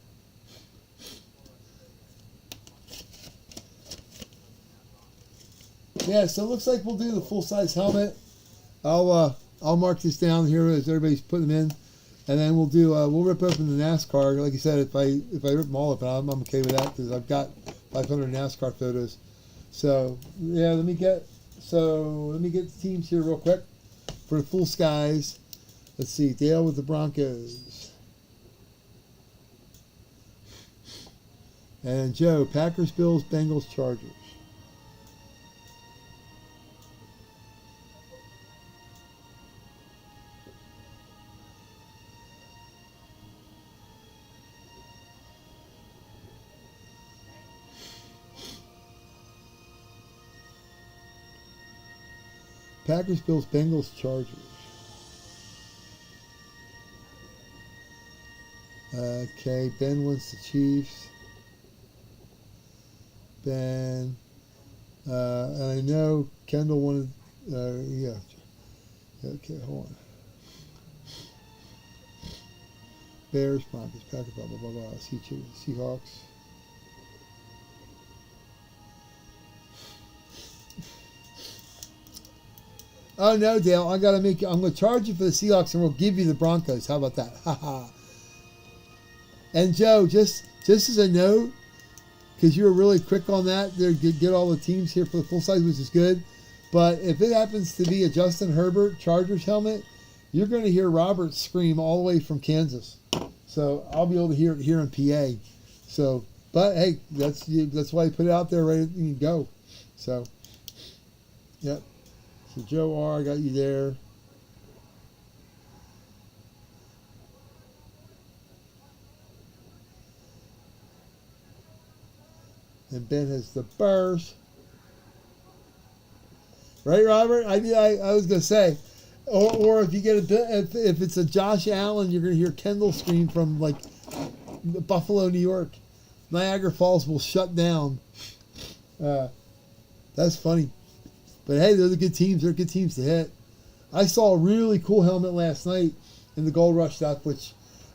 Yeah, so it looks like we'll do the full-size helmet. I'll mark this down here as everybody's putting them in. And then we'll rip open the NASCAR. Like I said, if I rip them all up, I'm okay with that because I've got 500 NASCAR photos. So yeah, let me get the teams here real quick for the full skies. Let's see, Dale with the Broncos, and Joe, Packers, Bills, Bengals, Chargers. Packers, Bills, Bengals, Chargers. Okay, Ben wants the Chiefs. Ben. And I know Kendall wanted, yeah. Okay, hold on. Bears, Broncos, Packers, blah, blah, blah, blah. Seahawks. Oh, no, Dale. I'm going to charge you for the Seahawks and we'll give you the Broncos. How about that? Haha. And Joe, just as a note, because you were really quick on that, there get all the teams here for the full size, which is good. But if it happens to be a Justin Herbert Chargers helmet, you're going to hear Robert scream all the way from Kansas. So I'll be able to hear it here in PA. So, but hey, that's why I put it out there, ready to go. So, yep. So Joe R, I got you there. And Ben has the Bears. Right, Robert? I was going to say, or if you get if it's a Josh Allen, you're going to hear Kendall scream from like Buffalo, New York. Niagara Falls will shut down. That's funny. But hey, they're the good teams. They're good teams to hit. I saw a really cool helmet last night in the Gold Rush stuff, which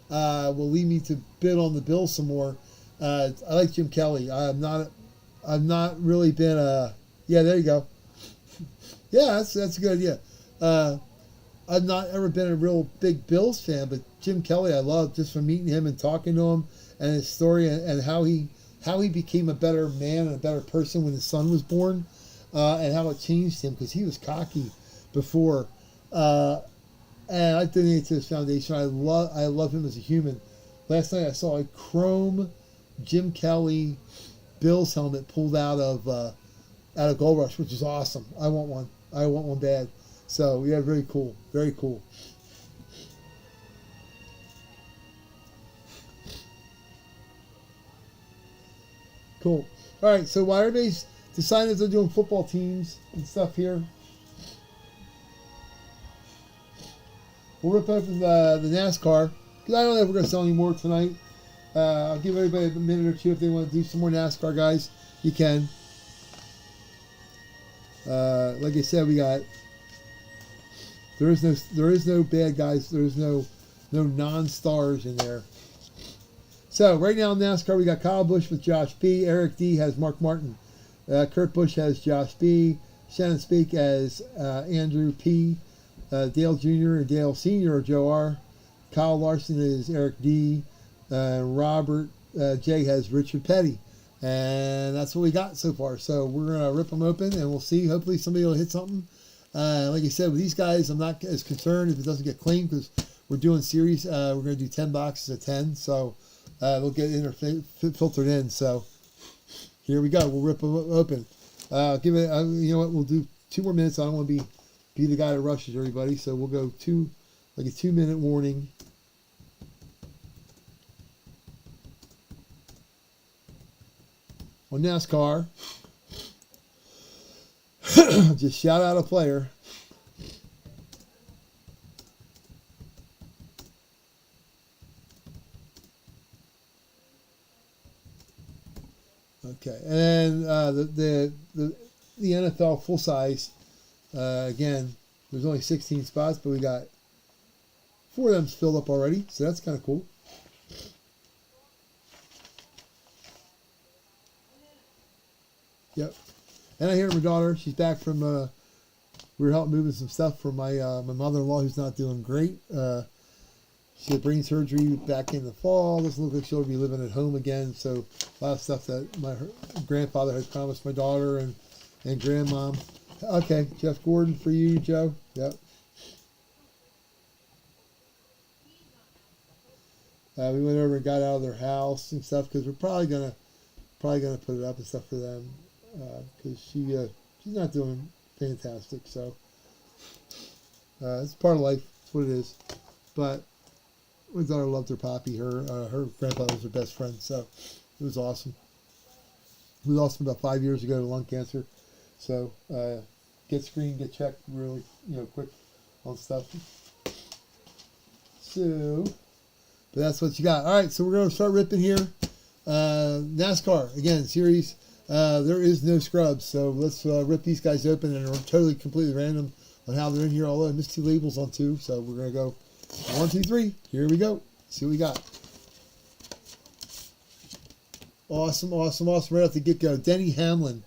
will lead me to bid on the Bills some more. I like Jim Kelly. I've not really been a... Yeah, there you go. Yeah, that's a good idea. I've not ever been a real big Bills fan, but Jim Kelly I love just from meeting him and talking to him and his story and how he became a better man and a better person when his son was born, and how it changed him because he was cocky before. And I donated to his foundation. I love him as a human. Last night I saw a chrome Jim Kelly Bills helmet pulled out of Gold Rush, which is awesome. I want one bad. So yeah, very cool. Very cool. Cool. All right, so while everybody's deciding if they're doing football teams and stuff here, we'll rip open the NASCAR, because I don't know if we're going to sell any more tonight. I'll give everybody a minute or two if they want to do some more NASCAR, guys. You can. Like I said, there is no bad guys. There is no non-stars in there. So right now in NASCAR, we got Kyle Busch with Josh B. Eric D has Mark Martin. Kurt Busch has Josh B. Shannon Speake as Andrew P. Dale Jr. and Dale Sr. are Joe R. Kyle Larson is Eric D. Robert J. has Richard Petty. And that's what we got so far. So we're going to rip them open and we'll see. Hopefully somebody will hit something. Like I said, with these guys, I'm not as concerned if it doesn't get claimed because we're doing series. We're going to do 10 boxes of 10. So they'll get filtered in. So here we go. We'll rip them open. Give it. You know what? We'll do 2 more minutes. I don't want to be the guy that rushes everybody. So we'll go like a 2-minute warning. On NASCAR, just shout out a player. Okay, and the NFL full size. Again, there's only 16 spots, but we got 4 of them filled up already, so that's kind of cool. Yep. And I hear my daughter, she's back from, we were helping moving some stuff for my mother-in-law who's not doing great. She had brain surgery back in the fall. Doesn't look like she'll be living at home again. So a lot of stuff that her grandfather had promised my daughter and grandmom. Okay, Jeff Gordon for you, Joe. Yep. We went over and got out of their house and stuff because we're probably gonna put it up and stuff for them. Because she's not doing fantastic, so it's part of life. It's what it is. But my daughter loved her poppy. Her grandfather was her best friend, so it was awesome. We lost him about 5 years ago to lung cancer, so get screened, get checked really quick on stuff. So, but that's what you got. All right, so we're gonna start ripping here. NASCAR again series. There is no scrubs, so let's rip these guys open, and they're totally, completely random on how they're in here, although I missed 2 labels on 2, so we're going to go 1, 2, 3. Here we go. See what we got. Awesome, awesome, awesome. Right off the get-go. Denny Hamlin.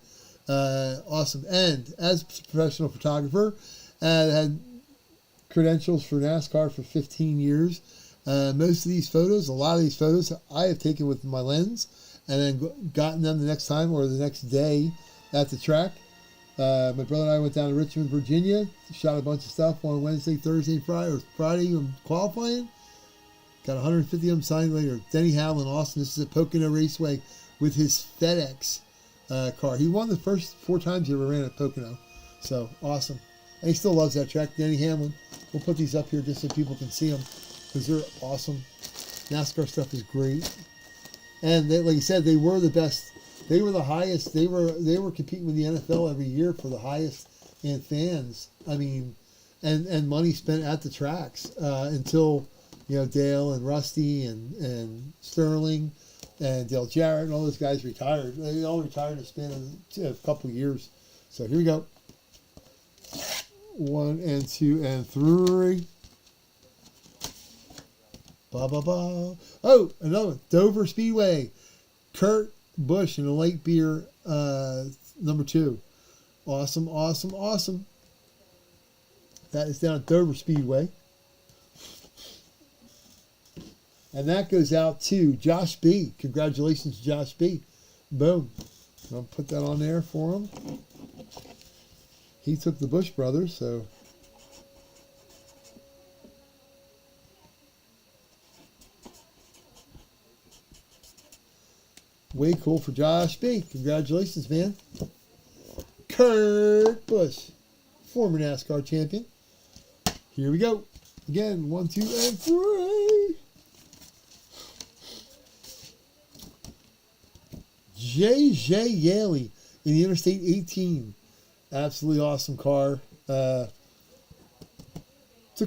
Awesome. And as a professional photographer, had credentials for NASCAR for 15 years. Most of these photos, a lot of these photos, I have taken with my lens and then gotten them the next time or the next day at the track. My brother and I went down to Richmond, Virginia, shot a bunch of stuff on Wednesday, Thursday, Friday qualifying. Got 150 of them signed later. Denny Hamlin, awesome. This is at Pocono Raceway with his FedEx car. He won the first 4 times he ever ran at Pocono. So, awesome. And he still loves that track. Denny Hamlin. We'll put these up here just so people can see them because they're awesome. NASCAR stuff is great. And they, like I said, they were the best. They were the highest. They were competing with the NFL every year for the highest in fans. I mean, and money spent at the tracks until, you know, Dale and Rusty and Sterling and Dale Jarrett and all those guys retired. They all retired in a span of a couple of years. So here we go. 1 and 2 and 3. Ba ba ba. Oh, another one. Dover Speedway. Kurt Busch in the light beer number 2. Awesome, awesome, awesome. That is down at Dover Speedway. And that goes out to Josh B. Congratulations, Josh B. Boom. I'll put that on there for him. He took the Busch brothers, so. Way cool for Josh B. Congratulations, man. Kurt Busch, former NASCAR champion. Here we go. Again, 1, 2, and 3. J.J. Yaley in the Interstate 18. Absolutely awesome car. Took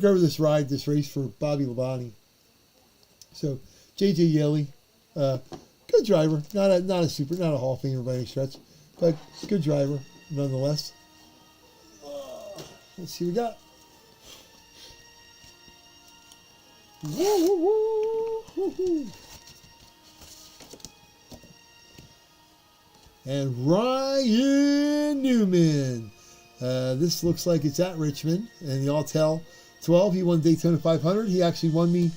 over this race for Bobby Labonte. So, J.J. Yaley, good driver. Not a Hall of Famer by any stretch, but good driver nonetheless. Let's see what we got. Woo, woo, woo, woo, woo. And Ryan Newman. This looks like it's at Richmond and the Autel 12. He won Daytona 500. He actually won me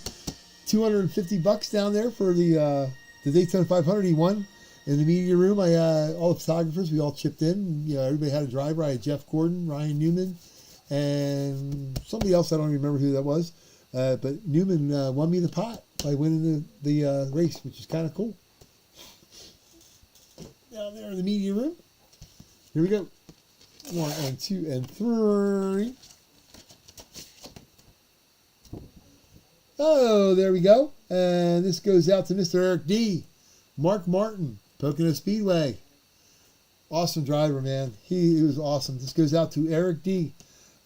$250 down there for the Daytona 500. He won in the media room. All the photographers, we all chipped in. You know, everybody had a driver. I had Jeff Gordon, Ryan Newman, and somebody else. I don't remember who that was. But Newman won me the pot by winning the race, which is kind of cool. Down there in the media room. Here we go. 1 and 2 and 3. Oh, there we go. And this goes out to Mr. Eric D. Mark Martin, Pocono Speedway. Awesome driver, man. He was awesome. This goes out to Eric D.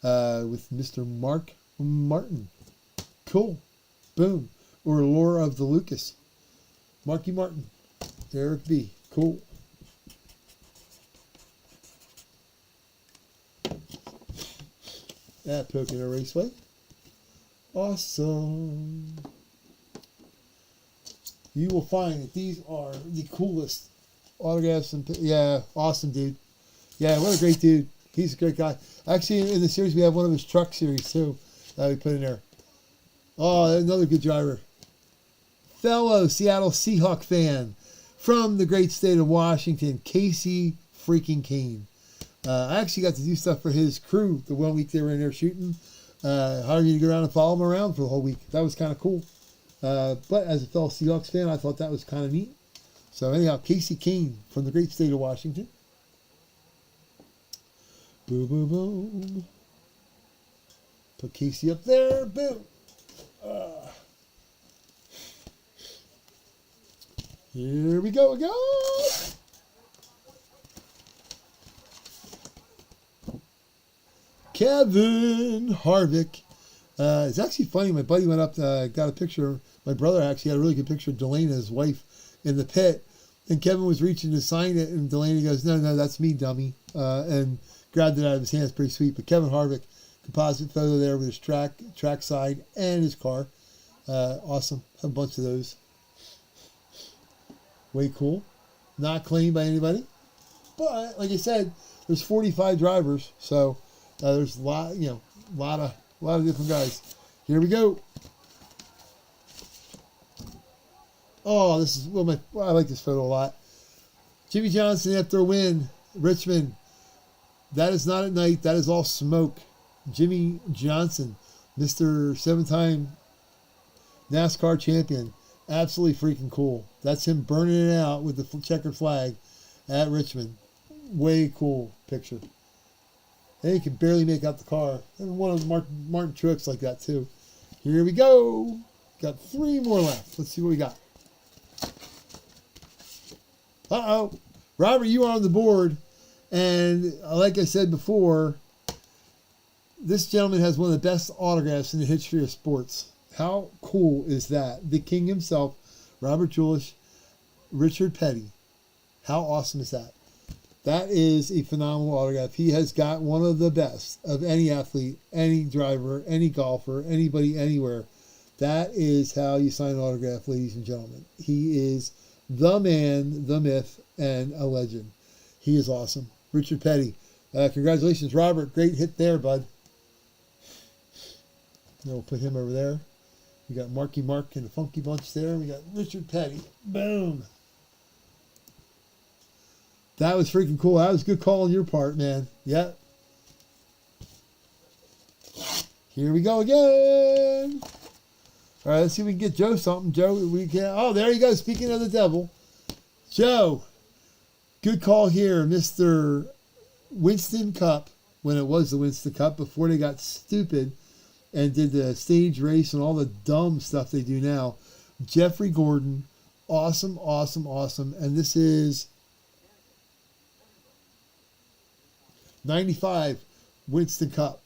With Mr. Mark Martin. Cool. Boom. Or Laura of the Lucas. Marky Martin. Eric B. Cool. At Pocono Raceway. Awesome. You will find that these are the coolest autographs. And yeah, awesome, dude. Yeah, what a great dude. He's a great guy. Actually, in the series, we have one of his truck series, too, that we put in there. Oh, another good driver. Fellow Seattle Seahawk fan from the great state of Washington, Casey freaking Kane. I actually got to do stuff for his crew the 1 week they were in there shooting. Hired me to go around and follow him around for the whole week. That was kind of cool. But as a fellow Seahawks fan, I thought that was kind of neat. So anyhow, Casey Kane from the great state of Washington. Boom, boom, boom. Put Casey up there. Boom. Here we go again. Kevin Harvick. It's actually funny. My buddy went up, got a picture. My brother actually had a really good picture of Delaney and his wife in the pit. And Kevin was reaching to sign it, and Delaney goes, no, that's me, dummy. And grabbed it out of his hands. Pretty sweet. But Kevin Harvick, composite photo there with his track side and his car. Awesome. Have a bunch of those. Way cool. not claimed by anybody. But like I said, there's 45 drivers, so there's a lot, a lot of different guys. Here we go. Oh, this is I like this photo a lot. Jimmie Johnson after a win, Richmond. That is not at night. That is all smoke. Jimmie Johnson, Mr. 7-time NASCAR champion. Absolutely freaking cool. That's him burning it out with the checkered flag at Richmond. Way cool picture. And he can barely make out the car. And one of Martin Truex like that too. Here we go. Got 3 more left. Let's see what we got. Uh-oh. Robert, you are on the board. And like I said before, this gentleman has one of the best autographs in the history of sports. How cool is that? The king himself, Robert Julish, Richard Petty. How awesome is that? That is a phenomenal autograph. He has got one of the best of any athlete, any driver, any golfer, anybody, anywhere. That is how you sign an autograph, ladies and gentlemen. He is the man, the myth, and a legend. He is awesome. Richard Petty. Congratulations, Robert. Great hit there, bud. Now we'll put him over there. We got Marky Mark and the Funky Bunch there. We got Richard Petty. Boom. That was freaking cool. That was a good call on your part, man. Yep. Here we go again. All right, let's see if we can get Joe something. Joe, we can. Oh, there you go. Speaking of the devil, Joe. Good call here, Mr. Winston Cup, when it was the Winston Cup, before they got stupid and did the stage race and all the dumb stuff they do now. Jeffrey Gordon, awesome, awesome, awesome. And this is 95 Winston Cup.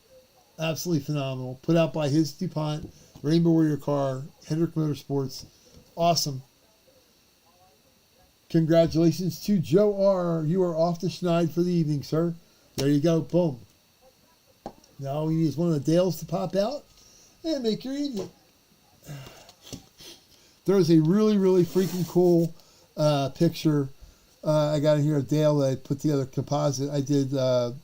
Absolutely phenomenal. Put out by his DuPont Rainbow Warrior car, Hendrick Motorsports. Awesome. Congratulations to Joe R. You are off the schneid for the evening, sir. There you go. Boom. Now all we need is one of the Dales to pop out and make your evening. There's a really, really freaking cool picture. I got in here a Dale that I put together composite. I did the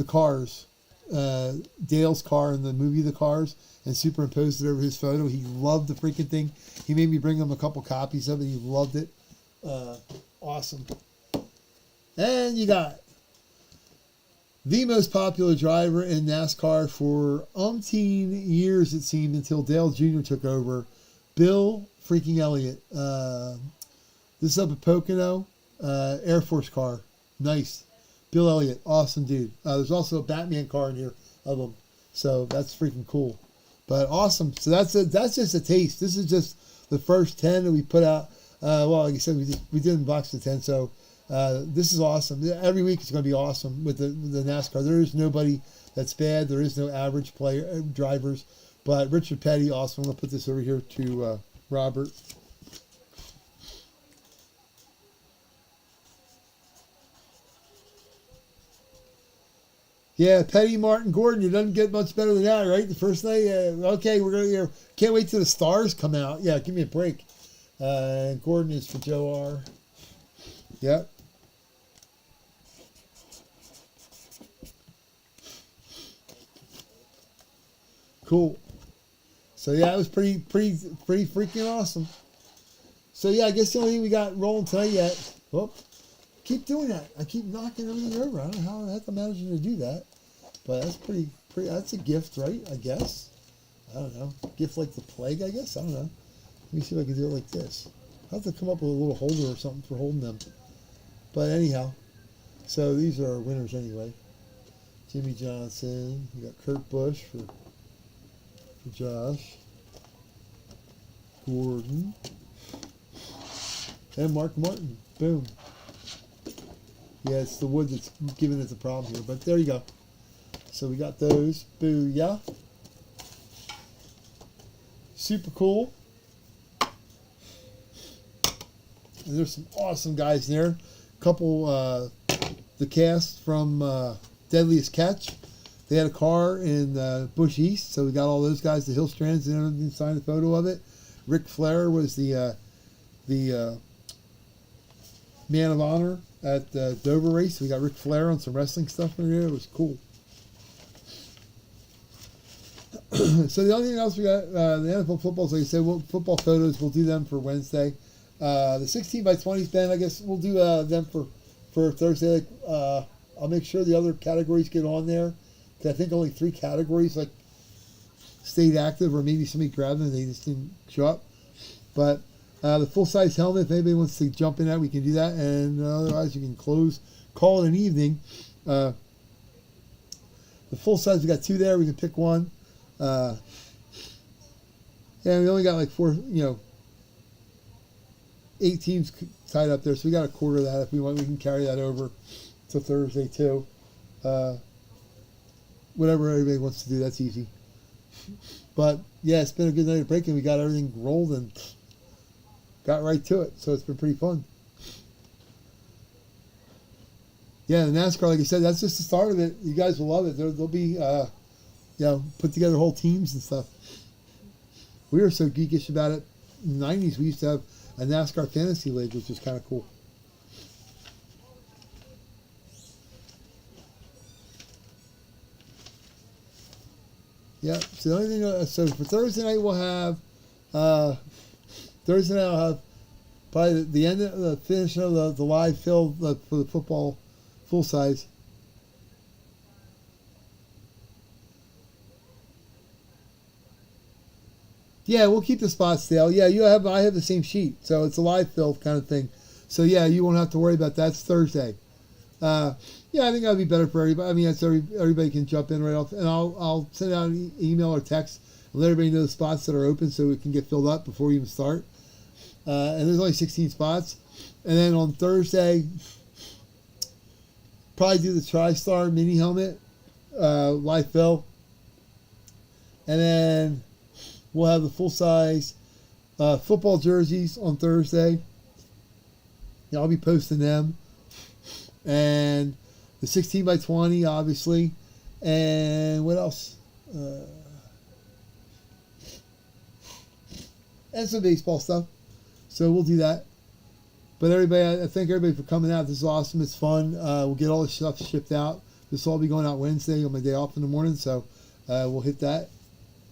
Cars. Dale's car in the movie The Cars, and superimposed it over his photo. He loved the freaking thing. He made me bring him a couple copies of it. He loved it. Awesome. And you got the most popular driver in NASCAR for umpteen years, it seemed, until Dale Jr. took over, Bill freaking Elliott. This is up at Pocono, Air Force car. Nice. Bill Elliott, awesome dude. There's also a Batman car in here of him, so that's freaking cool. But awesome. So that's just a taste. This is just the first 10 that we put out. Well, like I said, we did box the 10, so this is awesome. Every week it's going to be awesome with the NASCAR. There is nobody that's bad. There is no average drivers. But Richard Petty, awesome. I'm going to put this over here to Robert. Yeah, Petty, Martin, Gordon. You doesn't get much better than that, right? The first night, okay, we're gonna can't wait till the stars come out. Yeah, give me a break. Gordon is for Joe R. Yep. Cool. So yeah, it was pretty freaking awesome. So yeah, I guess the only thing we got rolling tonight yet. Whoop. Keep doing that. I keep knocking everything over. I don't know how the heck I'm managing to do that. But that's pretty, that's a gift, right? I guess. I don't know. Gift like the plague, I guess. I don't know. Let me see if I can do it like this. I'll have to come up with a little holder or something for holding them. But anyhow. So these are our winners anyway. Jimmie Johnson. We got Kurt Busch for Josh. Gordon. And Mark Martin. Boom. Yeah, it's the wood that's giving it the problem here. But there you go. So we got those. Booyah. Super cool. And there's some awesome guys there. A couple, the cast from Deadliest Catch. They had a car in Busch East. So we got all those guys, the Hillstrands and everything, signed a photo of it. Ric Flair was the Man of Honor at the Dover race. We got Ric Flair on some wrestling stuff in there. It was cool. So the only thing else we got, the NFL football, like I said, football photos, we'll do them for Wednesday. The 16 by 20s, Ben, I guess we'll do them for Thursday. I'll make sure the other categories get on there. Because I think only 3 categories stayed active, or maybe somebody grabbed them and they just didn't show up. But the full-size helmet, if anybody wants to jump in that, we can do that. And otherwise, you can call it an evening. The full size, we got 2 there. We can pick one. Yeah, we only got 8 teams tied up there, so we got a quarter of that. If we want, we can carry that over to Thursday too. Whatever everybody wants to do, that's easy. But yeah, it's been a good night of breaking. We got everything rolled and got right to it, so it's been pretty fun. Yeah, the NASCAR, like I said, that's just the start of it. You guys will love it. There'll be put together whole teams and stuff. We were so geekish about it. In the 90s, we used to have a NASCAR fantasy league, which is kind of cool. Yeah, so the only thing, so for Thursday night, we'll have, Thursday night I'll have probably the end of the finish of the live fill for the football full size. Yeah, we'll keep the spots still. Yeah, I have the same sheet, so it's a live fill kind of thing. So yeah, you won't have to worry about that. It's Thursday. Yeah, I think that'll be better for everybody. I mean, everybody can jump in right off, and I'll send out an email or text and let everybody know the spots that are open so we can get filled up before we even start. And there's only 16 spots. And then on Thursday, probably do the TriStar mini helmet, live fill, and then we'll have the full-size football jerseys on Thursday. Yeah, I'll be posting them. And the 16 by 20, obviously. And what else? And some baseball stuff. So we'll do that. But everybody, I thank everybody for coming out. This is awesome. It's fun. We'll get all the stuff shipped out. This will all be going out Wednesday on my day off in the morning. So we'll hit that.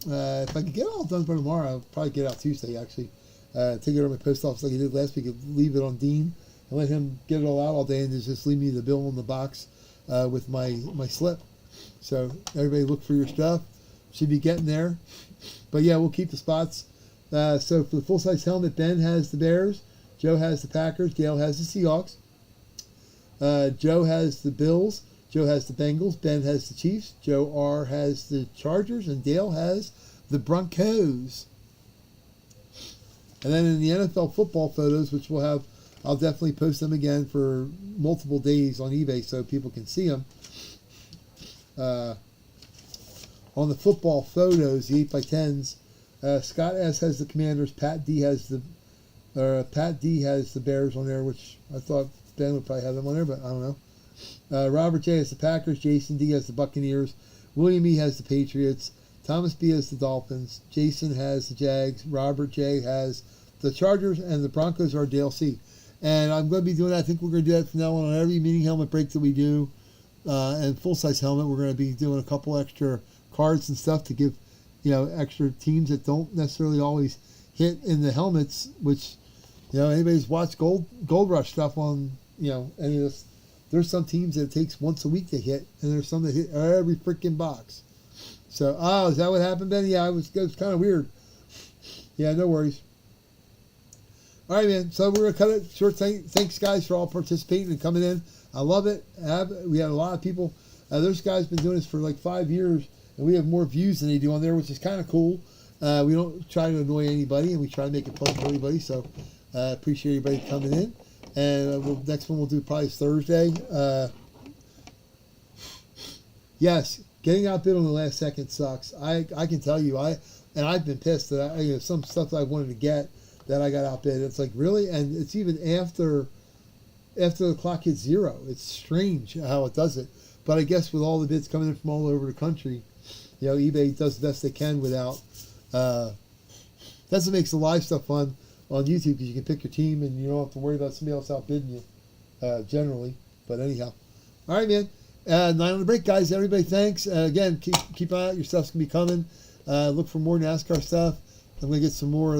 If I can get it all done by tomorrow, I'll probably get it out Tuesday, actually. Take it over to my post office like I did last week and leave it on Dean and let him get it all out all day and just leave me the bill in the box with my slip. So everybody look for your stuff. Should be getting there. But yeah, we'll keep the spots. So for the full-size helmet, Ben has the Bears. Joe has the Packers. Dale has the Seahawks. Joe has the Bills. Joe has the Bengals. Ben has the Chiefs. Joe R. has the Chargers. And Dale has the Broncos. And then in the NFL football photos, which we'll have, I'll definitely post them again for multiple days on eBay so people can see them. On the football photos, the 8x10s, Scott S. has the Commanders. Pat D. has the Bears on there, which I thought Ben would probably have them on there, but I don't know. Robert J. has the Packers. Jason D. has the Buccaneers. William E. has the Patriots. Thomas B. has the Dolphins. Jason has the Jags. Robert J. has the Chargers, and the Broncos are Dale C. And I'm going to be doing that. I think we're going to do that from now on every mini helmet break that we do. And full-size helmet, we're going to be doing a couple extra cards and stuff to give, extra teams that don't necessarily always hit in the helmets, which, anybody's watched Gold Rush stuff on, any of this. There's some teams that it takes once a week to hit, and there's some that hit every freaking box. So, is that what happened, Ben? Yeah, it was kind of weird. Yeah, no worries. All right, man. So we're going to cut it short. Thanks, guys, for all participating and coming in. I love it. We had a lot of people. Those guys been doing this for like 5 years, and we have more views than they do on there, which is kind of cool. We don't try to annoy anybody, and we try to make it fun for everybody. So appreciate everybody coming in. And next one we'll do probably Thursday. Yes, getting outbid on the last second sucks. I can tell you, I've been pissed that some stuff that I wanted to get that I got outbid. It's like, really? And it's even after the clock hits zero. It's strange how it does it. But I guess with all the bids coming in from all over the country, eBay does the best they can without. That's what makes the live stuff fun on YouTube, because you can pick your team and you don't have to worry about somebody else outbidding you. generally. But anyhow, all right, man. 9 on the break, guys. Everybody, thanks. Again, keep an eye out. Your stuff's gonna be coming. Look for more NASCAR stuff. I'm gonna get some more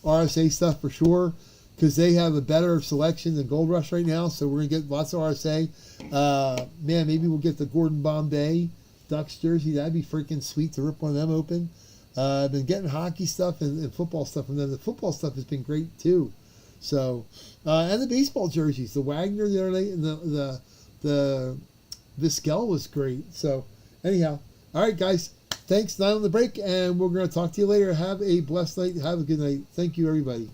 RSA stuff for sure, because they have a better selection than Gold Rush right now. So we're gonna get lots of RSA. Man, maybe we'll get the Gordon Bombay Ducks jersey. That'd be freaking sweet to rip one of them open. I've been getting hockey stuff and football stuff from them. The football stuff has been great too. So, and the baseball jerseys, the Wagner the other night, and the Vizquel was great. So, anyhow, all right, guys, thanks. 9 on the break, and we're going to talk to you later. Have a blessed night. Have a good night. Thank you, everybody.